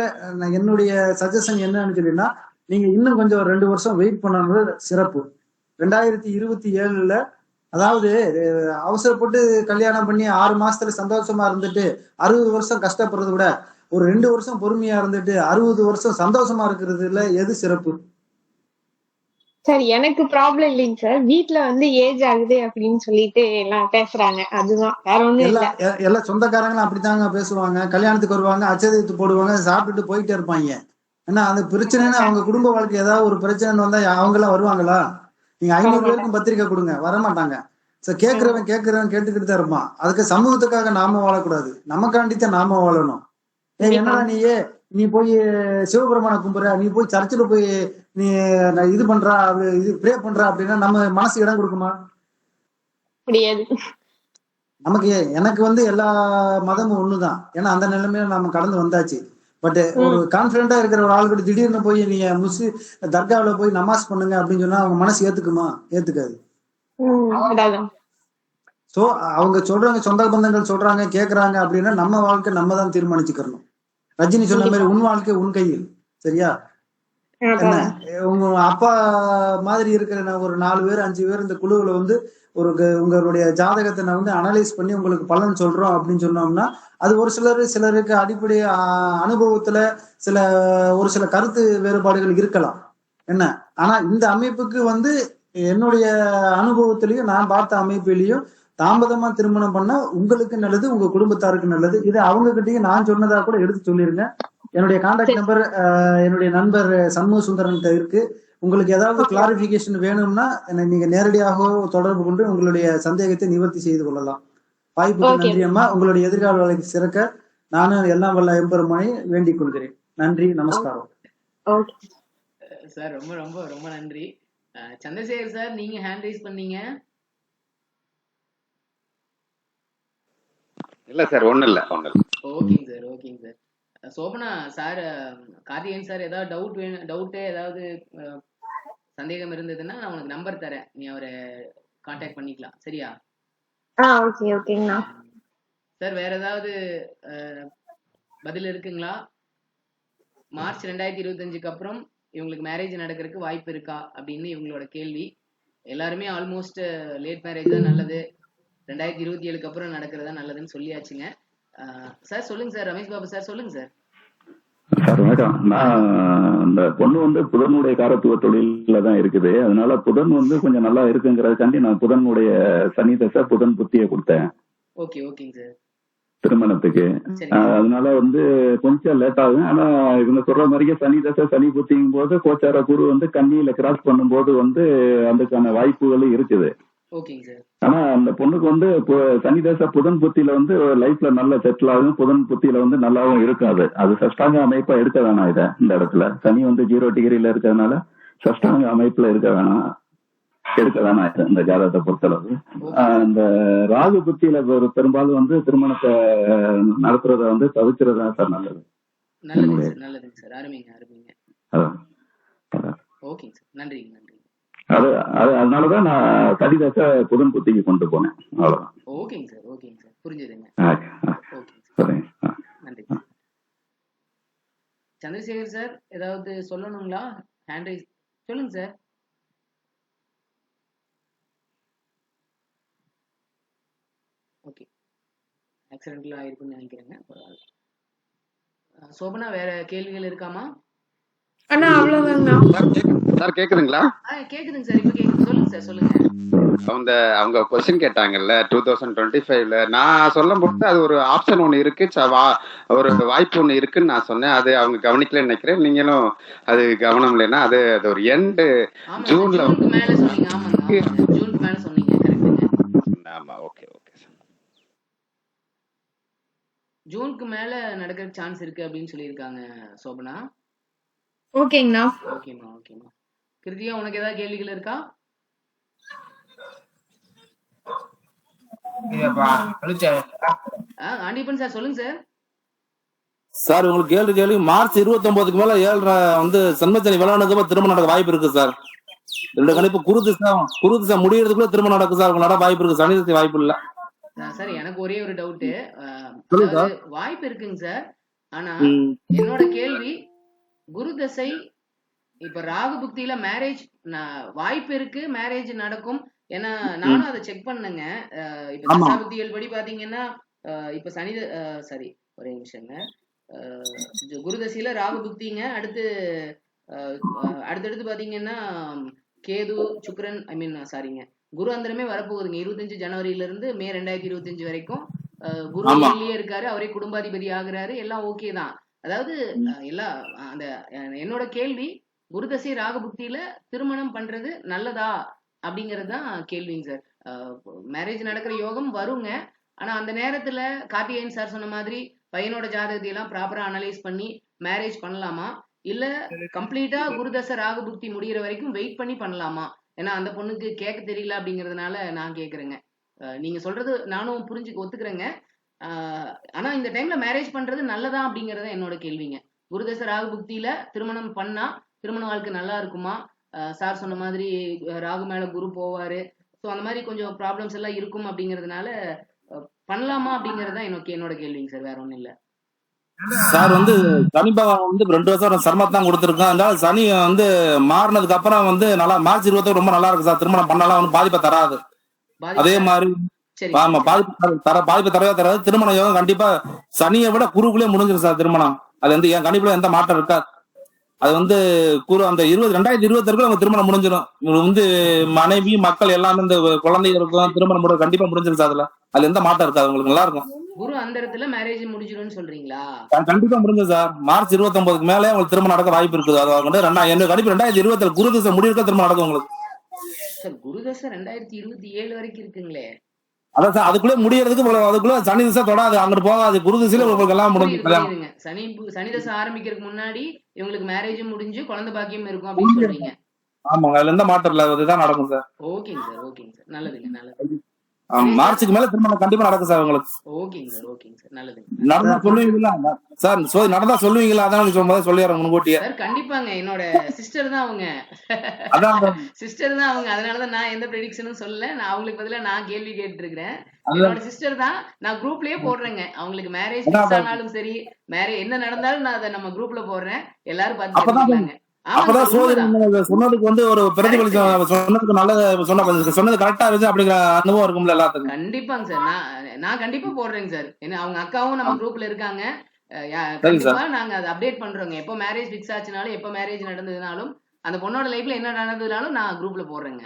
என்னுடைய சஜஷன் என்னன்னு சொல்லினா, நீங்க இன்னும் கொஞ்சம் 2 வருஷம் வெயிட் பண்ணணும் சிறப்பு. 2027 அதாவது அவசரப்பட்டு கல்யாணம் பண்ணி 6 மாசத்துல சந்தோஷமா இருந்துட்டு 60 வருஷம் கஷ்டப்படுறதை விட ஒரு 2 வருஷம் பொறுமையா இருந்துட்டு 60 வருஷம் சந்தோஷமா இருக்கிறதுல எது சிறப்பு? சார் எனக்கு ப்ராப்ளம் இல்லைங்க சார், வீட்டுல வந்து ஏஜ் ஆகுது அப்படின்னு சொல்லிட்டு எல்லாம் பேசுறாங்க, அதுதான், வேற ஒண்ணும் இல்ல. எல்லா சொந்தக்காரங்களும் அப்படித்தாங்க பேசுவாங்க. கல்யாணத்துக்கு வருவாங்க, அச்சதத்து போடுவாங்க, சாப்பிட்டுட்டு போயிட்டே இருப்பாங்க. ஏன்னா அந்த பிரச்சனைன்னு அவங்க குடும்ப வாழ்க்கை ஏதாவது ஒரு பிரச்சனை வந்தா அவங்க எல்லாம் வருவாங்களா? நீங்க 500 பேருக்கும் பத்திரிக்கை கொடுங்க, வரமாட்டாங்க. கேட்கிறவன் கேட்டுக்கிட்டு தான் இருப்பான். அதுக்கு சமூகத்துக்காக நாம வாழக்கூடாது, நமக்காண்டித்தான் நாம வாழணும். என்னடா நீ போய் சிவபெருமான கும்புற, நீ போய் சர்ச்சில் போய் நீ இது பண்றா, இது ப்ரே பண்றா அப்படின்னா நம்ம மனசு இடம் கொடுக்குமா? முடியாது. நமக்கு எனக்கு வந்து எல்லா மதமும் ஒண்ணுதான். ஏன்னா அந்த நிலைமையில நம்ம கடந்து வந்தாச்சு. பட் ஒரு கான்பிடண்டா இருக்கிற ஒரு ஆளுக்கு திடீர்னு போய் நீங்க தர்காவில போய் நமாஸ் பண்ணுங்க அப்படின்னு சொன்னா அவங்க மனசு ஏத்துக்குமா? ஏத்துக்காது. சோ அவங்க சொல்றாங்க, சொந்த பந்தங்கள் சொல்றாங்க, கேக்குறாங்க அப்படின்னா நம்ம வாழ்க்கை நம்ம தான் தீர்மானிச்சுக்கணும். ரஜினி சொன்ன மாதிரி உன் வாழ்க்கை உன் கையில். சரியா? என்ன, உங்க அப்பா மாதிரி இருக்கிற ஒரு 4 பேர் 5 பேர் இந்த குழுவுல வந்து உங்களுடைய ஜாதகத்தை நான் வந்து அனலைஸ் பண்ணி உங்களுக்கு பலன் சொல்றோம் அப்படின்னு சொன்னோம்னா, அது ஒரு சிலருக்கு அடிப்படை அனுபவத்துல ஒரு சில கருத்து வேறுபாடுகள் இருக்கலாம். என்ன, ஆனா இந்த அமைப்புக்கு வந்து என்னுடைய அனுபவத்திலையும் நான் பார்த்த அமைப்பிலையும் தாமதமா திருமணம் பண்ணா உங்களுக்கு நல்லது, உங்க குடும்பத்தாருக்கு நல்லது. இது அவங்க கிட்டயும் நான் சொன்னதா கூட எடுத்து சொல்லிருங்க. என்னுடைய கான்டாக்ட் நம்பர் என்னுடைய நண்பர் சண்முக சுந்தரன் இருக்கு. உங்களுக்கு ஏதாவது கிளாரிபிகேஷன் வேணும்னா நீங்க நேரடியாக தொடர்பு கொண்டு உங்களுடைய சந்தேகத்தை நிவர்த்தி செய்து கொள்ளலாம். வாய்ப்புக்கு நன்றி அம்மா. உங்களுடைய எதிர்கால வேலைக்கு சிறக்க நானும் எல்லாம் வல்ல எம்பெருமானை வேண்டிக் கொள்கிறேன். நன்றி, நமஸ்காரம். சார் ரொம்ப ரொம்ப ரொம்ப நன்றி. சந்திரசேகர் சார், நீங்க ஹேண்ட் ரைஸ் பண்ணீங்க. இல்ல சார், ஒண்ணும் இல்ல. ஓகேங்க sir. Shobana sir, Karthikeyan sir, ஏதாவது டவுட் ஏதாவது சந்தேகம் இருந்ததுன்னா நான் உனக்கு நம்பர் தரேன், நீ அவரை கான்டாக்ட் பண்ணிக்கலாம். சரியா? ஓகேங்கண்ணா. சார் வேற ஏதாவது பதில் இருக்குங்களா? மார்ச் 2025க்கு அப்புறம் இவங்களுக்கு மேரேஜ் நடக்கிறதுக்கு வாய்ப்பு இருக்கா அப்படின்னு இவங்களோட கேள்வி. எல்லாருமே ஆல்மோஸ்ட் லேட் மேரேஜ் தான் நல்லது, 2027க்கு அப்புறம் நடக்கிறதா நல்லதுன்னு சொல்லியாச்சுங்க. சார் சொல்லுங்க சார், ரமேஷ் பாபு சார் சொல்லுங்க சார். சார் வணக்கம். நான் இந்த பொண்ணு வந்து புதனுடைய காரத்துவ தொழில தான் இருக்குது. அதனால புதன் வந்து கொஞ்சம் நல்லா இருக்குங்கிறதுக்காண்டி நான் புதனுடைய சனி தசை புதன் புத்தியை கொடுத்தேன் ஓகே ஓகேங்க சார். திருமணத்துக்கு. சரிங்க அதனால வந்து கொஞ்சம் லேட் ஆகும். ஆனா இவங்க சொல்ற மாதிரியே சனி தசை சனி புத்திங்கும் போது கோச்சார குரு வந்து கன்னியில கிராஸ் பண்ணும்போது வந்து அதுக்கான வாய்ப்புகளும் இருக்குது. ஓகேங்க சார். ஆனா அந்த பொண்ணுக்கு வந்து சனி தசை புதன் புத்தியில வந்து லைஃப்ல நல்ல செட்டில் ஆகும், புதன் புத்தியில வந்து நல்லாவும் இருக்காது. அது சஷ்டாங்க அமைப்பா எடுக்க வேணாம். இந்த இடத்துல சனி வந்து 0 டிகிரில இருக்கிறதுனால சஷ்டாங்க அமைப்புல எடுக்க வேணாம் இந்த ஜாதகத்தை பொறுத்தளவு. இந்த ராகு புத்தியில பெரும்பாலும் வந்து திருமணத்தை நடத்துறத வந்து தவிர்க்கிறதா சார் நல்லது. நல்லதுங்க சார், நல்லதுங்க சார். அருமைங்க அருமைங்க. ஓகேங்க சார், நன்றிங்க நன்றி. அதனாலதான் நான் சனிதசை புதன் புத்திக்கு கொண்டு போனேன். அவ்வளவுதான். ஓகேங்க சார், ஓகேங்க சார், புரிஞ்சுதுங்க. ஓகேங்க சரி, நன்றி. சந்திரசேகர் சார் ஏதாவது சொல்லணுங்களா? ஹேண்ட் ரைஸ் சொல்லுங்க சார். ஓகே, ஆக்சிடென்ட்ல ஆயிருக்குன்னு நினைக்கிறேங்க. பரவாயில்ல. சோபனா வேற கேள்விகள் இருக்காமா? அண்ணா அவ்வளவுதாங்கண்ணா. சார் கேக்குதுங்களா? கேக்குதுங்க சார், இப்ப கேக்குது. சொல்லுங்க சார், சொல்லுங்க. அவங்க கொஸ்டின் கேட்டாங்கல்ல 2025ல நான் சொல்லும் போது அது ஒரு ஆப்ஷன் ஒண்ணு இருக்கு, ஒரு வாய்ப்பு ஒண்ணு இருக்குன்னு நான் சொன்னேன். அது அவங்க கவனிக்கல நினைக்கிறேன். நீங்களும் அது கவனம் இல்லைன்னா அது ஒரு எண்டு ஜூன்ல மேல சொன்னீங்க. ஆமாங்க, ஜூனுக்கு மேல சொன்னீங்க. கரெக்ட்டுங்க. ஆமா, ஓகே ஓகே சார். ஜூனுக்கு மேல நடக்கிற சான்ஸ் இருக்கு அப்படின்னு சொல்லியிருக்காங்க சோபனா. ஓகேங்கண்ணா. ஓகேமா ஓகேமா. கிருத்திகா உனக்கு ஏதாவது கேள்விகள் இருக்கா? ஆண்டிப்பன் சார் சொல்லுங்க சார். சார் உங்களுக்கு கேள்வி மார்ச் 29க்கு மேல 7 வந்து சன்மச்சனி விளையாடுறதுக்கு திருமணம் நடக்க வாய்ப்பு இருக்கு சார். 2 கணிப்பு குரு திசை முடியறதுக்குள்ள திருமணம் நடக்கும் சார். உங்களால வாய்ப்பு இருக்கு, சனி திசை வாய்ப்பு இல்ல சார். எனக்கு ஒரே ஒரு டவுட், வாய்ப்பு இருக்குங்க சார். ஆனா என்னோட கேள்வி, குரு தசை இப்ப ராகு புக்தியில மேரேஜ் வாய்ப்பு இருக்கு, மேரேஜ் நடக்கும். ஏன்னா நானும் அதை செக் பண்ணேங்க. இப்ப தசா புத்திகள் படி பாத்தீங்கன்னா இப்ப சனி சாரி ஒரே நிமிஷங்க, குருதசையில ராகு புக்திங்க. அடுத்தடுத்து பாத்தீங்கன்னா கேது சுக்கிரன் சாரிங்க குரு அந்தரமே வரப்போகுதுங்க. 25 ஜனவரியில இருந்து மே 2025 வரைக்கும் குரு இல்லையே இருக்காரு, அவரே குடும்பாதிபதி ஆகுறாரு. எல்லாம் ஓகே தான். அதாவது எல்லாம் அந்த என்னோட கேள்வி, குருதசை ராகு புக்தியில திருமணம் பண்றது நல்லதா அப்படிங்கறது தான் கேள்விங்க சார். மேரேஜ் நடக்கிற யோகம் வருங்க. ஆனா அந்த நேரத்துல கார்த்திகேயன் சார் சொன்ன மாதிரி பையனோட ஜாதகத்தை எல்லாம் ப்ராப்பரா அனலைஸ் பண்ணி மேரேஜ் பண்ணலாமா, இல்ல கம்ப்ளீட்டா குருதசை ராகு புக்தி முடிகிற வரைக்கும் வெயிட் பண்ணி பண்ணலாமா? ஏன்னா அந்த பொண்ணுக்கு கேட்க தெரியல அப்படிங்கறதுனால நான் கேக்குறேங்க. நீங்க சொல்றது நானும் ஒத்துக்கிறேங்க. ஆனா இந்த டைம்ல மேரேஜ் பண்றது நல்லதா அப்படிங்கறத என்னோட கேள்விங்க. குருதசை ராகு புக்தியில திருமணம் பண்ணா திருமண வாழ்க்கை நல்லா இருக்குமா? சார் சொன்ன மாதிரி ராகு மேல குரு போவாரு, ஸோ அந்த மாதிரி கொஞ்சம் ப்ராப்ளம்ஸ் எல்லாம் இருக்கும் அப்படிங்கறதுனால பண்ணலாமா அப்படிங்கறத என்னோட கேள்விங்க சார். வேற ஒண்ணும் இல்ல சார். வந்து சனி பகவான் வந்து 2 வருஷம் சர்மத்தை தான் கொடுத்துருக்கோம். அதனால சனி வந்து மாறினதுக்கு அப்புறம் வந்து நல்லா மார்ச் 20 ரொம்ப நல்லா இருக்கு சார். திருமணம் பண்ணலாம், ஒன்றும் பாதிப்பை தராது. அதே மாதிரி ஆமா, பாதிப்பு தராது. திருமண யோகம் கண்டிப்பா சனியை விட குருக்குள்ளே முடிஞ்சிருக்கு சார் திருமணம். அது வந்து என் கணிப்புல எந்த மாற்றம் இருக்காது. அது வந்து குரு அந்த 2022 அவங்க திருமணம் முடிஞ்சிடும். வந்து மனைவி மக்கள் எல்லாமே இந்த குழந்தைங்க இருக்கும், திருமணம் முடியும், கண்டிப்பா முடிஞ்சிருக்கு சார். அதுல எந்த மாற்றம் இருக்காது. உங்களுக்கு நல்லா இருக்கும். குரு அந்த இடத்துல மேரேஜ் முடிஞ்சிரும்னு சொல்றீங்களா? கண்டிப்பா முடிஞ்சது சார். மார்ச் 29க்கு மேலே உங்களுக்கு திருமணம் நடக்க வாய்ப்பு இருக்குது. அதாவது என்னோட கணிப்பு 2027 குரு திசை முடியிருக்க திருமணம் நடக்கும் உங்களுக்கு. சார் குரு தசை 2027 வரைக்கும் இருக்குங்களே. அதான் சார், அதுக்குள்ளே முடியறதுக்கு அதுக்குள்ள சனி திசை தொடாது, அங்கிட்டு போகாது. குரு திசையில உங்களுக்கு எல்லாம் முடிஞ்சுங்க. சனி தசை ஆரம்பிக்கிறதுக்கு முன்னாடி இவங்களுக்கு மேரேஜும் முடிஞ்சு குழந்தை பாக்கியம் இருக்கும் அப்படின்னு சொல்றீங்க. ஆமாங்க, அதுல எந்த மாற்றம் இல்ல, அதுதான் நடக்கும் சார். ஓகேங்க சார், ஓகேங்க சார், நல்லதுங்க நல்லது. மார்ச்சுக்கு மேல திருமணம் கண்டிப்பா நடக்கும் சார் உங்களுக்கு. ஓகேங்க சார், ஓகேங்க சார், நல்லதுங்க. நடந்தா சொல்லுவீங்களா சார்? நடந்தா சொல்லுவீங்களா? அதான் சொல்லிடுறேன் முன்கூட்டியே. சார் கண்டிப்பாங்க, என்னோட சிஸ்டர் தான் அவங்க. சிஸ்டர் தான் அவங்க, அதனாலதான் நான் எந்த ப்ரெடிக்ஷனும் சொல்லல. நான் அவங்களுக்கு பதிலா நான் கேள்வி கேட்டு இருக்கிறேன். என்னோட சிஸ்டர் தான். நான் குரூப்லயே போடுறேங்க. அவங்களுக்கு மேரேஜ் ஃபிக்ஸ் ஆனாலும் சரி, மேரேஜ் என்ன நடந்தாலும் நான் அதை நம்ம குரூப்ல போடுறேன். எல்லாரும் பார்த்து. ஆமாங்க அப்பதான் சார், சோதனை உண்மைதான். சொன்னதுக்கு வந்து ஒரு கரெக்ட். பிரதிபலிச்சு சொன்னதுக்கு சொன்னது கரெக்டா இருந்துச்சு அப்படிங்கிற அனுபவம் இருக்கும்ல எல்லாத்துக்கும். கண்டிப்பாங்க சார். நான் கண்டிப்பா போடுறேங்க சார். ஏன்னா அவங்க அக்காவும் நம்ம குரூப்ல இருக்காங்க. சரிங்க கண்டிப்பா சார். நாங்க அதை அப்டேட் பண்றோங்க. எப்போ மேரேஜ் ஃபிக்ஸ் ஆச்சுனாலும், எப்போ மேரேஜ் நடந்ததுனாலும், அந்த பொண்ணோட லைஃப்ல என்ன நடந்ததுனாலும் நான் குரூப்ல போடுறேங்க.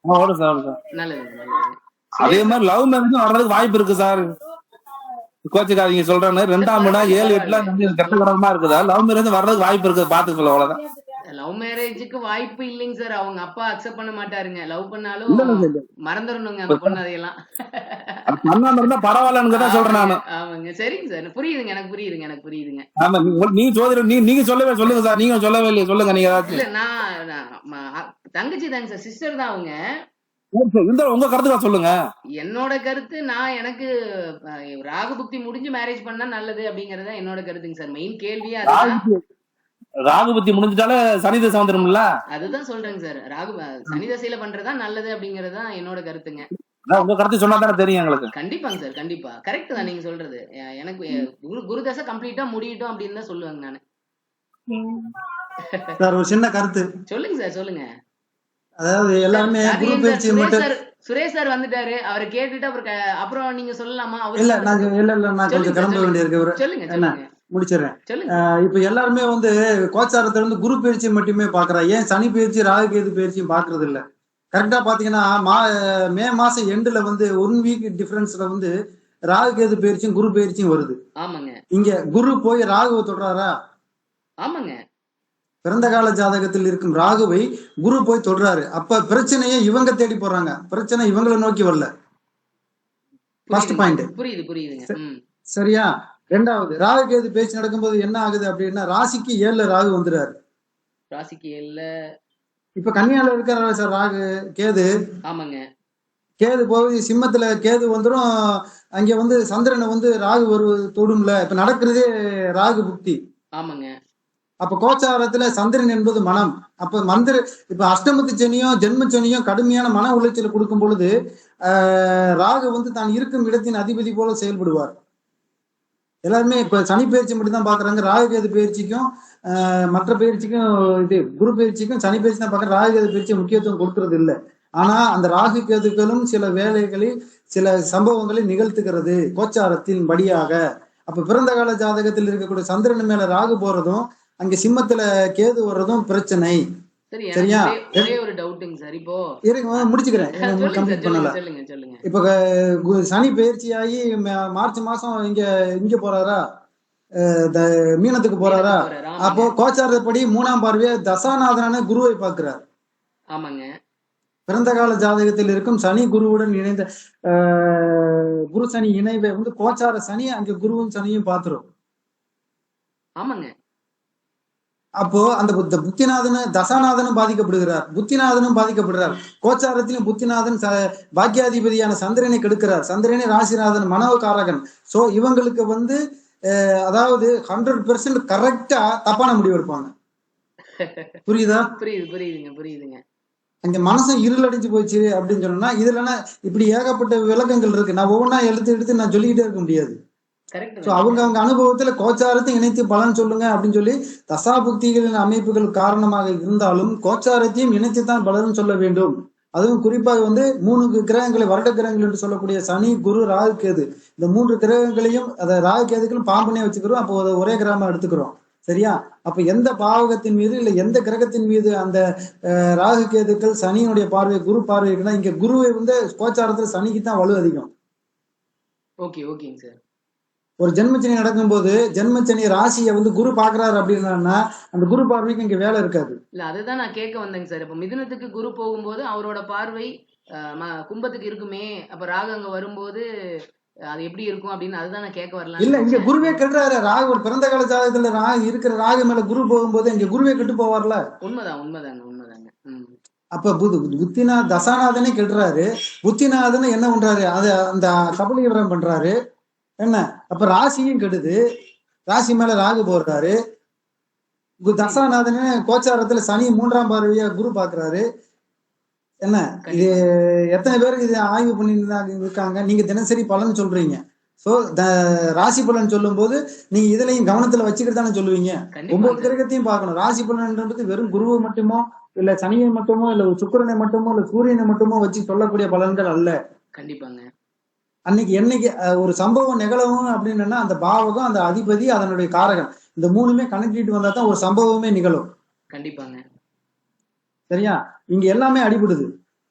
ஓடும் சார், ஓடும் சார். நல்லதுங்க, நல்லதுங்க. அதே சுரேஷ் சார். மாதிரி லவ் மேரேஜும் வர்றதுக்கு வாய்ப்பு இருக்கு சார். கோச்சுக்காதீங்க சொல்றேன்னு சார் 2ஆம் இடம் பரவாயில்ல, 7, 8லாம் பரவாயில்ல. வந்து கெட்ட கடமா இருக்குதா, லவ் மேரேஜ் வர்றதுக்கு வாய்ப்பு இருக்கு, பாத்து சொல்ல அவ்வளவுதான். லவ் மேரேஜுக்கு வாய்ப்பு இல்லைங்க சார். அவங்க அப்பா அக்செப்ட் பண்ண மாட்டாருங்க. லவ் பண்ணாலும் இல்ல இல்ல இல்ல மறந்துடணுங்க அந்த பொண்ணு அதையெல்லாம். அது பண்ணாம இருந்தா பரவாயில்லன்னு தான் சொல்றேன் ஆமாங்க, நானு. ஆமாங்க. சரிங்க சார். புரியுதுங்க, எனக்கு புரியுதுங்க, எனக்கு புரியுதுங்க. ஆமா, நீங்க சோதரி நீங்க சொல்லுங்க சார். நீங்க சொல்லவே இல்லையே, சொல்லுங்க நீங்க இல்ல ஏதாச்சும். தங்கச்சி தாங்க சார், சிஸ்டர் தான் அவங்க. இருந்தாலும் உங்க கருத்துக்கா சொல்லுங்க. என்னோட கருத்து, எனக்கு ராகு புக்தி முடிஞ்சு மேரேஜ் பண்ணா நல்லது அப்படிங்கறத என்னோட கருத்துங்க சார். மெயின் கேள்வியே அதுதான். ராகு புத்தி முடிஞ்சிட்டாலே சனி தசை வந்துரும்ல. அதுதான் சொல்றேங்க சார். சனி தசையில பண்றதா நல்லது அப்படிங்கறது தான் என்னோட கருத்துங்க. உங்க கருத்து சொன்னா தானே தெரியும் எங்களுக்கு. கண்டிப்பாங்க சார், கண்டிப்பா கரெக்ட் தான் நீங்க சொல்றது. எனக்கு குரு தசை கம்ப்ளீட்டா முடியட்டும் அப்படின்னு தான் சொல்லுவாங்க நானு. சார் ஒரு சின்ன கருத்து. சொல்லுங்க சார், சொல்லுங்க. அதாவது எல்லாருமே அது குரு ஏன் சார், பயிற்சி மட்டும் சுரேஷ் சார் வந்துட்டாரு. அவரை கேட்டுட்டு அப்புறம் நீங்க சொல்லலாமா? இல்ல அவரு நான் கொஞ்சம் கிளம்ப வேண்டியிருக்கு. சொல்லுங்க, என்ன சொல்லுங்க, முடிச்சிடுறேன். சொல்லுங்க. இப்ப எல்லாருமே வந்து கோச்சாரத்துல இருந்து குரு பயிற்சி மட்டுமே பாக்குறா. ஏன் சனி பயிற்சி ராகு கேது பயிற்சியும் பாக்குறது இல்ல? கரெக்டா பாத்தீங்கன்னா மே மாசம் எண்டுல வந்து 1 வீக் டிஃபரன்ஸ்ல வந்து ராகு கேது பயிற்சியும் குரு பயிற்சியும் வருது. ஆமாங்க, இங்க குரு போய் ராகுவை தொடுறாரா? ஆமாங்க. பிறந்த கால ஜாதகத்தில் இருக்கும் ராகுவை குரு போய் தொடுறாரு. அப்ப பிரச்சனையை இவங்க தேடி போறாங்க. பிரச்சனை இவங்களை நோக்கி வரல. First point. புரியுதுங்க. சரியா? ரெண்டாவது, ராகு கேது பேச்சு நடக்கும்போது என்ன ஆகுது அப்படின்னா, ராசிக்கு 7ல ராகு வந்துறாரு. ராசிக்கு 7ல இப்ப கன்னியால இருக்கிற சார் ராகு கேது. ஆமாங்க. கேது போய் சிம்மத்துல கேது வந்துரும். அங்க வந்து சந்திரனை வந்து ராகு ஒரு தொடும்ல. இப்ப நடக்கிறதே ராகு புக்தி. ஆமாங்க. அப்ப கோச்சாரத்துல சந்திரன் என்பது மனம். அப்ப இப்ப அஷ்டமத்து சனியும் ஜென்ம சனியும் கடுமையான மன உளைச்சலை கொடுக்கும் பொழுது ராகு வந்து தான் இருக்கும் இடத்தின் அதிபதி போல செயல்படுவார். எல்லாருமே இப்ப சனி பயிற்சி மட்டும் தான் பாக்குறாங்க. ராகு கேது பயிற்சிக்கும் மற்ற பயிற்சிக்கும் இது குரு பயிற்சிக்கும் சனி பயிற்சி தான் பாக்குற. ராகு கேது பயிற்சி முக்கியத்துவம் கொடுக்கறது இல்லை. ஆனா அந்த ராகு கேதுக்களும் சில வேலைகளில் சில சம்பவங்களை நிகழ்த்துகிறது கோச்சாரத்தின் படியாக. அப்ப பிறந்த கால ஜாதகத்தில் இருக்கக்கூடிய சந்திரன் மேல ராகு போறதும் அங்க சிம்மத்துல கேது வர்றதும் பிரச்சனை. சரியா? ஒரே ஒரு டவுட்டுங்க சார். இப்போ முடிச்சுக்கிறேன், கம்ப்ளீட் பண்ணல. சொல்லுங்க. இப்ப சனி பயிற்சியாகி மார்ச் மாசம் இங்க போறாரா, மீனத்துக்கு போறாரா? அப்போ கோச்சாரப்படி 3ஆம் பார்வையா தசாநாதனான குருவை பார்க்கிறார். ஆமாங்க. பிறந்த கால ஜாதகத்தில் இருக்கும் சனி குருவுடன் இணைந்த குரு சனி இணைவை வந்து கோச்சார சனி அங்க குருவும் சனியும் பாத்துரும். ஆமாங்க. அப்போ அந்த புத்திநாதனும் தசாநாதனும் பாதிக்கப்படுகிறார், புத்திநாதனும் பாதிக்கப்படுறார். கோச்சாரத்திலும் புத்திநாதன் பாக்கியாதிபதியான சந்திரனை கெடுக்கிறார். சந்திரனை ராசிநாதன் மனோகாரகன். சோ இவங்களுக்கு வந்து அதாவது 100% கரெக்டா தப்பான முடிவு எடுப்பாங்க. புரியுதா? புரியுதுங்க. அங்க மனசும் இருளடைஞ்சு போச்சு அப்படின்னு சொன்னா இதுலன்னா இப்படி ஏகப்பட்ட விளக்கங்கள் இருக்கு. நான் ஒவ்வொன்றா எடுத்து நான் சொல்லிக்கிட்டே இருக்க முடியாது. அவங்க அனுபவத்துல கோச்சாரத்தை இணைத்து பலன் சொல்லுங்க அப்படின்னு சொல்லி தசாபுக்திகளின் அமைப்புகள் காரணமாக இருந்தாலும் கோச்சாரத்தையும் இணைத்துத்தான் பலன் சொல்ல வேண்டும். அதுவும் குறிப்பாக வந்து 3 கிரகங்களை வருட கிரகங்கள் என்று சொல்லக்கூடிய சனி குரு ராகு கேது, இந்த 3 கிரகங்களையும் அதை ராகு கேதுக்களும் பாம்பனே வச்சுக்கிறோம். அப்போ ஒரே கிரகமா எடுத்துக்கிறோம். சரியா? அப்ப எந்த பாவகத்தின் மீது இல்ல எந்த கிரகத்தின் மீது அந்த ராகு கேதுக்கள் சனியினுடைய பார்வை குரு பார்வை இருக்குன்னா இங்க குருவை வந்து கோச்சாரத்துல சனிக்கு தான் வலு அதிகம். ஓகேங்க சார். ஒரு ஜென்மச்சனி நடக்கும்போது ஜென்மச்சனி ராசியை வந்து குரு பாக்குறாரு அப்படின்னா அந்த குரு பார்வைக்கு இங்க வேலை இருக்காது. இல்ல அதுதான் நான் கேட்க வந்தேங்க சார். இப்ப மிதுனத்துக்கு குரு போகும்போது அவரோட பார்வை கும்பத்துக்கு இருக்குமே, அப்ப ராகு அங்க வரும்போது அது எப்படி இருக்கும் அப்படின்னு அதுதான் நான் கேட்க வரலாம். இல்ல இங்க குருவே கெடுறாரு. ராகு ஒரு பிறந்த கால ஜாதகத்துல ராகு இருக்கிற ராகு மேல குரு போகும்போது இங்க குருவே கெட்டு போவார்ல. உண்மைதாங்க. அப்ப புத்தினா தசாநாதனே கெடுறாரு. புத்திநாதனை என்ன பண்றாரு, அந்த கபலீகரம் பண்றாரு. என்ன அப்ப ராசியும் கெடுது. ராசி மேல ராகு போடுறாரு. தசாநாதனே கோச்சாரத்துல சனி 3ஆம் பார்வையா குரு பாக்குறாரு. என்ன இது எத்தனை பேருக்கு இது ஆய்வு பண்ணி இருக்காங்க? நீங்க தினசரி பலன் சொல்றீங்க. ஸோ ராசி பலன் சொல்லும் போது நீங்க இதுலயும் கவனத்துல வச்சுக்கிட்டு தானே சொல்லுவீங்க. கண்டிப்பாங்க 9 சார். கிரகத்தையும் பார்க்கணும். ராசி பலன்ன்றது வெறும் குருவை மட்டுமோ இல்ல சனியை மட்டுமோ இல்ல சுக்கிரனை மட்டுமோ இல்ல சூரியனை மட்டுமோ வச்சு சொல்லக்கூடிய பலன்கள் அல்ல. கண்டிப்பாங்க. என்னைக்கு ஒரு சம்பவம் நிகழவும் அப்படின்னா அந்த பாவகம், அந்த அதிபதி, அதனுடைய காரகம், இந்த 3மே கணக்கிட்டு வந்தா தான் ஒரு சம்பவமே நிகழும். கண்டிப்பாங்க. சரியா? இங்க எல்லாமே அடிபடுது.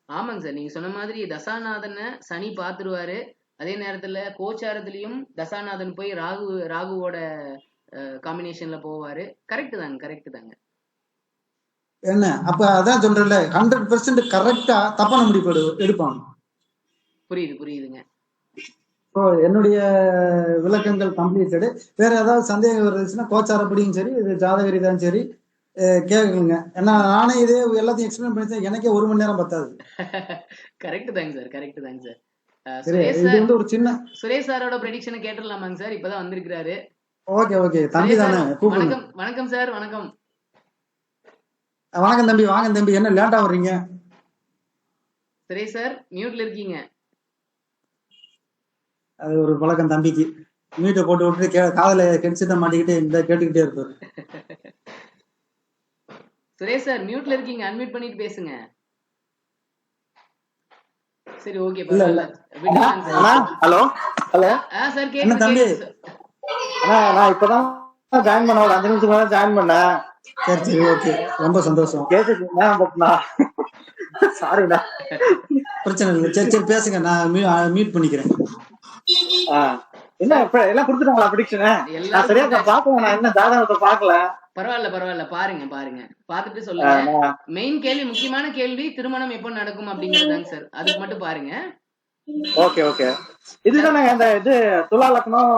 ஆமாங்க சார். நீங்க சொன்ன மாதிரி தசாநாதனை சனி பாத்துருவாரு. அதே நேரத்துல கோச்சாரத்திலயும் தசாநாதன் போய் ராகுவோட காம்பினேஷன்ல போவாரு. கரெக்ட் தாங்க. என்ன அப்ப அதான் சொல்றேன்ல, 100% கரெக்டா தப்பான முடிவு எடுப்பாங்க. புரியுதுங்க. ஸோ என்னுடைய விளக்கங்கள் கம்ப்ளீட்டடு. வேற ஏதாவது சந்தேகம் இருந்துச்சுன்னா கோச்சாரப்படியும் சரி, இது ஜாதக ரீதியாலும் சரி கேட்குங்க. ஏன்னா நானே இதே எல்லாத்தையும் எக்ஸ்பிளைன் பண்ணிட்டேன், எனக்கே 1 மணி நேரம் பத்தாது. கரெக்ட் தாங்க சார். சரி, இது வந்து ஒரு சின்ன சுரேஷ் சாரோட ப்ரெடிக்ஷனை கேட்டுடலாமாங்க சார்? இப்பதான் வந்திருக்கிறாரு. ஓகே தம்பி தானே கூப்பிடுங்க. வணக்கம் சார். வணக்கம் தம்பி. வாங்க தம்பி, என்ன லேட்டா வர்றீங்க? சுரேஷ் சார் மியூட்ல இருக்கீங்க. அது ஒரு பழக்கம் தம்பிக்கு. மியூட்டை போட்டு விட்டுட்டு காதல கெடிச்சுட்ட மாட்டிக்கிட்டு இந்த கேட்டுக்கிட்டே இருப்பாரு. சுரேஷ் சார் மியூட்ல இருக்கீங்க, அன்மியூட் பண்ணிட்டு பேசுங்க. சரி, ஓகே. இல்ல ஹலோ சார் என்ன தம்பி? நான் இப்பதான் ஜாயின் பண்ண, ஒரு 5 நிமிஷம் தான் ஜாயின் பண்ணேன். சரி ஓகே, ரொம்ப சந்தோஷம். கேட்டுக்கீங்களா? சாரிண்ணா, பிரச்சனை இல்லை. சரி பேசுங்க, நான் மியூட் பண்ணிக்கிறேன். என்ன இப்ப எல்லாம் கொடுத்துட்டாங்களா ப்ரெடிக்ஷன்? நான் சரியா பாக்கல, நான் என்ன ஜாதகத்தை பாக்கல. பரவாயில்ல, பாருங்க. பாத்துட்டு சொல்லுங்க. மெயின் கேள்வி, முக்கியமான கேள்வி, திருமணம் எப்போ நடக்கும் அப்படிங்கறதுதாங்க சார். அதுக்கு மட்டும் பாருங்க. ஓகே. இதுதானே இந்த இது துலா லக்னம்,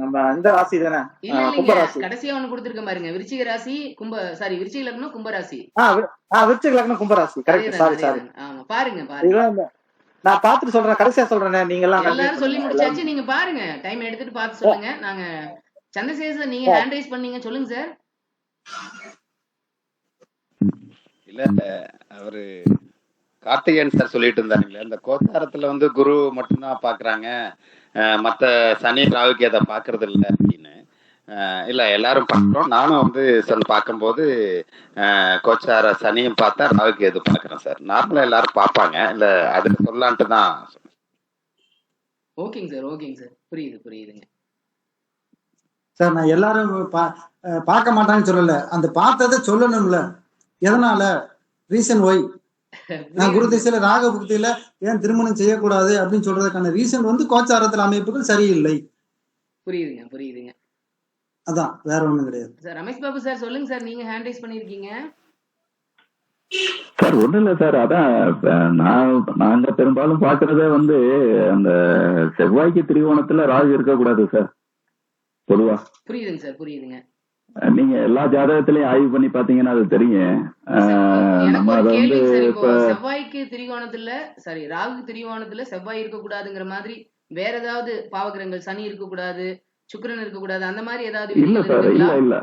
நம்ம இந்த ராசி தானே? இல்ல, கடைசியா ஒண்ணு கொடுத்திருக்கேன் பாருங்க. விருச்சிக ராசி விருச்சிக லக்னம் கும்பராசி. விருச்சிக லக்னம் கும்பராசி. கரெக்ட். சாரி. ஆமா, பாருங்க. நான் பாத்துட்டு சொல்றேன், கடைசியா சொல்றேன். நீங்க எல்லாரும் சொல்லி முடிச்சாச்சு. நீங்க பாருங்க, டைம் எடுத்துட்டு பாத்து சொல்லுங்க. நாங்க சந்திரசேகர் சார், நீங்க ஹேண்ட் ரைஸ் பண்ணீங்க, சொல்லுங்க சார். இல்ல, அவரு கார்த்திகேயன் சார் சொல்லிட்டு இருந்தாருங்களே, இந்த கோச்சாரத்துல வந்து குரு மட்டும்தான் பாக்குறாங்க, மத்த சனி ராகுக்கு அதை பாக்குறது இல்லை அப்படின்னு. இல்ல, எல்லாரும் பாக்குறோம். நானும் வந்து பார்க்கும்போது கோச்சார சனியும் பார்த்தா ராகுக்கு எது பாக்குறேன் சார். நார்மலா எல்லாரும் பாப்பாங்க. இல்ல, அதுக்கு சொல்லலான்ட்டு தான். ஓகேங்க சார். புரியுதுங்க சார். நான் எல்லாரும் பார்க்க மாட்டாங்கன்னு சொல்லல, அந்த பார்த்ததை சொல்லணும்ல. எதனால? Reason why. நான் குரு திசையில ராக புக்தியில ஏன் திருமணம் செய்யக்கூடாது அப்படின்னு சொல்றதுக்கான ரீசன் வந்து கோச்சாரத்தில் அமைப்புகள் சரியில்லை. புரியுதுங்க. அதான், வேற ஒண்ணும் கிடையாது சார். ரமேஷ் பாபு சார் சொல்லுங்க சார், நீங்க ஹேண்ட் ரைஸ் பண்ணிருக்கீங்க. சார் ஒண்ணும் இல்ல சார், அதான் நாங்க பெரும்பாலும் பாக்குறதே வந்து அந்த செவ்வாய்க்கு திரிகோணத்துல ராகு இருக்கக்கூடாது சார் பொதுவா. புரியுதுங்க. நீங்க எல்லா ஜாதகத்திலயும் ஆய்வு பண்ணி பாத்தீங்கன்னா அது தெரியும். நம்ம அதை வந்து செவ்வாய்க்கு திரிகோணத்துல ராகு திரிகோணத்துல செவ்வாய் இருக்க கூடாதுங்கிற மாதிரி வேற ஏதாவது பாவகிரகங்கள், சனி இருக்க கூடாது, சுக்கிரன் இருக்க கூடாது, அந்த மாதிரி ஏதாவது? இல்ல சார், இல்ல.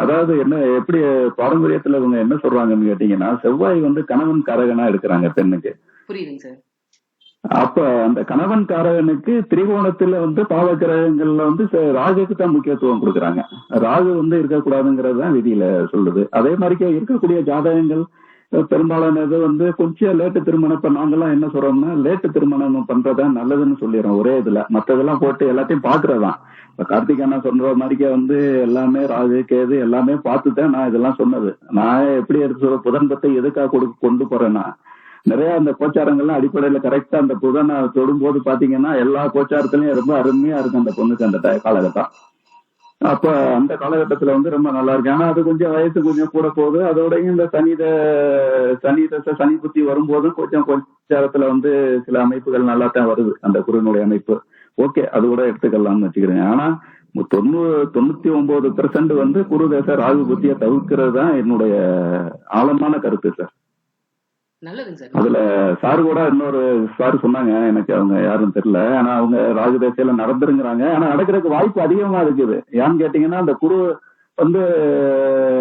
அதாவது என்ன, எப்படி பாரம்பரியத்துல இவங்க என்ன சொல்றாங்கன்னு கேட்டீங்கன்னா, செவ்வாய் வந்து கணவன் காரகனா எடுக்கிறாங்க பெண்ணுக்கு. புரியுதுங்க சார். அப்ப அந்த கணவன் காரகனுக்கு திரிகோணத்துல வந்து பாவகிரகங்கள்ல வந்து ராகுக்கு தான் முக்கியத்துவம் கொடுக்குறாங்க. ராகு வந்து இருக்கக்கூடாதுங்கிறது தான் விதியில சொல்லுது. அதே மாதிரி இருக்கக்கூடிய ஜாதகங்கள் பெரும்பாலானது வந்து கொஞ்சம் லேட்டு திருமணம். இப்ப நாங்கெல்லாம் என்ன சொல்றோம்னா, லேட்டு திருமணம் பண்றதா நல்லதுன்னு சொல்லிடுறோம் ஒரே இதுல. மத்ததெல்லாம் போட்டு எல்லாத்தையும் பாக்குறதான். இப்ப கார்த்திக் அண்ணா சொல்ற மாதிரிக்கே வந்து எல்லாமே ராகு கேது எல்லாமே பார்த்துதான் நான் இதெல்லாம் சொன்னது. நான் எப்படி எடுத்து சொல்ற, புதன்பத்தை எதுக்காக கொண்டு போறேன்னா, நிறைய அந்த கோச்சாரங்கள்லாம் அடிப்படையில கரெக்டா அந்த புதனை தொடும்போது பாத்தீங்கன்னா எல்லா கோச்சாரத்திலயும் ரொம்ப அருமையா இருக்கும் அந்த பொண்ணுக்கு அந்த காலகட்டம். அப்ப அந்த காலகட்டத்துல வந்து ரொம்ப நல்லா இருக்கு. ஆனா அது கொஞ்சம் வயசு கொஞ்சம் கூட போகுது. அதோடய இந்த சனி புத்தி வரும்போதும் கொஞ்சம் கோச்சாரத்துல வந்து சில அமைப்புகள் நல்லா தான் வருது, அந்த குருனுடைய அமைப்பு. ஓகே, அது கூட எடுத்துக்கலாம்னு வச்சுக்கிறேன். ஆனா 99% வந்து குரு தேச ராகு புத்தியை தவிர்க்கிறது தான் என்னுடைய ஆழமான கருத்து சார். அதுல சார் கூட இன்னொரு சார் சொன்னாங்க, எனக்கு அவங்க யாரும் தெரியல, ஆனா அவங்க ராகு தேசையில நடந்துருங்கிறாங்க. ஆனா நடக்கிறதுக்கு வாய்ப்பு அதிகமா இருக்குது. ஏன்னு கேட்டீங்கன்னா, அந்த குரு வந்து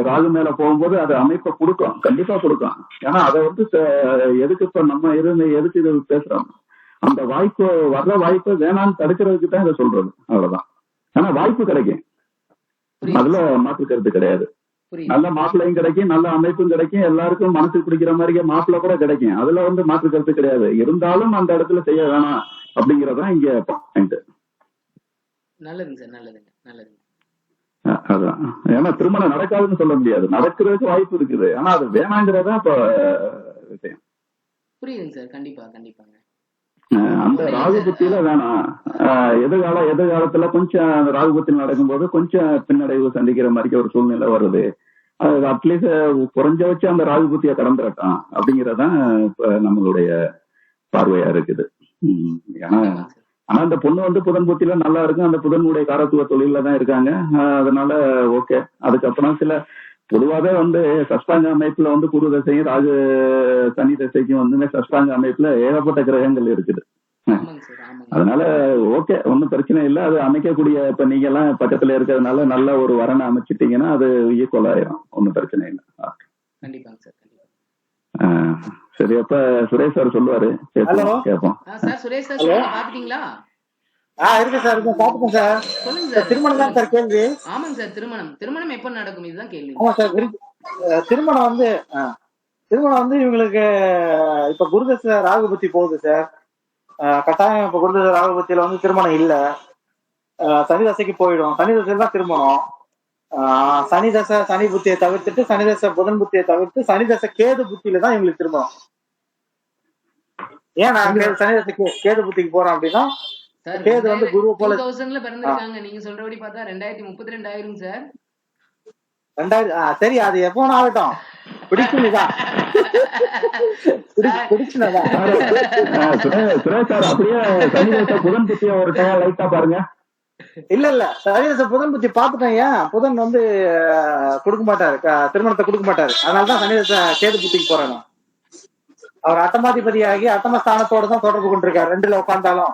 ராகு மேல போகும்போது அது அமைப்பை கொடுக்கும், கண்டிப்பா கொடுக்கும். ஏன்னா அதை வந்து எதுக்கு இப்ப நம்ம எதுக்கு இது பேசுறோம், அந்த வாய்ப்பு வர்ற வாய்ப்பை வேணான்னு தடுக்கிறதுக்கு தான் இதை சொல்றது, அவ்வளவுதான். ஆனா வாய்ப்பு கிடைக்கும், அதுல மாற்று கருத்து கிடையாது. நல்ல மாப்பிள்ளையும் கிடைக்கும், நல்ல அமைப்பும் கிடைக்கும், எல்லாருக்கும் மனசுக்கு பிடிக்கிற மாதிரி மாப்பிள்ளை கூட கிடைக்கும், அதுல வந்து மாற்று கருத்து கிடையாது. இருந்தாலும் அந்த இடத்துல செய்ய வேணாம் அப்படிங்கறதான் இங்க பாயிண்ட். நல்லதுங்க சார், நல்லதுங்க, நல்லதுங்க. அதான், ஏன்னா திருமணம் நடக்காதுன்னு சொல்ல முடியாது, நடக்கிறதுக்கு வாய்ப்பு இருக்குது, ஆனா அது வேணாங்கிறதா இப்ப விஷயம். புரியுதுங்க சார், கண்டிப்பா கண்டிப்பாங்க. அந்த ராகு புத்தியில வேணாம். எதிர்காலத்துல கொஞ்சம் அந்த ராகு புத்தி நடக்கும்போது கொஞ்சம் பின்னடைவு சந்திக்கிற மாதிரி ஒரு சூழ்நிலை வருது. அது அட்லீஸ்ட் குறைஞ்சபட்சம் அந்த ராகு புத்தியை கடந்துடட்டும் அப்படிங்கறதான் இப்ப நம்மளுடைய பார்வையா இருக்குது. ஏன்னா ஆனா அந்த பொண்ணு வந்து புதன் புத்தியில நல்லா இருக்கும், அந்த புதனுடைய காரத்துவ தொழில தான் இருக்காங்க, அதனால ஓகே. அதுக்கப்புறம் சில பொதுவாக வந்து சஷ்டாங்க அமைப்புல வந்து குரு தசையும் ராகு சனி தசைக்கும் வந்து சஷ்டாங்க அமைப்புல ஏகப்பட்ட கிரகங்கள் இருக்குது. அதனால ஓகே, ஒன்னும் பிரச்சனை இல்லை. அது அமைக்கக்கூடிய இப்ப நீங்க எல்லாம் பக்கத்துல இருக்கிறதுனால நல்ல ஒரு வரனை அமைச்சிட்டீங்கன்னா அது ஈக்குவல் ஆயிரும், ஒன்னும் பிரச்சனை இல்லை. சரி, அப்ப சுரேஷ் சார் சொல்லுவாரு, கேட்போம். சுரேஷ் சார் பாத்துட்டீங்களா? இருக்கு சார், பாத்துக்கோங்க சார். சொல்லுங்க சார். திருமணம் தான் சார் கேள்வி. ஆமாங்க சார், திருமணம் எப்ப நடக்கும் இதுதான் கேள்வி. ஆமா சார், திருமணம் வந்து இவங்களுக்கு இப்ப குருதசை ராகுபத்தி போகுது சார். கட்டாயம் இப்ப குருதசை ராகுபத்தியில வந்து திருமணம் இல்ல, சனி தசைக்கு போயிடும். சனி தசையில தான் திருமணம். சனி தசை சனி புத்தியை தவிர்த்துட்டு, சனி தசை புதன் புத்தியை தவிர்த்து, சனி தசை கேது புத்தியில தான் இவங்களுக்கு திருமணம். ஏன் நான் சனி தசைக்கு கேது புத்திக்கு போறோம் அப்படின்னா, கேது வந்து குரு போல 2000ல பிறந்திருக்காங்க. நீங்க சொல்றபடி பார்த்தா 2032 ஆயிருங்க சார். 2000 சரி, அது எப்போ ஆகட்டும், பிடிச்சுதான் அப்படியே சனிதசை புதன் புத்திய ஒரு டைம் லைட்டா பாருங்க. இல்ல சனிதசை புதன் புத்தி பாத்துட்டேன். ஏன் புதன் வந்து கொடுக்க மாட்டாரு, திருமணத்தை கொடுக்க மாட்டாரு. அதனாலதான் சனிதசை கேது புத்திக்கு போறேன். அவர் அட்டமாதிபதியாகி அட்டமஸ்தானத்தோட தான் தொடர்பு கொண்டிருக்காரு. 2ல உட்கார்ந்தாலும்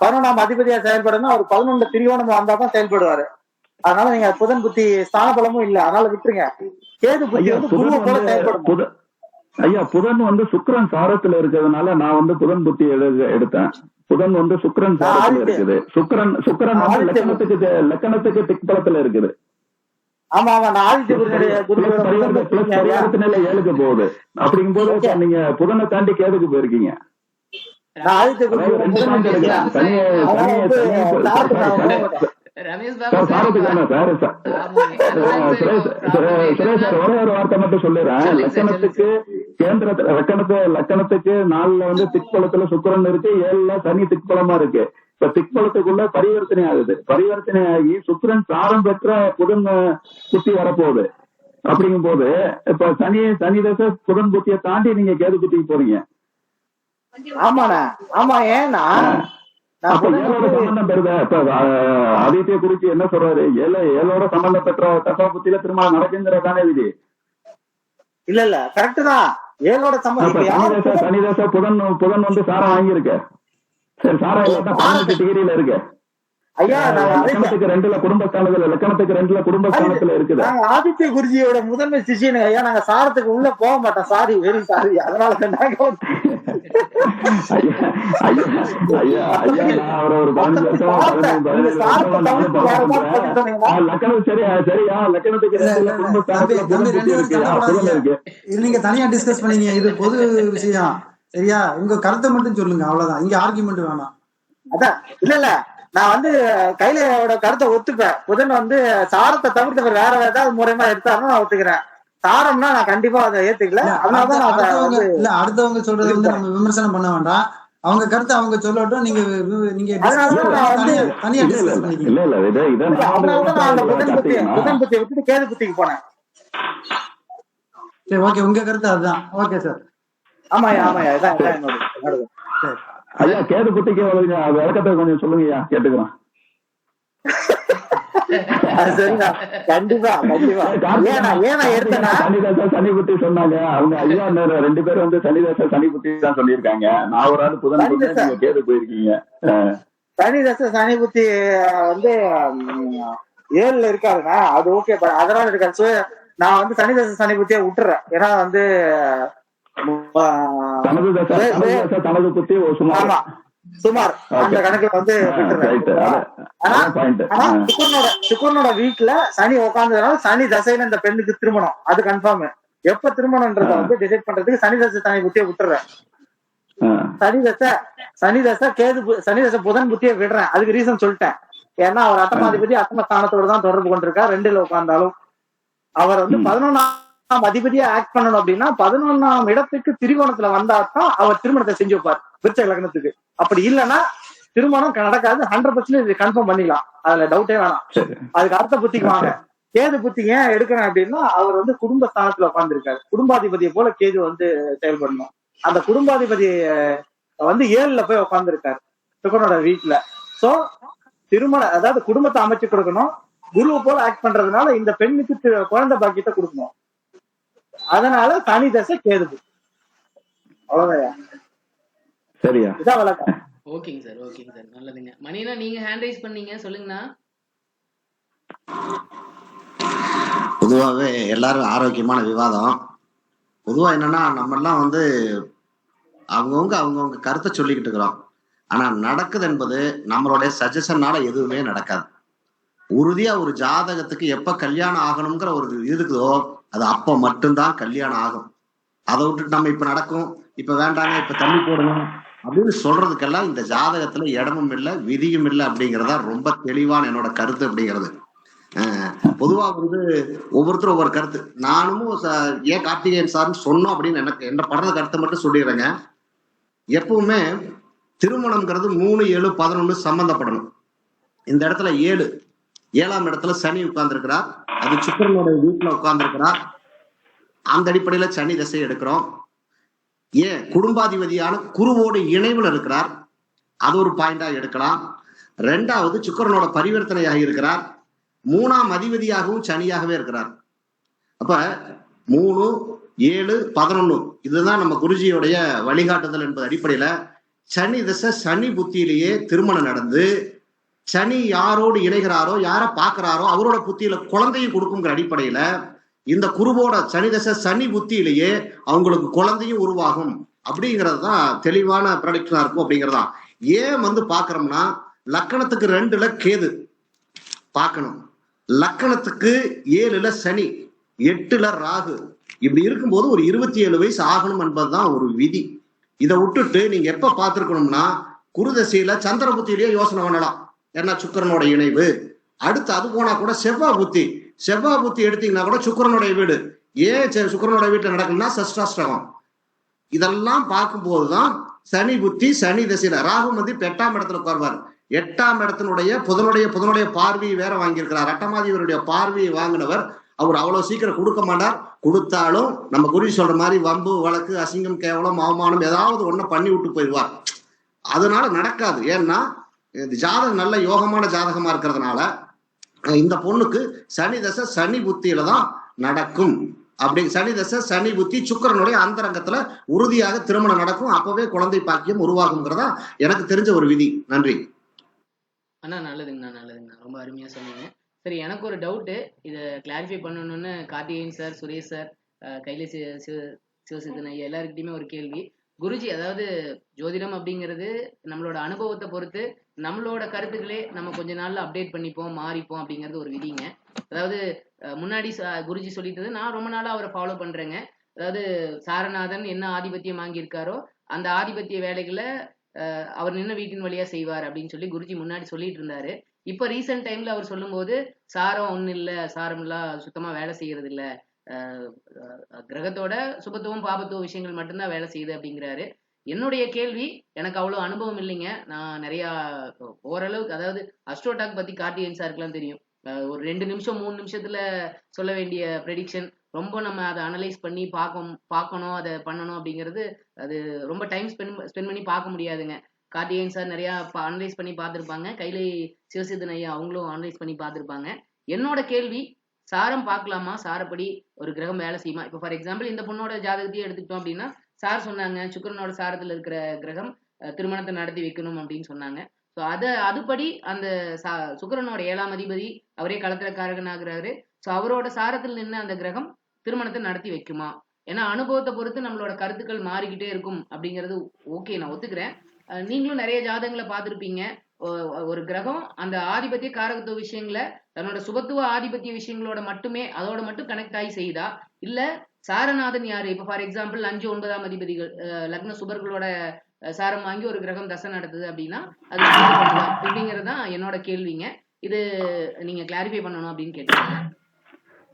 11ஆம் அதிபதியா செயல்படணும். அவர் 11 திரியோணம் வந்தாதான் செயல்படுவாரு. அதனால நீங்க புதன் புத்தி ஸ்தான பலமும் இல்ல, அதனால விட்டுருங்க. கேது புத்தி வந்து குருவை போல செயல்படும். ஐயா, புதன் வந்து சுக்கிரன் சாரத்துல இருக்கிறதுனால நான் வந்து புதன் புத்தி எடுத்தேன். புதன் வந்து சுக்கிரன் சாரத்துல இருக்குது. சுக்கிரன் வந்து லக்கணத்துக்கு திக்பலத்துல இருக்குது. ஆமா ஆமா, நான் ஆதித்ய பரிவர்த்தனையில 7க்கு போகுது. அப்படிங்கும் போது நீங்க புதனை தாண்டி கேதுக்கு போயிருக்கீங்க. ஒரே ஒரு வார்த்தை மட்டும் சொல்லிடுறேன். லக்கணத்துக்கு 4ல வந்து திக்பலத்துல சுக்கிரன் இருக்கு, 7ல சனி திக்பலமா இருக்கு. இப்ப திக்பலத்துக்குள்ள பரிவர்த்தனை ஆகுது. பரிவர்த்தனை ஆகி சுக்கிரன் சாரம் பெற்ற புதன் புத்தி வரப்போகுது. அப்படிங்கும் போது இப்ப சனி தசை புதன் புத்தியை தாண்டி நீங்க கேது புத்திக்கு போறீங்க. ஆமாண்ணா, ஆமா. ஏன்னா சம்பந்தம் பெறுத இப்ப ஆதித்ய குறிச்சு என்ன சொல்றாரு, ஏழோட சம்பந்தம் பெற்ற தசா புத்தியில திருமணம் நடக்குங்கிறதானே விதி. இல்ல கரெக்ட் தான். ஏழோட சம்பந்தம் சனிதசை புதன் வந்து சாரம் வாங்கியிருக்க. சரி, சாரம் இல்லாட்டா 18 டிகிரியில இருக்கு. லக்கணத்துக்கு 2ல குடும்பஸ்தானத்துல இருக்குது. ஆதித்ய குருஜியோட முதன்மை சிஷியனு ஐயா. நாங்க சாரத்துக்கு உள்ள போக மாட்டோம். Sorry, very sorry. அதனால நீங்க தனியா டிஸ்கஸ் பண்ணீங்க, இது பொது விஷயம். சரியா, உங்க கருத்தை மட்டும் சொல்லுங்க, அவ்வளவுதான். இங்க ஆர்குமெண்ட் வேணாம். அதான் இல்ல நான் வந்து கையிலோட கருத்தை ஒத்துப்பேன். புதன் வந்து சாரத்தை தவிர்த்து வேற ஏதாவது முறைமா எடுத்தாருன்னு நான் ஒத்துக்கிறேன். சாரம்னா நான் கண்டிப்பா அதை ஏத்துக்கல. அதனாலதான் இல்ல, அடுத்தவங்க சொல்றது வந்து நம்ம விமர்சனம் பண்ண வேண்டாம். அவங்க கருத்தை அவங்க சொல்லட்டும். நீங்க தனியா டிஸ்கஸ் பண்ணிக்கீங்க. புதன் புத்தியை விட்டுட்டு கேது புத்திக்கு போனேன். சரி, ஓகே, உங்க கருத்து அதுதான். Okay sir. ஆமாயா இதான் என்னோட. ஐயா, கேது புத்திக்கு விளக்கத்தை கொஞ்சம் சொல்லுங்கய்யா, கேட்டுக்கிறோம். கண்டிப்பா சனிதசை சனி புத்தி சொன்னாங்க அவங்க. ஐயா 2 பேரும் வந்து சனிதசை சனி புத்தி தான் சொல்லியிருக்காங்க. நான் ஒரு ஆள் புதன் புத்தி, கேது போயிருக்கீங்க. சனிதசை சனி புத்தி வந்து 7ல இருக்காதுன்னா அது ஓகே. அதனால இருக்காது. நான் வந்து சனிதசை சனி புத்தியை விட்டுறேன். ஏன்னா வந்து தனது தசை தனது புத்தி சுமார். ஆமா சுமார் அந்த கணக்குல வந்து சுக்கரனோட வீட்டுல சனி உட்கார்ந்ததுனால சனி தசையில இந்த பெண்ணுக்கு திருமணம் அது கன்ஃபார்ம். எப்ப திருமணம்ன்றத வந்து டிசைட் பண்றதுக்கு சனி தசை தனி புத்தியை விட்டுறேன். சனி தசை புதன் புத்தியை விடுறேன். அதுக்கு ரீசன் சொல்லிட்டேன். ஏன்னா அவர் அட்டமாதிபதி அட்டமஸ்தானத்தோட தான் தொடர்பு கொண்டிருக்கார். 2ல உட்கார்ந்தாலும் அவர் வந்து 11ஆம் அதிபதியா ஆக்ட் பண்ணணும் அப்படின்னா 11ஆம் இடத்துக்கு திரிகோணத்துல வந்தாதான் அவர் திருமணத்தை செஞ்சு வைப்பார் விருச்சிக லக்னத்துக்கு. அப்படி இல்லைன்னா திருமணம் நடக்காது. 100% கன்ஃபார்ம் பண்ணிக்கலாம், அதுல டவுட்டே வேணாம். அதுக்கு அடுத்த புத்திக்கு வாங்க. கேது புத்தி ஏன் எடுக்கிறேன் அப்படின்னா அவர் வந்து குடும்பஸ்தானத்துல உட்கார்ந்துருக்காரு. குடும்பாதிபதியை போல கேது வந்து செயல்படணும். அந்த குடும்பாதிபதி வந்து 7ல போய் உட்கார்ந்துருக்காரு சுக்கரனோட வீட்டுல. சோ திருமணம் அதாவது குடும்பத்தை அமைச்சு கொடுக்கணும். குருவை போல ஆக்ட் பண்றதுனால இந்த பெண்ணுக்கு குழந்தை பாக்கியத்தை கொடுக்கணும். அதனால சனி தசை கேது. அவ்வளவுதான். சரியா? இதான் வழக்கம். ஓகேங்க சார், ஓகேங்க சார், நல்லதுங்க. மணினா நீங்க ஹேண்ட் ரைஸ் பண்ணீங்க, சொல்லுங்கண்ணா. பொதுவாகவே எல்லாரும் ஆரோக்கியமான விவாதம். பொதுவா என்னன்னா நம்ம எல்லாம் வந்து அவங்கவுங்க கருத்தை சொல்லிக்கிட்டு இருக்கிறோம். ஆனா நடக்குது என்பது நம்மளுடைய சஜஷன்னால எதுவுமே நடக்காது. உறுதியா ஒரு ஜாதகத்துக்கு எப்ப கல்யாணம் ஆகணுங்கிற ஒரு இருக்குதோ அது அப்ப மட்டும்தான் கல்யாணம் ஆகும். அதை விட்டுட்டு நம்ம இப்ப நடக்கும், இப்ப வேண்டாங்க, இப்ப தண்ணி போடணும் அப்படின்னு சொல்றதுக்கெல்லாம் இந்த ஜாதகத்துல இடமும் இல்லை, விதியும் இல்லை அப்படிங்கிறதா ரொம்ப தெளிவான என்னோட கருத்து அப்படிங்கிறது. பொதுவா வந்து ஒவ்வொருத்தரும் ஒவ்வொரு கருத்து. நானும் ஏன் கார்த்திகேயன் சார்னு சொன்னோம் அப்படின்னு எனக்கு என்ன படுற கருத்தை மட்டும் சொல்லிடுறேங்க. எப்பவுமே திருமணம்ங்கிறது 3, 7, 11 சம்பந்தப்படணும். இந்த இடத்துல 7ஆம் இடத்துல சனி உட்கார்ந்துருக்கிறார். அது சுக்கிரனோட வீட்டுல உட்கார்ந்துருக்கிறார். அந்த அடிப்படையில சனி திசை எடுக்கிறோம். ஏன் குடும்பாதிபதியான குருவோட இணைவுல இருக்கிறார், அது ஒரு பாயிண்டா எடுக்கலாம். 2வது சுக்கிரனோட பரிவர்த்தனையாக இருக்கிறார். 3ஆம் அதிபதியாகவும் சனியாகவே இருக்கிறார். அப்ப 3, 7, 11 இதுதான் நம்ம குருஜியோடைய வழிகாட்டுதல் என்பது அடிப்படையில சனி திசை சனி புத்தியிலேயே திருமணம் நடந்து சனி யாரோடு இணைகிறாரோ யார பாக்குறாரோ அவரோட புத்தியில குழந்தையும் கொடுக்குங்கிற அடிப்படையில இந்த குருவோட சனி திசை சனி புத்தியிலேயே அவங்களுக்கு குழந்தையும் உருவாகும் அப்படிங்கிறது தான் தெளிவான ப்ரெடிக்ஷனா இருக்கும் அப்படிங்கிறதான். ஏன் வந்து பாக்குறோம்னா லக்கணத்துக்கு 2ல கேது பார்க்கணும், லக்கணத்துக்கு 7ல சனி, 8ல ராகு. இப்படி இருக்கும்போது ஒரு 27 வயசு ஆகணும் என்பதுதான் ஒரு விதி. இதை விட்டுட்டு நீங்க எப்ப பார்த்திருக்கணும்னா குருதசையில சந்திர புத்தியிலேயே யோசனை பண்ணலாம். ஏன்னா சுக்கிரனோட இணைவு. அடுத்து அது போனா கூட செவ்வாய் புத்தி எடுத்தீங்கன்னா கூட சுக்கிரனுடைய வீடு. ஏன் சுக்கிரனோட வீட்டுல நடக்கும்னா சஷ்டாஷ்டகம். இதெல்லாம் பார்க்கும்போதுதான் சனி புத்தி சனி திசையில ராகு வந்து 8ஆம் இடத்துல உட்கார்வார். 8ஆம் இடத்தினுடைய புதனுடைய பார்வையை வேற வாங்கியிருக்கிறார். அட்டமாதிபதியுடைய பார்வையை வாங்கினவர் அவர் அவ்வளவு சீக்கிரம் கொடுக்க மாட்டார். கொடுத்தாலும் நம்ம குருஜி சொல்ற மாதிரி வம்பு வழக்கு அசிங்கம் கேவலம் அவமானம் ஏதாவது ஒண்ணு பண்ணி விட்டு போயிடுவார். அதனால நடக்காது. ஏன்னா இந்த ஜாதகம் நல்ல யோகமான ஜாதகமா இருக்கிறதுனால இந்த பொண்ணுக்கு சனி தசை சனி புத்தியில தான் நடக்கும். அப்படி சனி தசை சனி புத்தி சுக்கிரனுடைய அந்தரங்கத்துல உறுதியாக திருமணம் நடக்கும். அப்பவே குழந்தை பாக்கியம் உருவாகுங்கிறதா எனக்கு தெரிஞ்ச ஒரு விதி. நன்றி அண்ணா. நல்லதுங்கண்ணா, ரொம்ப அருமையா சொன்னீங்க. சரி, எனக்கு ஒரு டவுட்டு, இதை கிளாரிஃபை பண்ணணும்னு கார்த்திகேயன் சார், சுரேஷ் சார், கையில சிவசித்தன் ஐயா எல்லாருக்கிட்டையுமே ஒரு கேள்வி. குருஜி, அதாவது ஜோதிடம் அப்படிங்கிறது நம்மளோட அனுபவத்தை பொறுத்து நம்மளோட கருத்துக்களே நம்ம கொஞ்ச நாள்ல அப்டேட் பண்ணிப்போம், மாறிப்போம் அப்படிங்கிறது ஒரு விதிங்க. அதாவது முன்னாடி குருஜி சொல்லிட்டது நான் ரொம்ப நாளா அவரை ஃபாலோ பண்றேங்க. அதாவது சாரநாதன் என்ன ஆதிபத்தியம் வாங்கியிருக்காரோ அந்த ஆதிபத்திய வேலைகளை அவர் நின்ன வீட்டின் வழியா செய்வார் அப்படின்னு சொல்லி குருஜி முன்னாடி சொல்லிட்டு இருந்தாரு. இப்ப ரீசெண்ட் டைம்ல அவர் சொல்லும் போது சாரம் ஒண்ணு இல்ல, சாரம் எல்லாம் சுத்தமா வேலை செய்யறது இல்ல, கிரகத்தோட சுபத்துவம் பாபத்துவ விஷயங்கள் மட்டும்தான் வேலை செய்யுது அப்படிங்கிறாரு. என்னுடைய கேள்வி, எனக்கு அவ்வளவு அனுபவம் இல்லைங்க. நான் நிறைய ஓரளவுக்கு, அதாவது அஸ்ட்ரோடாக் பத்தி கார்த்திகேயன் சாருக்குலாம் தெரியும். ஒரு 2 நிமிஷம் 3 நிமிஷத்துல சொல்ல வேண்டிய ப்ரெடிக்ஷன் ரொம்ப நம்ம அதை அனலைஸ் பண்ணி பார்க்கணும், அதை பண்ணணும் அப்படிங்கிறது அது ரொம்ப டைம் ஸ்பெண்ட் பண்ணி பார்க்க முடியாதுங்க. கார்த்திகேயன் சார் நிறைய அனலைஸ் பண்ணி பார்த்துருப்பாங்க, கையில சிவசித்தன் ஐயா அவங்களும் அனலைஸ் பண்ணி பார்த்துருப்பாங்க. என்னோட கேள்வி, சாரம் பார்க்கலாமா? சாரப்படி ஒரு கிரகம் வேலை செய்யுமா? இப்போ ஃபார் எக்ஸாம்பிள் இந்த பொண்ணோட ஜாதகத்தையே எடுத்துக்கிட்டோம் அப்படின்னா சார் சொன்னாங்க சுக்கிரனோட சாரத்துல இருக்கிற கிரகம் திருமணத்தை நடத்தி வைக்கணும் அப்படின்னு சொன்னாங்க. ஸோ அதுபடி அந்த சுக்கிரனோட 7ஆம் அதிபதி அவரே களத்திர காரகன் ஆகுறாரு. ஸோ அவரோட சாரத்தில் நின்று அந்த கிரகம் திருமணத்தை நடத்தி வைக்குமா? ஏன்னா அனுபவத்தை பொறுத்து நம்மளோட கருத்துக்கள் மாறிக்கிட்டே இருக்கும் அப்படிங்கிறது ஓகே, நான் ஒத்துக்கிறேன். நீங்களும் நிறைய ஜாதகங்களை பார்த்துருப்பீங்க. ஒரு கிரகம் அந்த ஆதிபத்திய காரகத்துவ விஷயங்களை தன்னோட சுபத்துவ ஆதிபத்திய விஷயங்களோட மட்டுமே அதோட மட்டும் கனெக்ட் ஆகி செய்தா, இல்ல சாரநாதன் யாரு, இப்ப ஃபார் எக்ஸாம்பிள் 5, 9ஆம் அதிபதிகள் லக்ன சுபர்களோட சாரம் வாங்கி ஒரு கிரகம் தசை நடத்துது அப்படின்னா அது அப்படிங்கிறது தான் என்னோட கேள்விங்க. இது நீங்க கிளாரிஃபை பண்ணணும் அப்படின்னு கேட்டீங்க.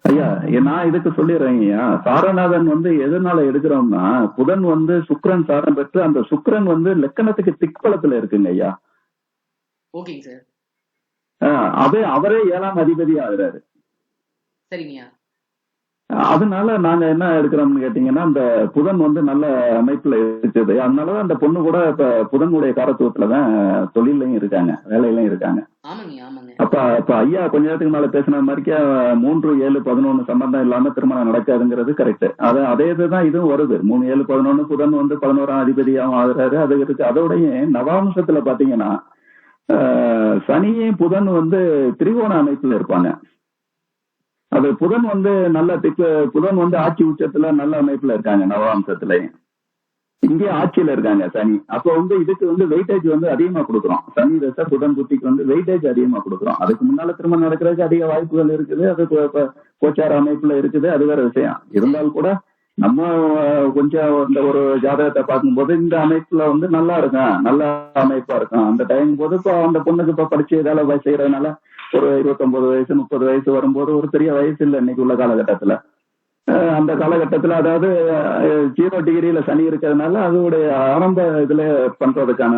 ஐயா நான் இதுக்கு சொல்லிடுறேன் ஐயா. சாரநாதன் வந்து எதனால எடுக்கிறோம்னா, புதன் வந்து சுக்கிரன் சாரம் பெற்று அந்த சுக்கிரன் வந்து லக்கணத்துக்கு திக்பலத்துல இருக்குங்க ஐயா. ஓகேங்க சார். அவரே 7ஆம் அதிபதி ஆகுறாரு. சரிங்கய்யா. அதனால நாங்க என்ன எடுக்கிறோம்னு கேட்டீங்கன்னா, அந்த புதன் வந்து நல்ல அமைப்புல இருக்குது. அதனாலதான் அந்த பொண்ணு கூட இப்ப புதனுடைய காரத்துவத்துலதான் தொழிலையும் இருக்காங்க, வேலையிலும் இருக்காங்க. அப்ப ஐயா கொஞ்ச நேரத்துக்கு மேல பேசின மாதிரிக்கா 3, 7, 11 சம்பந்தம் இல்லாம திருமணம் நடக்காதுங்கிறது கரெக்ட். அதே இதுதான் இதுவும் வருது. 3, 7, 11 புதன் வந்து 11ஆம் அதிபதியாகவும் ஆகுறாரு. அது இருக்கு. அதோடய நவாம்சத்துல பாத்தீங்கன்னா சனியும் புதன் வந்து திரிகோண அமைப்புல இருப்பாங்க. அது புதன் வந்து நல்ல புதன் வந்து ஆட்சி உச்சத்துல நல்ல அமைப்புல இருக்காங்க. நவாம்சத்துலயும் இங்கே ஆட்சியில இருக்காங்க சனி. அப்ப வந்து இதுக்கு வந்து வெயிட்டேஜ் வந்து அதிகமா கொடுக்குறோம். சனி தசை புதன் புத்திக்கு வந்து வெயிட்டேஜ் அதிகமா கொடுக்குறோம். அதுக்கு முன்னால திருமணம் நடக்கிறதுக்கு அதிக வாய்ப்புகள் இருக்குது. அது கோச்சார அமைப்புல இருக்குது. அது வேற விஷயம். இருந்தாலும் கூட நம்ம கொஞ்சம் இந்த ஒரு ஜாதகத்தை பார்க்கும்போது இந்த அமைப்புல வந்து நல்லா இருக்கும், நல்ல அமைப்பா இருக்கும். அந்த டைம் போது இப்போ அந்த பொண்ணுக்கு இப்ப படிச்சு ஏதாவது செய்யறதுனால ஒரு 29 வயசு 30 வயசு வரும்போது ஒரு பெரிய வயசு இல்லை இன்னைக்கு உள்ள காலகட்டத்துல. அந்த காலகட்டத்துல அதாவது 0 டிகிரியில சனி இருக்கிறதுனால அதோடைய ஆரம்ப இதுல பண்றதுக்கான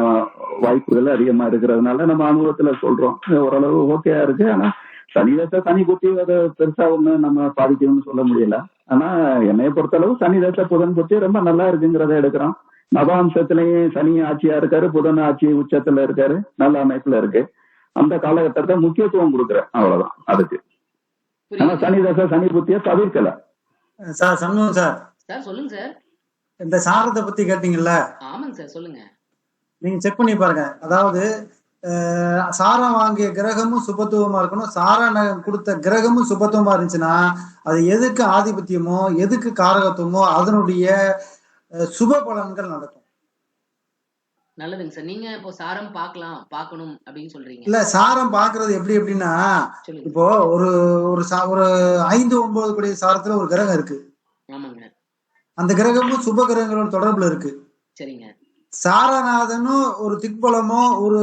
வாய்ப்புகள் அதிகமா இருக்கிறதுனால நம்ம அனுபவத்துல சொல்றோம். ஓரளவு ஓகேயா இருக்கு. ஆனா சனி தசை சனி புத்தி அதை பெருசா ஒண்ணு நம்ம பாதிக்கணும்னு சொல்ல முடியல. ஆனா என்னைய பொறுத்தளவு சனி தசை புதன் புத்தி ரொம்ப நல்லா இருக்குங்கிறத எடுக்கிறோம். நவாம்சத்திலையும் சனி ஆட்சியா இருக்காரு, புதன் ஆட்சி உச்சத்துல இருக்காரு, நல்ல அமைப்புல இருக்கு. அந்த காலகட்டத்தை முக்கியத்துவம் கொடுக்குறேன், அவ்வளவுதான் அதுக்கு. ஆனா சனி தசை சனி புத்திய தவிர்க்கல. Sir Shanmugam sir. சார் சொல்லுங்க சார். இந்த சாரத்தை பத்தி கேட்டீங்கல்ல? ஆமாங்க சார், சொல்லுங்க. நீங்க செக் பண்ணி பாருங்க. அதாவது சாரம் வாங்கிய கிரகமும் சுபத்துவமா இருக்கணும். சாரம் கொடுத்த கிரகமும் சுபத்துவமா இருந்துச்சுன்னா அது எதுக்கு ஆதிபத்தியமோ எதுக்கு காரகத்துவமோ அதனுடைய சுப பலன்கள் நடக்கும். நல்லதுங்க சார். நீங்க இப்போ சாரம் பார்க்கணும் அப்படின்னு சொல்றீங்க. இல்ல, சாரம் பாக்குறது எப்படின்னா, இப்போ ஒரு 5, 9 கூடிய சாரத்துல ஒரு கிரகம் இருக்கு. ஆமாங்க. அந்த கிரகமும் சுப கிரகங்களோட தொடர்புல இருக்கு. சரிங்க. சாரநாதனும் ஒரு திக்பலமோ ஒரு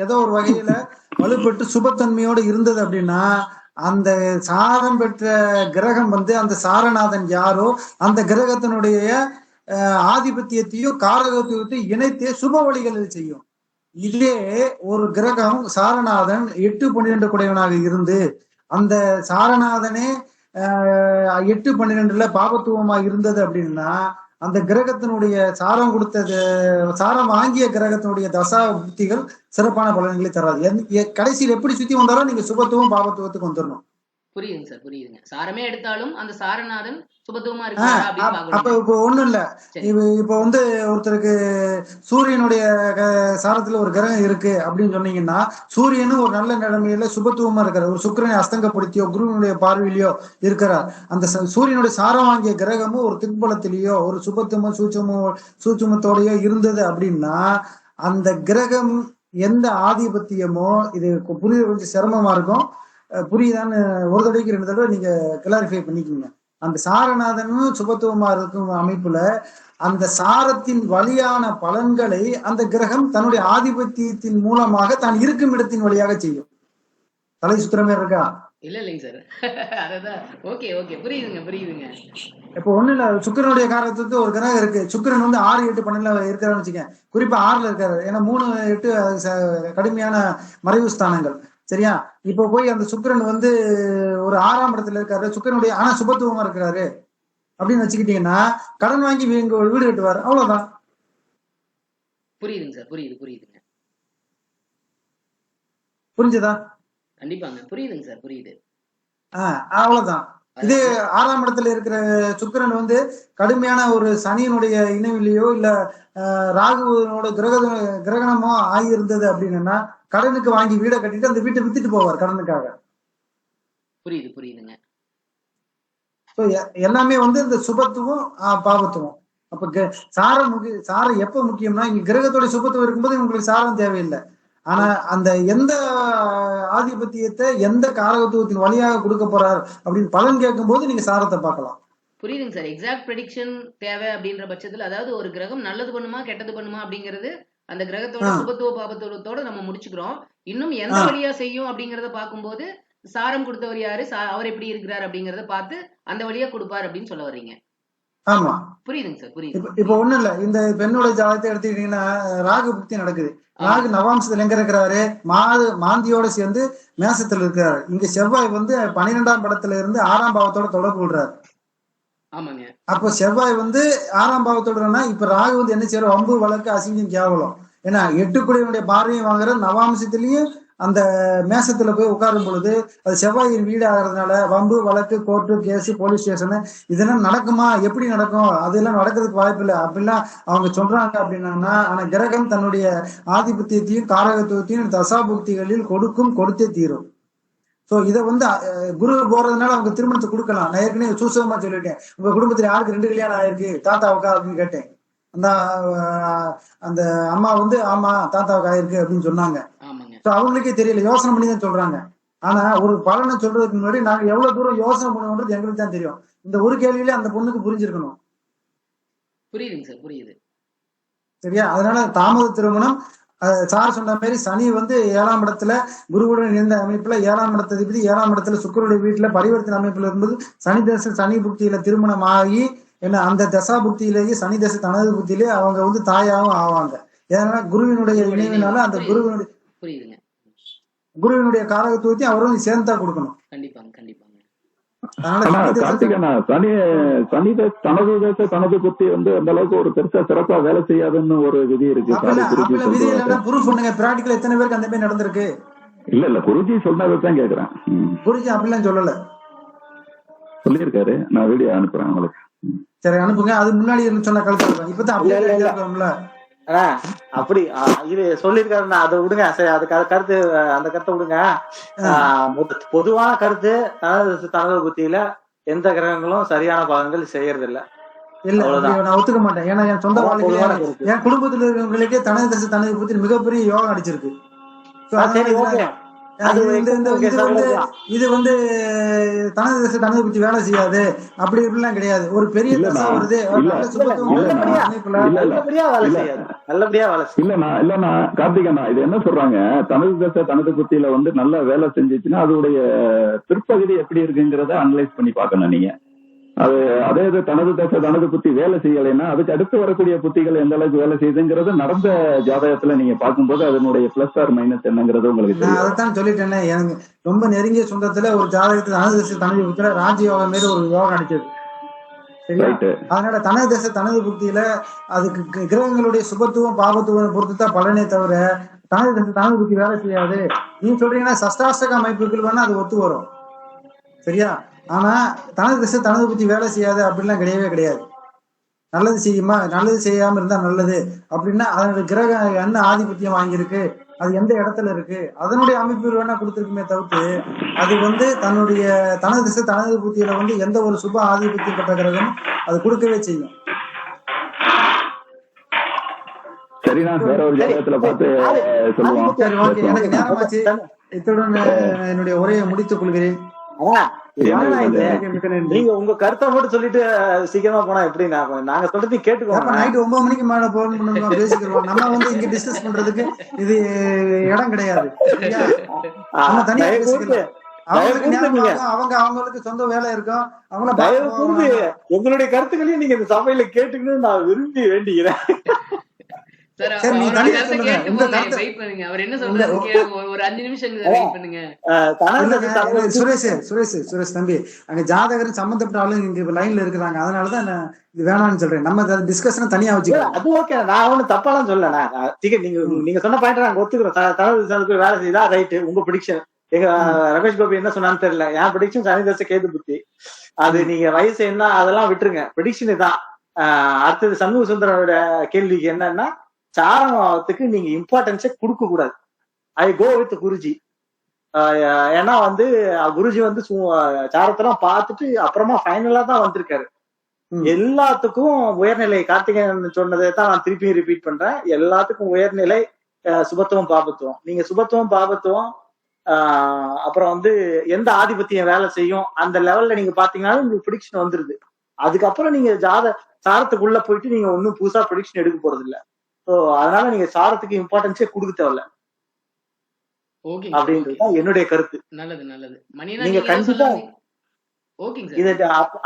ஏதோ ஒரு வகையில வலுப்பட்டு சுபத்தன்மையோட இருந்தது அப்படின்னா அந்த சாரம் பெற்ற கிரகம் வந்து அந்த சாரநாதன் யாரோ அந்த கிரகத்தினுடைய ஆதிபத்தியத்தையும் காரகத்தையும் இணைத்து சுப வழிகளில் செய்யும். இதே ஒரு கிரகம் சாரநாதன் 8, 12 குடையவனாக இருந்து அந்த சாரநாதனே 8, 12ல பாபத்துவமா இருந்தது அப்படின்னா அந்த கிரகத்தினுடைய சாரம் கொடுத்தது சாரம் வாங்கிய கிரகத்தினுடைய தசா புத்திகள் சிறப்பான பலன்களை தராது. கடைசியில் எப்படி சுத்தி வந்தாலும் நீங்க சுபத்துவம் பாபத்துவத்துக்கு வந்துடணும். புரியுதுங்க சார், புரியுதுங்க. சாரமே எடுத்தாலும் அந்த சாரநாதன் சுபத்துவமா இருக்கு. அப்ப இப்ப ஒண்ணும் இல்ல. இப்ப வந்து ஒருத்தருக்கு சூரியனுடைய சாரத்துல ஒரு கிரகம் இருக்கு அப்படின்னு சொன்னீங்கன்னா சூரியனும் ஒரு நல்ல நிலைமையில சுபத்துவமா இருக்கிறார். ஒரு சுக்கிரனை அஸ்தங்கப்படுத்தியோ குருவினுடைய பார்வையிலயோ இருக்கிறார். அந்த சூரியனுடைய சாரம் வாங்கிய கிரகமும் ஒரு திக்பலத்திலேயோ ஒரு சுபத்துவமோ சூட்சுமத்தோடயோ இருந்தது அப்படின்னா அந்த கிரகம் எந்த ஆதிபத்தியமோ இது புரிய கொஞ்சம் சிரமமா இருக்கும். புரியுதான்னு ஒரு தடவைக்கு 2 தடவை நீங்க கிளாரிஃபை பண்ணிக்கோங்க. அந்த சாரநாதனும் சுபத்துவமா இருக்கும் அமைப்புல அந்த சாரத்தின் வழியான பலன்களை அந்த கிரகம் தன்னுடைய ஆதிபத்தியத்தின் மூலமாக தான் இருக்கும் இடத்தின் வழியாக செய்யும். தலை சுத்திரமே இருக்கா? இல்லைங்க சார். அதான். ஓகே ஓகே, புரியுதுங்க. இப்ப ஒண்ணு இல்ல, சுக்கிரனுடைய காரகத்துக்கு ஒரு கிரகம் இருக்கு. சுக்கிரன் வந்து 6, 8, 12 இருக்கிறான்னு வச்சுக்க. குறிப்பா 6ல இருக்காரு. ஏன்னா 3, 8 கடுமையான மறைவு ஸ்தானங்கள். சரியா? இப்ப போய் அந்த சுக்கிரன் வந்து ஒரு 6ஆம் இடத்துல இருக்காரு. சுக்கிரனுடைய ஆனா சுபத்துவமா இருக்கிறாரு அப்படின்னு வச்சுக்கிட்டீங்கன்னா கடன் வாங்கி வீடு கட்டுவாரு. அவ்வளவுதான். புரியுதுங்க சார். புரியுதுங்க. புரிஞ்சுதா? கண்டிப்பாங்க. புரியுதுங்க சார். புரியுது. அவ்வளவுதான். இது 6ஆம் இடத்துல இருக்கிற சுக்கிரன் வந்து கடுமையான ஒரு சனியினுடைய இணைவிலையோ இல்ல ராகுனோட கிரகணமோ ஆகியிருந்தது அப்படின்னா கடனுக்கு வாங்கி வீடை கட்டிட்டு அந்த வீட்டை வித்துட்டு போவார் கடனுக்காக. புரியுதுங்க. ஸோ எல்லாமே வந்து இந்த சுபத்துவம் பாபத்துவம். அப்ப சாரம் எப்ப முக்கியம்னா, இங்க கிரகத்தோட சுபத்துவம் இருக்கும்போது உங்களுக்கு சாரம் தேவையில்லை. ஆனா அந்த எந்த ஆதிபத்தியத்தை எந்த காரகத்துவத்தின் வழியாக கொடுக்க போறார் அப்படின்னு பலன் கேட்கும் போது நீங்க சாரத்தை பார்க்கலாம். புரியுதுங்க சார். எக்ஸாக்ட் ப்ரெடிக்ஷன் தேவை அப்படின்ற பட்சத்துல, அதாவது ஒரு கிரகம் நல்லது பண்ணுமா கெட்டது பண்ணுமா அப்படிங்கிறது அந்த கிரகத்தோட சுபத்துவ பாபத்துவத்தோட நம்ம முடிச்சுக்கிறோம். இன்னும் எந்த வழியா செய்யும் அப்படிங்கறத பார்க்கும்போது சாரம் கொடுத்தவர் யாரு, அவர் எப்படி இருக்கிறார் அப்படிங்கறத பார்த்து அந்த வழியா கொடுப்பாரு அப்படின்னு சொல்ல வர்றீங்க. ஆமா, புரியுதுங்க சார், புரியுது. இப்ப ஒண்ணும் இல்ல, இந்த பெண்ணோட ஜாதகத்தை எடுத்துக்கிட்டீங்கன்னா ராகு புக்தி நடக்குது. ராகு நவாம்சத்துல எங்க இருக்கிறாரு, மாந்தியோட சேர்ந்து மேசத்துல இருக்கிறாரு. இங்க செவ்வாய் வந்து 12ஆம் படத்துல இருந்து 6ஆம் பாவத்தோட தொடர்பு கொள்றாரு. ஆமாங்க. அப்போ செவ்வாய் வந்து 6ஆம் பாவத்தோடனா இப்ப ராகு வந்து என்ன செய்யற, வம்பு வழக்கு அசிங்கம் கேவலம். ஏன்னா 8 பார்வையும் வாங்குற நவாம்சத்திலயும் அந்த மேசத்துல போய் உட்காரும் பொழுது அது செவ்வாயின் வீடு ஆகிறதுனால வம்பு வழக்கு கோர்ட்டு கேஸ் போலீஸ் ஸ்டேஷனு இதெல்லாம் நடக்குமா, எப்படி நடக்கும், அதெல்லாம் நடக்கிறதுக்கு வாய்ப்பு இல்லை அப்படிலாம் அவங்க சொல்றாங்க அப்படின்னாங்கன்னா, ஆனா கிரகம் தன்னுடைய ஆதிபத்தியத்தையும் காரகத்துவத்தையும் தசாபுக்திகளில் கொடுத்தே தீரும். ஸோ இதை வந்து குரு போறதுனால அவங்க திருமணத்தை கொடுக்கலாம். நான் ஏற்கனவே சூசகமா சொல்லிட்டேன், உங்க குடும்பத்துல யாருக்கு 2 கல்யாணம் ஆயிருக்கு, தாத்தாவுக்கா அப்படின்னு கேட்டேன். அந்த அம்மா வந்து ஆமா தாத்தாவுக்கு ஆயிருக்கு அப்படின்னு சொன்னாங்க. அவங்களுக்கே தெரியல, யோசனை பண்ணி தான் சொல்றாங்க. ஆனா ஒரு பலனை சொல்றதுக்கு முன்னாடி நாங்க எவ்வளவு தூரம் யோசனை பண்ணுவோம்ன்றது எங்களுக்கு தான் தெரியும். இந்த ஒரு கேள்வியில அந்த பொண்ணுக்கு புரிஞ்சிருக்கணும். புரியுதுங்க சார், புரியுது. சரியா? அதனால தாமத திருமணம் சார் சொன்ன மாதிரி சனி வந்து 7ஆம் இடத்துல குருவுடன் இருந்த அமைப்புல 7ஆம் இடத்தை 7ஆம் இடத்துல சுக்கிரனுடைய வீட்டுல பரிவர்த்தனை அமைப்புல இருக்கும்போது சனி தசை சனி புக்தியில திருமணம் ஆகி என்ன அந்த தசா புக்தியிலேயே சனி தசை தனது புக்தியிலேயே அவங்க வந்து தாயாகவும் ஆவாங்க. ஏன்னா குருவினுடைய இணைவினால அந்த குருவினுடைய காரகத்துவத்தையும் அவரும் சேர்ந்தா கொடுக்கணும். கண்டிப்பாங்க, கண்டிப்பாங்க. தனது புத்தி வந்து அந்த அளவுக்கு ஒரு பெருசா சிறப்பா வேலை செய்யாதுன்னு ஒரு விதி இருக்கு. எத்தனை பேருக்கு அந்த மாதிரி நடந்திருக்கு? இல்ல குருஜி சொன்னதான் கேக்குறேன். குருஜி அப்படிலாம் சொல்லல, சொல்லியிருக்காரு. நான் வீடியோ அனுப்புறேன் உங்களுக்கு. சரி அனுப்புங்க. அது முன்னாடி சொன்ன கருத்து இப்பதான் அப்படி இது சொல்லிருக்காருன்னா அதை விடுங்க. சரி, அதுக்கு கருத்து அந்த கருத்தை விடுங்க. பொதுவான கருத்து தனது புத்தியில எந்த கிரகங்களும் சரியான பலன்கள் செய்யறது இல்ல. நான் ஒத்துக்க மாட்டேன். ஏன்னா என் சொந்த வாழ்க்கையில என் குடும்பத்துல இருக்கிறவங்களுக்கே தனது புத்தி மிகப்பெரிய யோகம் அடிச்சிருக்கு. இது வந்து தனது புத்தி வேலை செய்யாது அப்படி இப்படிலாம் கிடையாது. ஒரு பெரிய தசை வருது, இல்லண்ணா கார்த்திகண்ணா, இது என்ன சொல்றாங்க, தனது தசை தனது புத்தியில வந்து நல்லா வேலை செஞ்சிச்சுன்னா அதோடைய பிற்பகுதி எப்படி இருக்குங்கிறத அனலைஸ் பண்ணி பார்க்கணும் நீங்க. அது அதே இது தனது தசை தனது புத்தி வேலை செய்யலைன்னா அதுக்கு அடுத்து வரக்கூடிய புத்திகள் எந்த அளவுக்கு வேலை செய்யுதுங்கிறது நடந்த ஜாதகத்துல நீங்க பார்க்கும்போது அதனுடைய பிளஸ் ஆர் மைனஸ் என்னங்கிறது உங்களுக்கு தெரியும். அதைத்தான் சொல்லிட்டேன். எனக்கு ரொம்ப நெருங்கிய சொந்தத்துல ஒரு ஜாதகத்துல தனது தசை தனது புத்தியில ராஜயோகம் மாரி ஒரு யோகம் அடிச்சது. அதனால தனது தசை தனது புத்தியில அதுக்கு கிரகங்களுடைய சுபத்துவம் பாபத்துவம் பொறுத்துதான் பலனே தவிர தனது தசை தனது புத்தி வேலை செய்யாது. நீங்க சொல்றீங்கன்னா சஷ்டாஷ்டக அமைப்புகள் வேணா அது ஒத்து வரும், சரியா? ஆனா தனது திசை தனது புத்தி வேலை செய்யாது அப்படிலாம் கிடையவே கிடையாது. நல்லது செய்யுமா, நல்லது செய்யாம இருந்தா நல்லது அப்படின்னா அதனுடைய கிரகம் என்ன ஆதிபத்தியம் வாங்கியிருக்கு, அது எந்த இடத்துல இருக்கு, அதனுடைய அமைப்பு வேணா கொடுத்துருக்குமே தவிர்த்து அது வந்து தன்னுடைய தனது திசை தனது புத்தியில வந்து எந்த ஒரு சுப ஆதிபத்தியம் பெற்ற கிரகம் அது கொடுக்கவே செய்யும். எனக்கு நேரமாச்சு, இத்துடன் என்னுடைய உரையை முடித்துக் கொள்கிறேன். நீங்க உங்க கருத்தை மட்டும் சொல்லிட்டு சீக்கிரமா போனா எப்படி? நாங்க சொல்றது கேட்டுக்கோங்க. நைட் 9 மணிக்கு மேல போன் பண்ணுவோம், பேசிக்கிறோம். நம்ம வந்து இங்க டிஸ்கஸ் பண்றதுக்கு இது இடம் கிடையாது. நம்ம தனியா பேசிக்கலாம். அவங்களுக்கு சொந்த வேலை இருக்கும். உங்களுடைய கருத்துக்களையும் நீங்க இந்த சபையில கேட்டுக்கணும்னு நான் விரும்பி வேண்டிக்கிறேன். சுரேஷ் தம்பி, அங்க ஜாதகர் சம்பந்தப்பட்ட ஆளுங்க இங்க லைன்ல இருக்கிறாங்க. அதனாலதான் இது வேணாம்னு சொல்றேன். நம்ம டிஸ்கஷன் தனியா வச்சுக்கலாம். அது ஓகே, நான் ஒண்ணு தப்பாலாம் சொல்லல. நீங்க சொன்ன பாயிண்ட் நாங்க ஒத்துக்கிறோம். வேலை செய்தா ரைட்டு. உங்க ப்ரெடிக்ஷன் எங்க ரமேஷ் பாபு என்ன சொன்னான்னு தெரியல. என் ப்ரெடிக்ஷன் சனி தசை கேது புத்தி. அது நீங்க வயசு என்ன அதெல்லாம் விட்டுருங்க, ப்ரெடிக்ஷன் தான். அடுத்தது சண்முக சுந்தரோட கேள்விக்கு என்னன்னா, சாரத்துக்கு நீங்க இம்பார்ட்டன்ஸே கொடுக்க கூடாது. ஐ கோ வித் குருஜி. ஏன்னா வந்து குருஜி வந்து சாரத்தெல்லாம் பார்த்துட்டு அப்புறமா ஃபைனலா தான் வந்திருக்காரு. எல்லாத்துக்கும் உயர்நிலை கார்த்திகேயன் சொன்னதை தான் நான் திருப்பி ரிப்பீட் பண்றேன். எல்லாத்துக்கும் உயர்நிலை சுபத்துவம் பாபத்துவம். நீங்க சுபத்துவம் பாபத்துவம் அப்புறம் வந்து எந்த ஆதிபத்தியம் வேலை செய்யும் அந்த லெவல்ல நீங்க பாத்தீங்கன்னா உங்களுக்கு ப்ரிடிக்ஷன் வந்துருது. அதுக்கப்புறம் நீங்க சாரத்துக்குள்ள போயிட்டு நீங்க ஒன்னும் புதுசா ப்ரிடிக்ஷன் எடுக்க போறது இல்ல. ஸோ அதனால நீங்க சாரத்துக்கு இம்பார்ட்டன்ஸே கொடுக்க தேவையில்ல அப்படின்றதுதான் என்னுடைய கருத்து. நல்லது நல்லது. நீங்க கண்டிப்பா இதை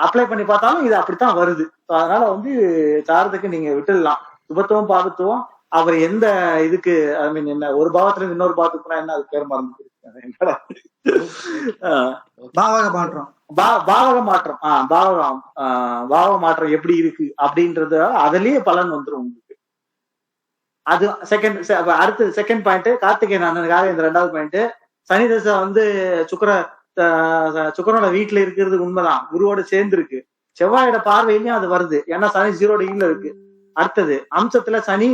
அப்ளை பண்ணி பார்த்தாலும் இது அப்படித்தான் வருது. அதனால வந்து சாரத்துக்கு நீங்க விட்டுடலாம். சுபத்துவம் பாவத்துவம் அவர் எந்த இதுக்கு ஐ மீன் என்ன ஒரு பாவத்துல இருந்து இன்னொரு பாவத்துக்குனா என்ன அது பேர் மறந்து பாவக மாற்றம் பாவக மாற்றம் எப்படி இருக்கு அப்படின்றது அதுலயே பலன் வந்துடும் உங்களுக்கு. அது அடுத்து செகண்ட் பாயிண்ட் கார்த்திகேயன் அண்ணனுக்காக இந்த 2வது பாயிண்ட். சனி தசை வந்து சுக்கரனோட வீட்டுல இருக்கிறது உண்மைதான், குருவோட சேர்ந்து இருக்கு. செவ்வாயோட பார்வையிலயும் அது வருது, ஏன்னா சனி 0 டிகிரில இருக்கு. அடுத்தது அம்சத்துல சனி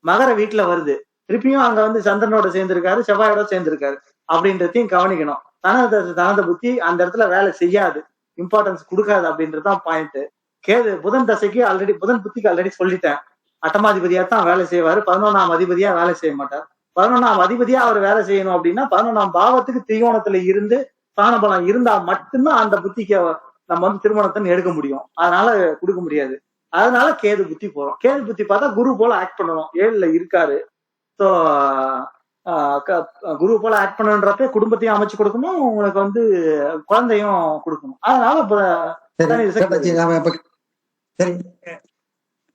மகர வீட்டுல வருது, திருப்பியும் அங்க வந்து சந்திரனோட சேர்ந்திருக்காரு, செவ்வாயோட சேர்ந்திருக்காரு அப்படின்றதையும் கவனிக்கணும். தனத புத்தி அந்த இடத்துல வேலை செய்யாது, இம்பார்ட்டன்ஸ் கொடுக்காது அப்படின்றதுதான் பாயிண்ட். கேது புதன் தசைக்கு ஆல்ரெடி புதன் புத்திக்கு ஆல்ரெடி சொல்லிட்டேன், அட்டமாதிபதியா தான் வேலை செய்வாரு, 11ஆம் அதிபதியா வேலை செய்ய மாட்டார். 11ஆம் அதிபதியா அவர் வேலை செய்யணும் அப்படின்னா 11ஆம் பாவத்துக்கு திரிகோணத்துல இருந்து ஸ்தான பலம் இருந்தா மட்டும்தான் அந்த புத்திக்கு நம்ம வந்து திருமணத்தை எடுக்க முடியும். அதனால கொடுக்க முடியாது. அதனால கேது புத்தி போறோம். கேது புத்தி பார்த்தா குரு போல ஆக்ட் பண்ணணும், 7ல இருக்காரு. ஸோ குரு போல ஆக்ட் பண்ணுன்றப்ப குடும்பத்தையும் அமைச்சு கொடுக்கணும், உங்களுக்கு வந்து குழந்தையும் கொடுக்கணும். அதனால சரி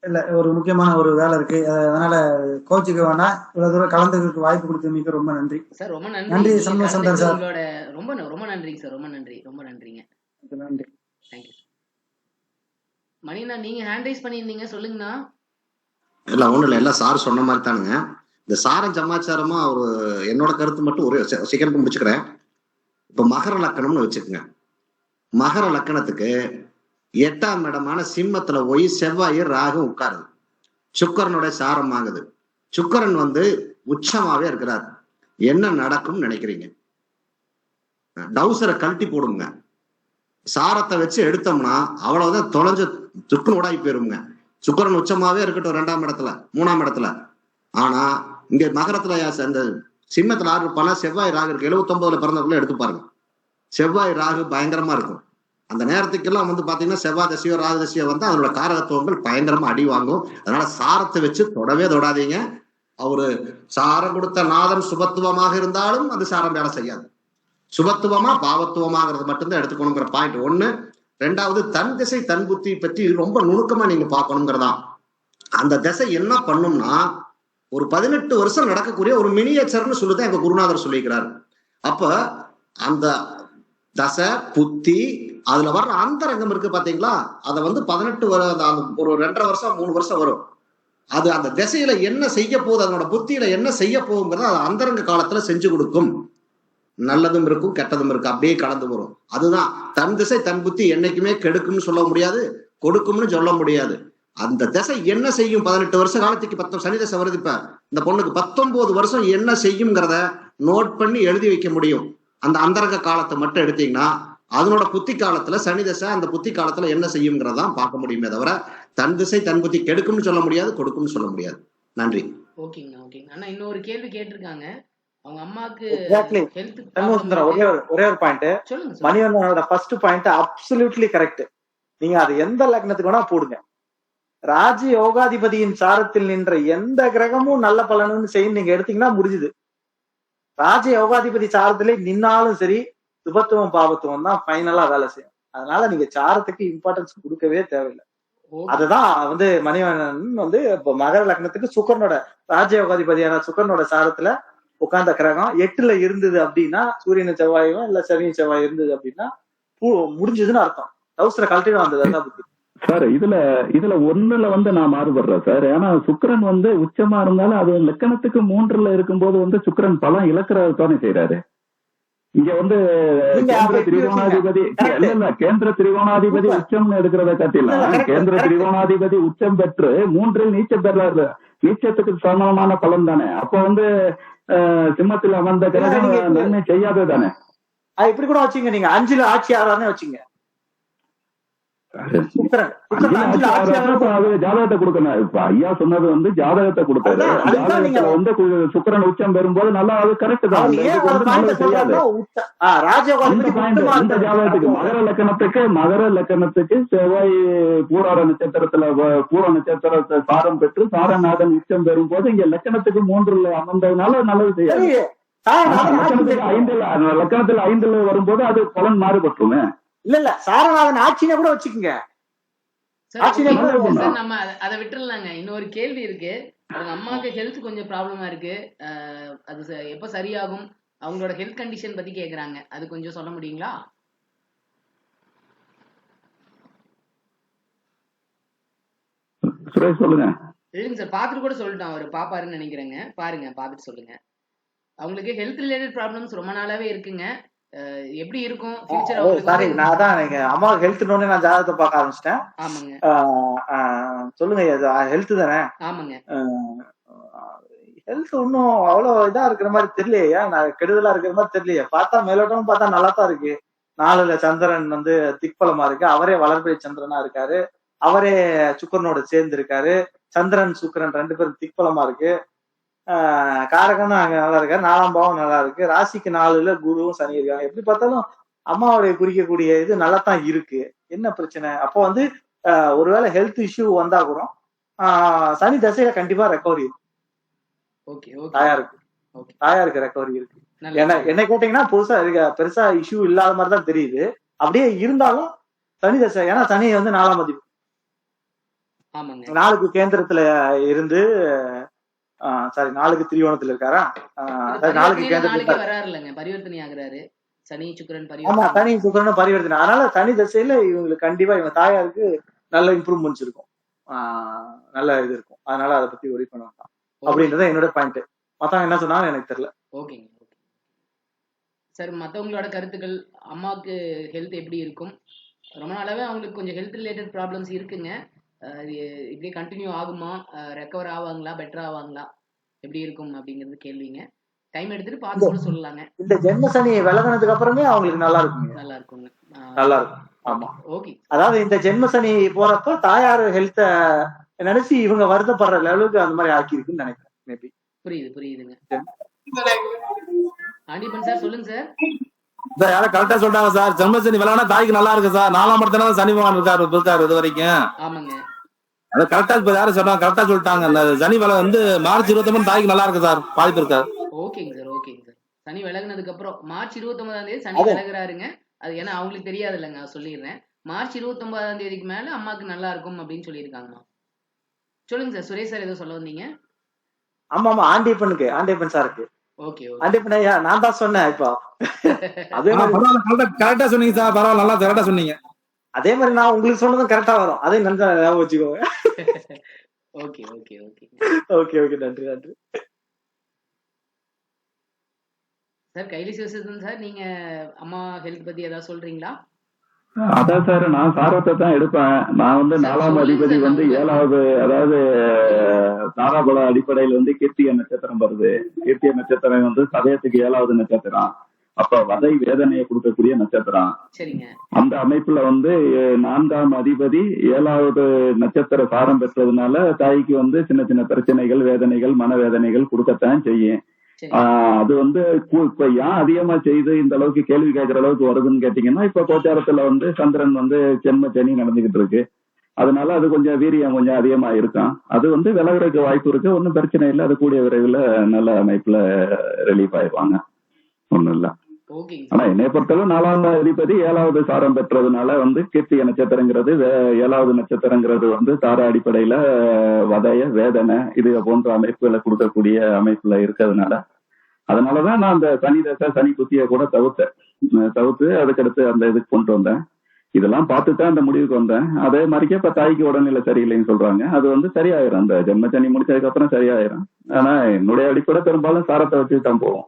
இல்ல ஒரு முக்கியமான ஒரு வேலை இருக்கு, அதனால கோச்சுக்கு வேணா இவ்வளவு தூரம் கலந்துக்கு வாய்ப்பு கொடுத்ததுக்கு ரொம்ப நன்றி சார். ரொம்ப நன்றி சந்தர் சார். உங்களோட ரொம்ப நன்றிங்க சார். ரொம்ப நன்றிங்க. நன்றி. தேங்க்யூ. மணிண்ணா நீங்க ஹேண்ட் ரைஸ் பண்ணியிருந்தீங்க, சொல்லுங்கண்ணா. இல்ல ஒண்ணும் இல்ல, எல்லாம் சார் சொன்ன மாதிரி தானுங்க. இந்த சாரம் சமாச்சாரமா ஒரு என்னோட கருத்து மட்டும் ஒரு செகண்ட் முடிச்சுக்கிறேன். இப்ப மகர லக்கணம்னு வச்சுக்கோங்க. மகர லக்கணத்துக்கு 8ஆம் இடமான சிம்மத்துல போய் செவ்வாய் ராகு உட்காருது, சுக்கரனுடைய சாரம் ஆகுது. சுக்கரன் வந்து உச்சமாவே இருக்கிறார். என்ன நடக்கும் நினைக்கிறீங்க? டவுசரை கழட்டி போடுங்க, சாரத்தை வச்சு எடுத்தோம்னா அவ்வளவுதான், தொலைஞ்ச துக்குன்னு உடாய் போயிருங்க. சுக்கரன் உச்சமாவே இருக்கட்டும் 2ஆம் இடத்துல 3ஆம் இடத்துல. ஆனா இங்க மகரத்துல அந்த சிம்மத்துல ஆறு இருப்பானா செவ்வாய் ராகு இருக்கு. 79ல பிறந்தவங்களும் எடுத்து பாருங்க, செவ்வாய் ராகு பயங்கரமா இருக்கும். அந்த நேரத்துக்கெல்லாம் வந்து பாத்தீங்கன்னா செவ்வாய் தசையோ ராகு தசையோ வந்து அதோட காரகத்துவங்கள் பயங்கரமா அடி வாங்கும். அதனால சாரத்தை வச்சு தொடாதீங்க. அவரு சாரம் கொடுத்த நாதம் சுபத்துவமாக இருந்தாலும் அது சாரம் வேலை செய்யாது. சுபத்துவமா பாவத்துவமாகிறது மட்டும்தான் எடுத்துக்கணுங்கிற பாயிண்ட் 1. 2வது தன் திசை தன் புத்தி பற்றி ரொம்ப நுணுக்கமா நீங்க பார்க்கணுங்கிறதான். அந்த திசை என்ன பண்ணும்னா ஒரு 18 வருஷம் நடக்கக்கூடிய ஒரு மினியேச்சர்னு சொல்லிதான் எங்க குருநாதர் சொல்லிக்கிறார். அப்ப அந்த தசை புத்தி அதுல வர்ற அந்தரங்கம் இருக்கு பாத்தீங்களா, அதை வந்து 18 ஒரு 2.5 வருஷம் 3 வருஷம் வரும். அது அந்த திசையில என்ன செய்ய போகுது, அதனோட புத்தியில என்ன செய்ய போகுங்கிறத அது அந்தரங்க காலத்துல செஞ்சு கொடுக்கும். நல்லதும் இருக்கும் கெட்டதும் இருக்கு, அப்படியே கலந்து வரும். அதுதான் தன் திசை தன் புத்தி என்னைக்குமே கெடுக்கும்னு சொல்ல முடியாது, கொடுக்கும்னு சொல்ல முடியாது. அந்த திசை என்ன செய்யும் 18 வருஷ காலத்துக்கு சனி தசை வருது. இப்ப இந்த பொண்ணுக்கு 19 வருஷம் என்ன செய்யுங்கிறத நோட் பண்ணி எழுதி வைக்க முடியும். அந்த அந்தரங்க காலத்தை மட்டும் எடுத்தீங்கன்னா அதனோட புத்தி காலத்துல சனி தசை அந்த புத்தி காலத்துல என்ன செய்யுங்கிறதான் பார்க்க முடியுமே தவிர தன் திசை தன் புத்தி கெடுக்கும்னு சொல்ல முடியாது, கொடுக்கும்னு சொல்ல முடியாது. நன்றி. ஓகேங்க. அண்ணா இன்னொரு கேள்வி கேட்டிருக்காங்க. அவங்க அம்மாக்கு ஒரே ஒரு பாயிண்ட் சொல்லுங்க. மணிவண்ணனோட ஃபர்ஸ்ட் பாயிண்ட் அப்சல்யூட்லி கரெக்ட். நீங்க அது எந்த லக்னத்துக்கு வேணா போடுங்க, ராஜ யோகாதிபதியின் சாரத்தில் நின்ற எந்த கிரகமும் நல்ல பலனும் செய்யும் நீங்க எடுத்தீங்கன்னா முடிஞ்சுது. ராஜ யோகாதிபதி சாரத்திலே நின்னாலும் சரி சுபத்துவம் பாவத்துவம் தான் ஃபைனலா வேலை செய்யும். அதனால நீங்க சாரத்துக்கு இம்பார்ட்டன்ஸ் கொடுக்கவே தேவையில்லை. அதுதான் வந்து மணிவண்ணன் வந்து இப்ப மகர லக்னத்துக்கு சுக்கரனோட ராஜயோகாதிபதியான சுக்கரனோட சாரத்துல உட்கார்ந்த கிரகம் 8ல இருந்தது அப்படின்னா, சூரியன் செவ்வாயும் இல்ல சனியும் செவ்வாய் இருந்தது அப்படின்னா முடிஞ்சதுன்னு அர்த்தம். டவுசரை கழட்டிட்டு வந்தது புத்தி. சார் இதுல 1ல வந்து நான் மாறுபடுறேன் சார். ஏன்னா சுக்கிரன் வந்து உச்சமா இருந்தாலும் அது லக்கணத்துக்கு 3ல இருக்கும்போது வந்து சுக்கிரன் பலம் இழக்கிறதானே செய்யறாரு. இங்க வந்து கேந்திர திரிகோணாதிபதி கேந்திர திரிகோணாதிபதி உச்சம்னு எடுக்கிறத காட்டிலாம் கேந்திர திரிகோணாதிபதி உச்சம் பெற்று 3ல் நீச்சம் பெறாரு. நீச்சத்துக்கு சமமான பலன் தானே. அப்ப வந்து சிம்மத்தில் அமர்ந்த இல்ல கிரகம் நீங்க இப்படி நன்மை செய்யாதது தானே. இப்படி கூட வச்சுங்க, நீங்க 5ல ஆட்சி ஆறானே வச்சுங்க. சுக்கிரன் அஞ்சுல சுக்கிரன் 5ல ஆட்சி ஆட்சி ஆகிறப்ப ஆகிறப்ப அது ஜாதகத்தை கொடுக்கணும். இப்ப ஐயா சொன்னது வந்து ஜாதகத்தை கொடுத்தாரு. அதுதான் நீங்க ஜாதகத்துல சுக்கிரன் உச்சம் பெறும்போது நல்லா அது கரெக்ட் தான். அவர் அந்த ஏன் இதுக்கு ஒரு வந்து பாயிண்ட் நல்லது செய்யாது. சொல்றாருன்னா ராஜயோகம் அந்த பாயிண்ட் உத்தமா இந்த இருக்கிறது ஜாதகத்துக்கு அப்போ மகர லக்கணத்துக்கு செவ்வாய் பூராட நட்சத்திரத்துல பூர நட்சத்திரத்தை சாரம் பெற்று சாரநாதன் உச்சம் பெறும் போது இங்க லக்கணத்துக்கு 3ல அமர்ந்ததுனால நல்லது செய்யாது. சரி சாரநாதன் ஆட்சி லக்கணத்துல 5ல வரும்போது அது பலன் மாறுபட்டுருமே. இல்ல சாரநாதன் ஆட்சினே கூட வச்சுக்கோங்க. சார் ஆட்சினே ஓகே கூட நல்லது சார், தான். நம்ம அதை விட்டுறலாங்க. இன்னொரு கேள்வி இருக்கு. அவங்க அம்மாவுக்கு ஹெல்த் கொஞ்சம் ப்ராப்ளமா இருக்கு. அது எப்ப சரியாகும், அவங்களோட ஹெல்த் கண்டிஷன் பத்தி கேக்குறாங்க. அது கொஞ்சம் சொல்ல முடியுங்களா? சுரேஷ் சொல்லுங்க. இல்லைங்க சார், பார்த்துட்டு கூட சொல்லிட்டோம். அவர் பாப்பாருன்னு நினைக்கிறேங்க. பாருங்க, பார்த்துட்டு சொல்லுங்க. அவங்களுக்கு ஹெல்த் ரிலேட்டட் ப்ராப்ளம்ஸ் ரொம்ப நாளாவே இருக்குங்க. எப்படி இருக்கும் ஃபியூச்சர் அவங்களுக்கு சாரி, வந்து? நான் அதான் நீங்க அம்மா ஹெல்த்னு நான் ஜாதகத்தை பார்க்க ஆரம்பிச்சிட்டேன். ஆமாங்க சொல்லுங்க, ஹெல்த் தானே? ஆமாங்க. ஹெல்த் ஒன்னும் அவ்வளவு இதா இருக்கிற மாதிரி தெரியலையா, நான் கெடுதலா இருக்கிற மாதிரி தெரியலையே. பார்த்தா மேலோட்டமும் பார்த்தா நல்லா தான் இருக்கு. 4ல சந்திரன் வந்து திக்பலமா இருக்கு. அவரே வளர்பிறை சந்திரனா இருக்காரு. அவரே சுக்கிரனோட சேர்ந்து இருக்காரு. சந்திரன் சுக்கிரன் 2 பேரும் திக்பலமா இருக்கு. காரகனும் அங்க நல்லா இருக்காரு. 4ஆம் பாவம் நல்லா இருக்கு. ராசிக்கு 4ல குருவும் சனி இருக்காங்க. எப்படி பார்த்தாலும் அம்மாவுடைய குறிக்கக்கூடிய இது நல்லா தான் இருக்கு. என்ன பிரச்சனை? அப்போ வந்து ஒருவேளை ஹெல்த் இஷ்யூ வந்தா கூட சனி தசையில கண்டிப்பா ரெக்கவரி இருக்கு. ஓகே ஓகே தாயாருக்கு ஓகே, தாயாருக்கு ரெக்கவரி இருக்கு. நல்லது. என்ன கேட்டீங்கன்னா பெருசா இஷ்யூ இல்லாத மாதிரி தான் தெரியுது. அப்படியே இருந்தாலும் சனி தசை, ஏன்னா சனி வந்து 4ஆம் அதிபதி. ஆமாங்க 4க்கு கேந்திரத்துல இருந்து சாரி 4க்கு திரியோணத்துல இருக்காரா? அது 4க்கு பரிவர்த்தனையில கேந்திரத்துல நாளைக்கே இருக்காரு. வராரு இல்லைங்க, பரிவர்த்தனை ஆகுறாரு. சனி சுக்கிரன் ஆமா, பரிவர்த்தனை. சனி சுக்கிரனும் பரிவர்த்தனை. அதனால சனி தசையில இவங்களுக்கு கண்டிப்பா இவங்க தாயாருக்கு நல்ல இம்ப்ரூவ்மெண்ட்ஸ் இருக்கும். நல்ல இது இருக்கும். அதனால அதை பத்தி ஒரி பண்ண வேண்டாம் ஓகே அப்படின்றத என்னோட பாயிண்ட். மத்தவங்க என்ன சொன்னாலும் எனக்கு தெரியல. ஓகேங்க ஓகே சார். மற்றவங்களோட கருத்துக்கள், அம்மாவுக்கு ஹெல்த் எப்படி இருக்கும்? ரொம்ப நாளாவே அவங்களுக்கு கொஞ்சம் ஹெல்த் ரிலேட்டட் ப்ராப்ளம்ஸ் இருக்குங்க. இது இப்படியே கண்டினியூ ஆகுமா, ரெக்கவர் ஆவாங்களா, பெட்டர் ஆவாங்களா, எப்படி இருக்கும் அப்படிங்கிறது கேள்விங்க. டைம் எடுத்துட்டு பார்த்து கூட சொல்லலாங்க. இந்த ஜென்ம சனி விலகினதுக்கு அப்புறமே அவங்களுக்கு நல்லா இருக்குங்க. நல்லா இருக்குங்க. நல்லா இருக்கும். ஆமா, ஓகே அதாவது இந்த ஜென்ம சனி போறப்ப தாயார் ஹெல்த்த நினைச்சு இவங்க வருத்தப்படுற லெவலுக்கு அந்த மாதிரி ஆக்கி இருக்குன்னு நினைக்கிறேன். மேபி புரியுதுங்க. ஆண்டிபன் சார் சொல்லுங்க சார். சார் யாரும் கரெக்டா சொல்றாங்க சார். ஜென்மசனி விளையாட தாய்க்கு நல்லா இருக்கு சார். 4ஆம் இடத்துல சனி பகவான் இருக்காரு இது வரைக்கும். ஆமாங்க, அது கரெக்டா இப்ப யாரும் சொல்றாங்க, கரெக்டா சொல்லிட்டாங்க. அந்த சனி விலை வந்து மார்ச் 29 தாய்க்கு நல்லா இருக்கு சார். பாதிப்பு இருக்காது. ஓகேங்க சார். சனி விலகுனதுக்கு அப்புறம் மார்ச் 29ஆம் தேதி சனி விலகுறாருங்க. அது ஏன்னா அவங்களுக்கு தெரியாது இல்லைங்க, சொல்லிடுறேன். மார்ச் 29ஆம் தேதிக்கு மேல அம்மாவுக்கு நல்லா இருக்கும் அப்படின்னு சொல்லியிருக்காங்கம்மா. சொல்லுங்க சார். சுரேஷ் சார் ஏதோ சொல்ல வந்தீங்க? ஆமா ஆண்டிப்பன் சாருக்கு. ஓகே ஆண்டிப்பன் ஐயா, நான் தான் சொன்னேன். இப்போ அதே மாதிரி கரெக்டா சொன்னீங்க சார். பரவாயில்ல, நல்லா கரெக்டா சொன்னீங்க. அதே மாதிரி நான் உங்களுக்கு சொன்னதும் கரெக்டா வரும். அதையும் நல்லா ஞாபகம் வச்சுக்கோங்க. Okay okay okay okay okay, நன்றி. சார் கைலி சிவசேதன் சார், நீங்க அம்மா ஹெல்த் பத்தி ஏதாவது சொல்றீங்களா? அதான் சார், நான் சாரத்தை தான் எடுப்பேன். நான் வந்து 4ஆம் அதிபதி வந்து 7வது, அதாவது தாராபல அடிப்படையில வந்து கீர்த்திய நட்சத்திரம் வருது. கீர்த்திய நட்சத்திரம் வந்து சதயத்துக்கு 7வது நட்சத்திரம். அப்ப வதை வேதனையை கொடுக்கக்கூடிய நட்சத்திரம். சரிங்க. அந்த அமைப்புல வந்து 4ஆம் அதிபதி 7வது நட்சத்திர சாரம் பெற்றதுனால தாய்க்கு வந்து சின்ன சின்ன பிரச்சனைகள், வேதனைகள், மனவேதனைகள் கொடுக்கத்தான் செய்யும். அது வந்து இப்ப ஏன் அதிகமா செய்து இந்த அளவுக்கு கேள்வி கேட்கிற அளவுக்கு வருதுன்னு கேட்டீங்கன்னா, இப்ப கோச்சாரத்துல வந்து சந்திரன் வந்து ஜென்ம சனி நடந்துகிட்டு இருக்கு. அதனால அது கொஞ்சம் வீரியம் கொஞ்சம் அதிகமா இருக்கும். அது வந்து விலகுறதுக்கு வாய்ப்பு இருக்கு. ஒன்னும் பிரச்சனை இல்லை. அது கூடிய விரைவில் நல்ல அமைப்புல ரிலீஃப் ஆயிடுவாங்க. ஒண்ணும் இல்ல. ஆனா என்னை பொறுத்தவரை 4ஆம் அதிபதி 7வது சாரம் பெற்றதுனால வந்து கீர்த்திய நட்சத்திரங்கிறது 7வது நட்சத்திரங்கிறது வந்து தார அடிப்படையில வதைய வேதனை இது போன்ற அமைப்புகளை கொடுக்கக்கூடிய அமைப்புல இருக்கிறதுனால, அதனாலதான் நான் அந்த சனி தசை சனி புத்திய கூட தவிர்த்து அதுக்கடுத்து அந்த இதுக்கு கொண்டு வந்தேன். இதெல்லாம் பார்த்துதான் அந்த முடிவுக்கு வந்தேன். அதே மாதிரிக்கே இப்ப தாய்க்கு உடல்நிலை சரியில்லைன்னு சொல்றாங்க. அது வந்து சரியாயிரும். அந்த ஜென்ம சனி முடிச்சதுக்கு அப்புறம் சரியாயிரும். ஆனா என்னுடைய அடிப்படை பெரும்பாலும் சாரத்தை வச்சு தான் போவோம்.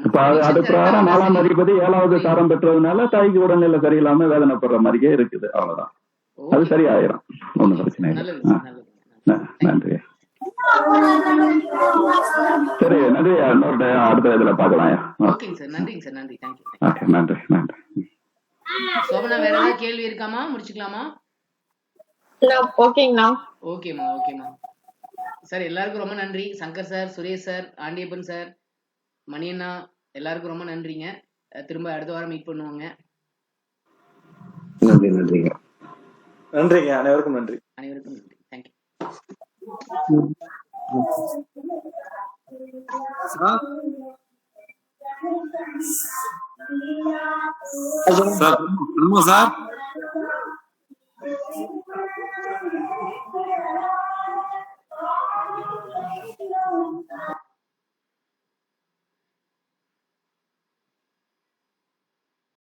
இப்ப அது பிரகாரம் 4ஆம் அதிபதி 7வது சாரம் பெற்றதுனால தாய்க்கு உடல்நிலை சரியில்லாம வேதனைப்படுற மாதிரியே இருக்குது. அவ்வளவுதான். அது சரியாயிரும். ஒண்ணும் பிரச்சனை இல்லை. நன்றி. சரி, நன்றி. இன்னொரு அடுத்த இதுல பாக்கலாம். ஓகேங்க சார், நன்றிங்க சார், நன்றி, தேங்க்யூ. ஓகே, நன்றி நன்றி. சோபனா, வேற ஏதாவது கேள்வி இருக்காமா? முடிச்சுக்கலாமா? ஓகேங்கண்ணா. ஓகேம்மா, ஓகேம்மா. சார் எல்லாருக்கும் ரொம்ப நன்றி. Shankar sir, Suresh sir, Andiappan sir, மணியண்ணா, எல்லாருக்கும் ரொம்ப நன்றிங்க. திரும்ப அடுத்த வாரம் மீட் பண்ணுவாங்க. நன்றி. நன்றிங்க. நன்றிங்க, அனைவருக்கும் நன்றி. அனைவருக்கும் நன்றி, தேங்க்யூ. சார்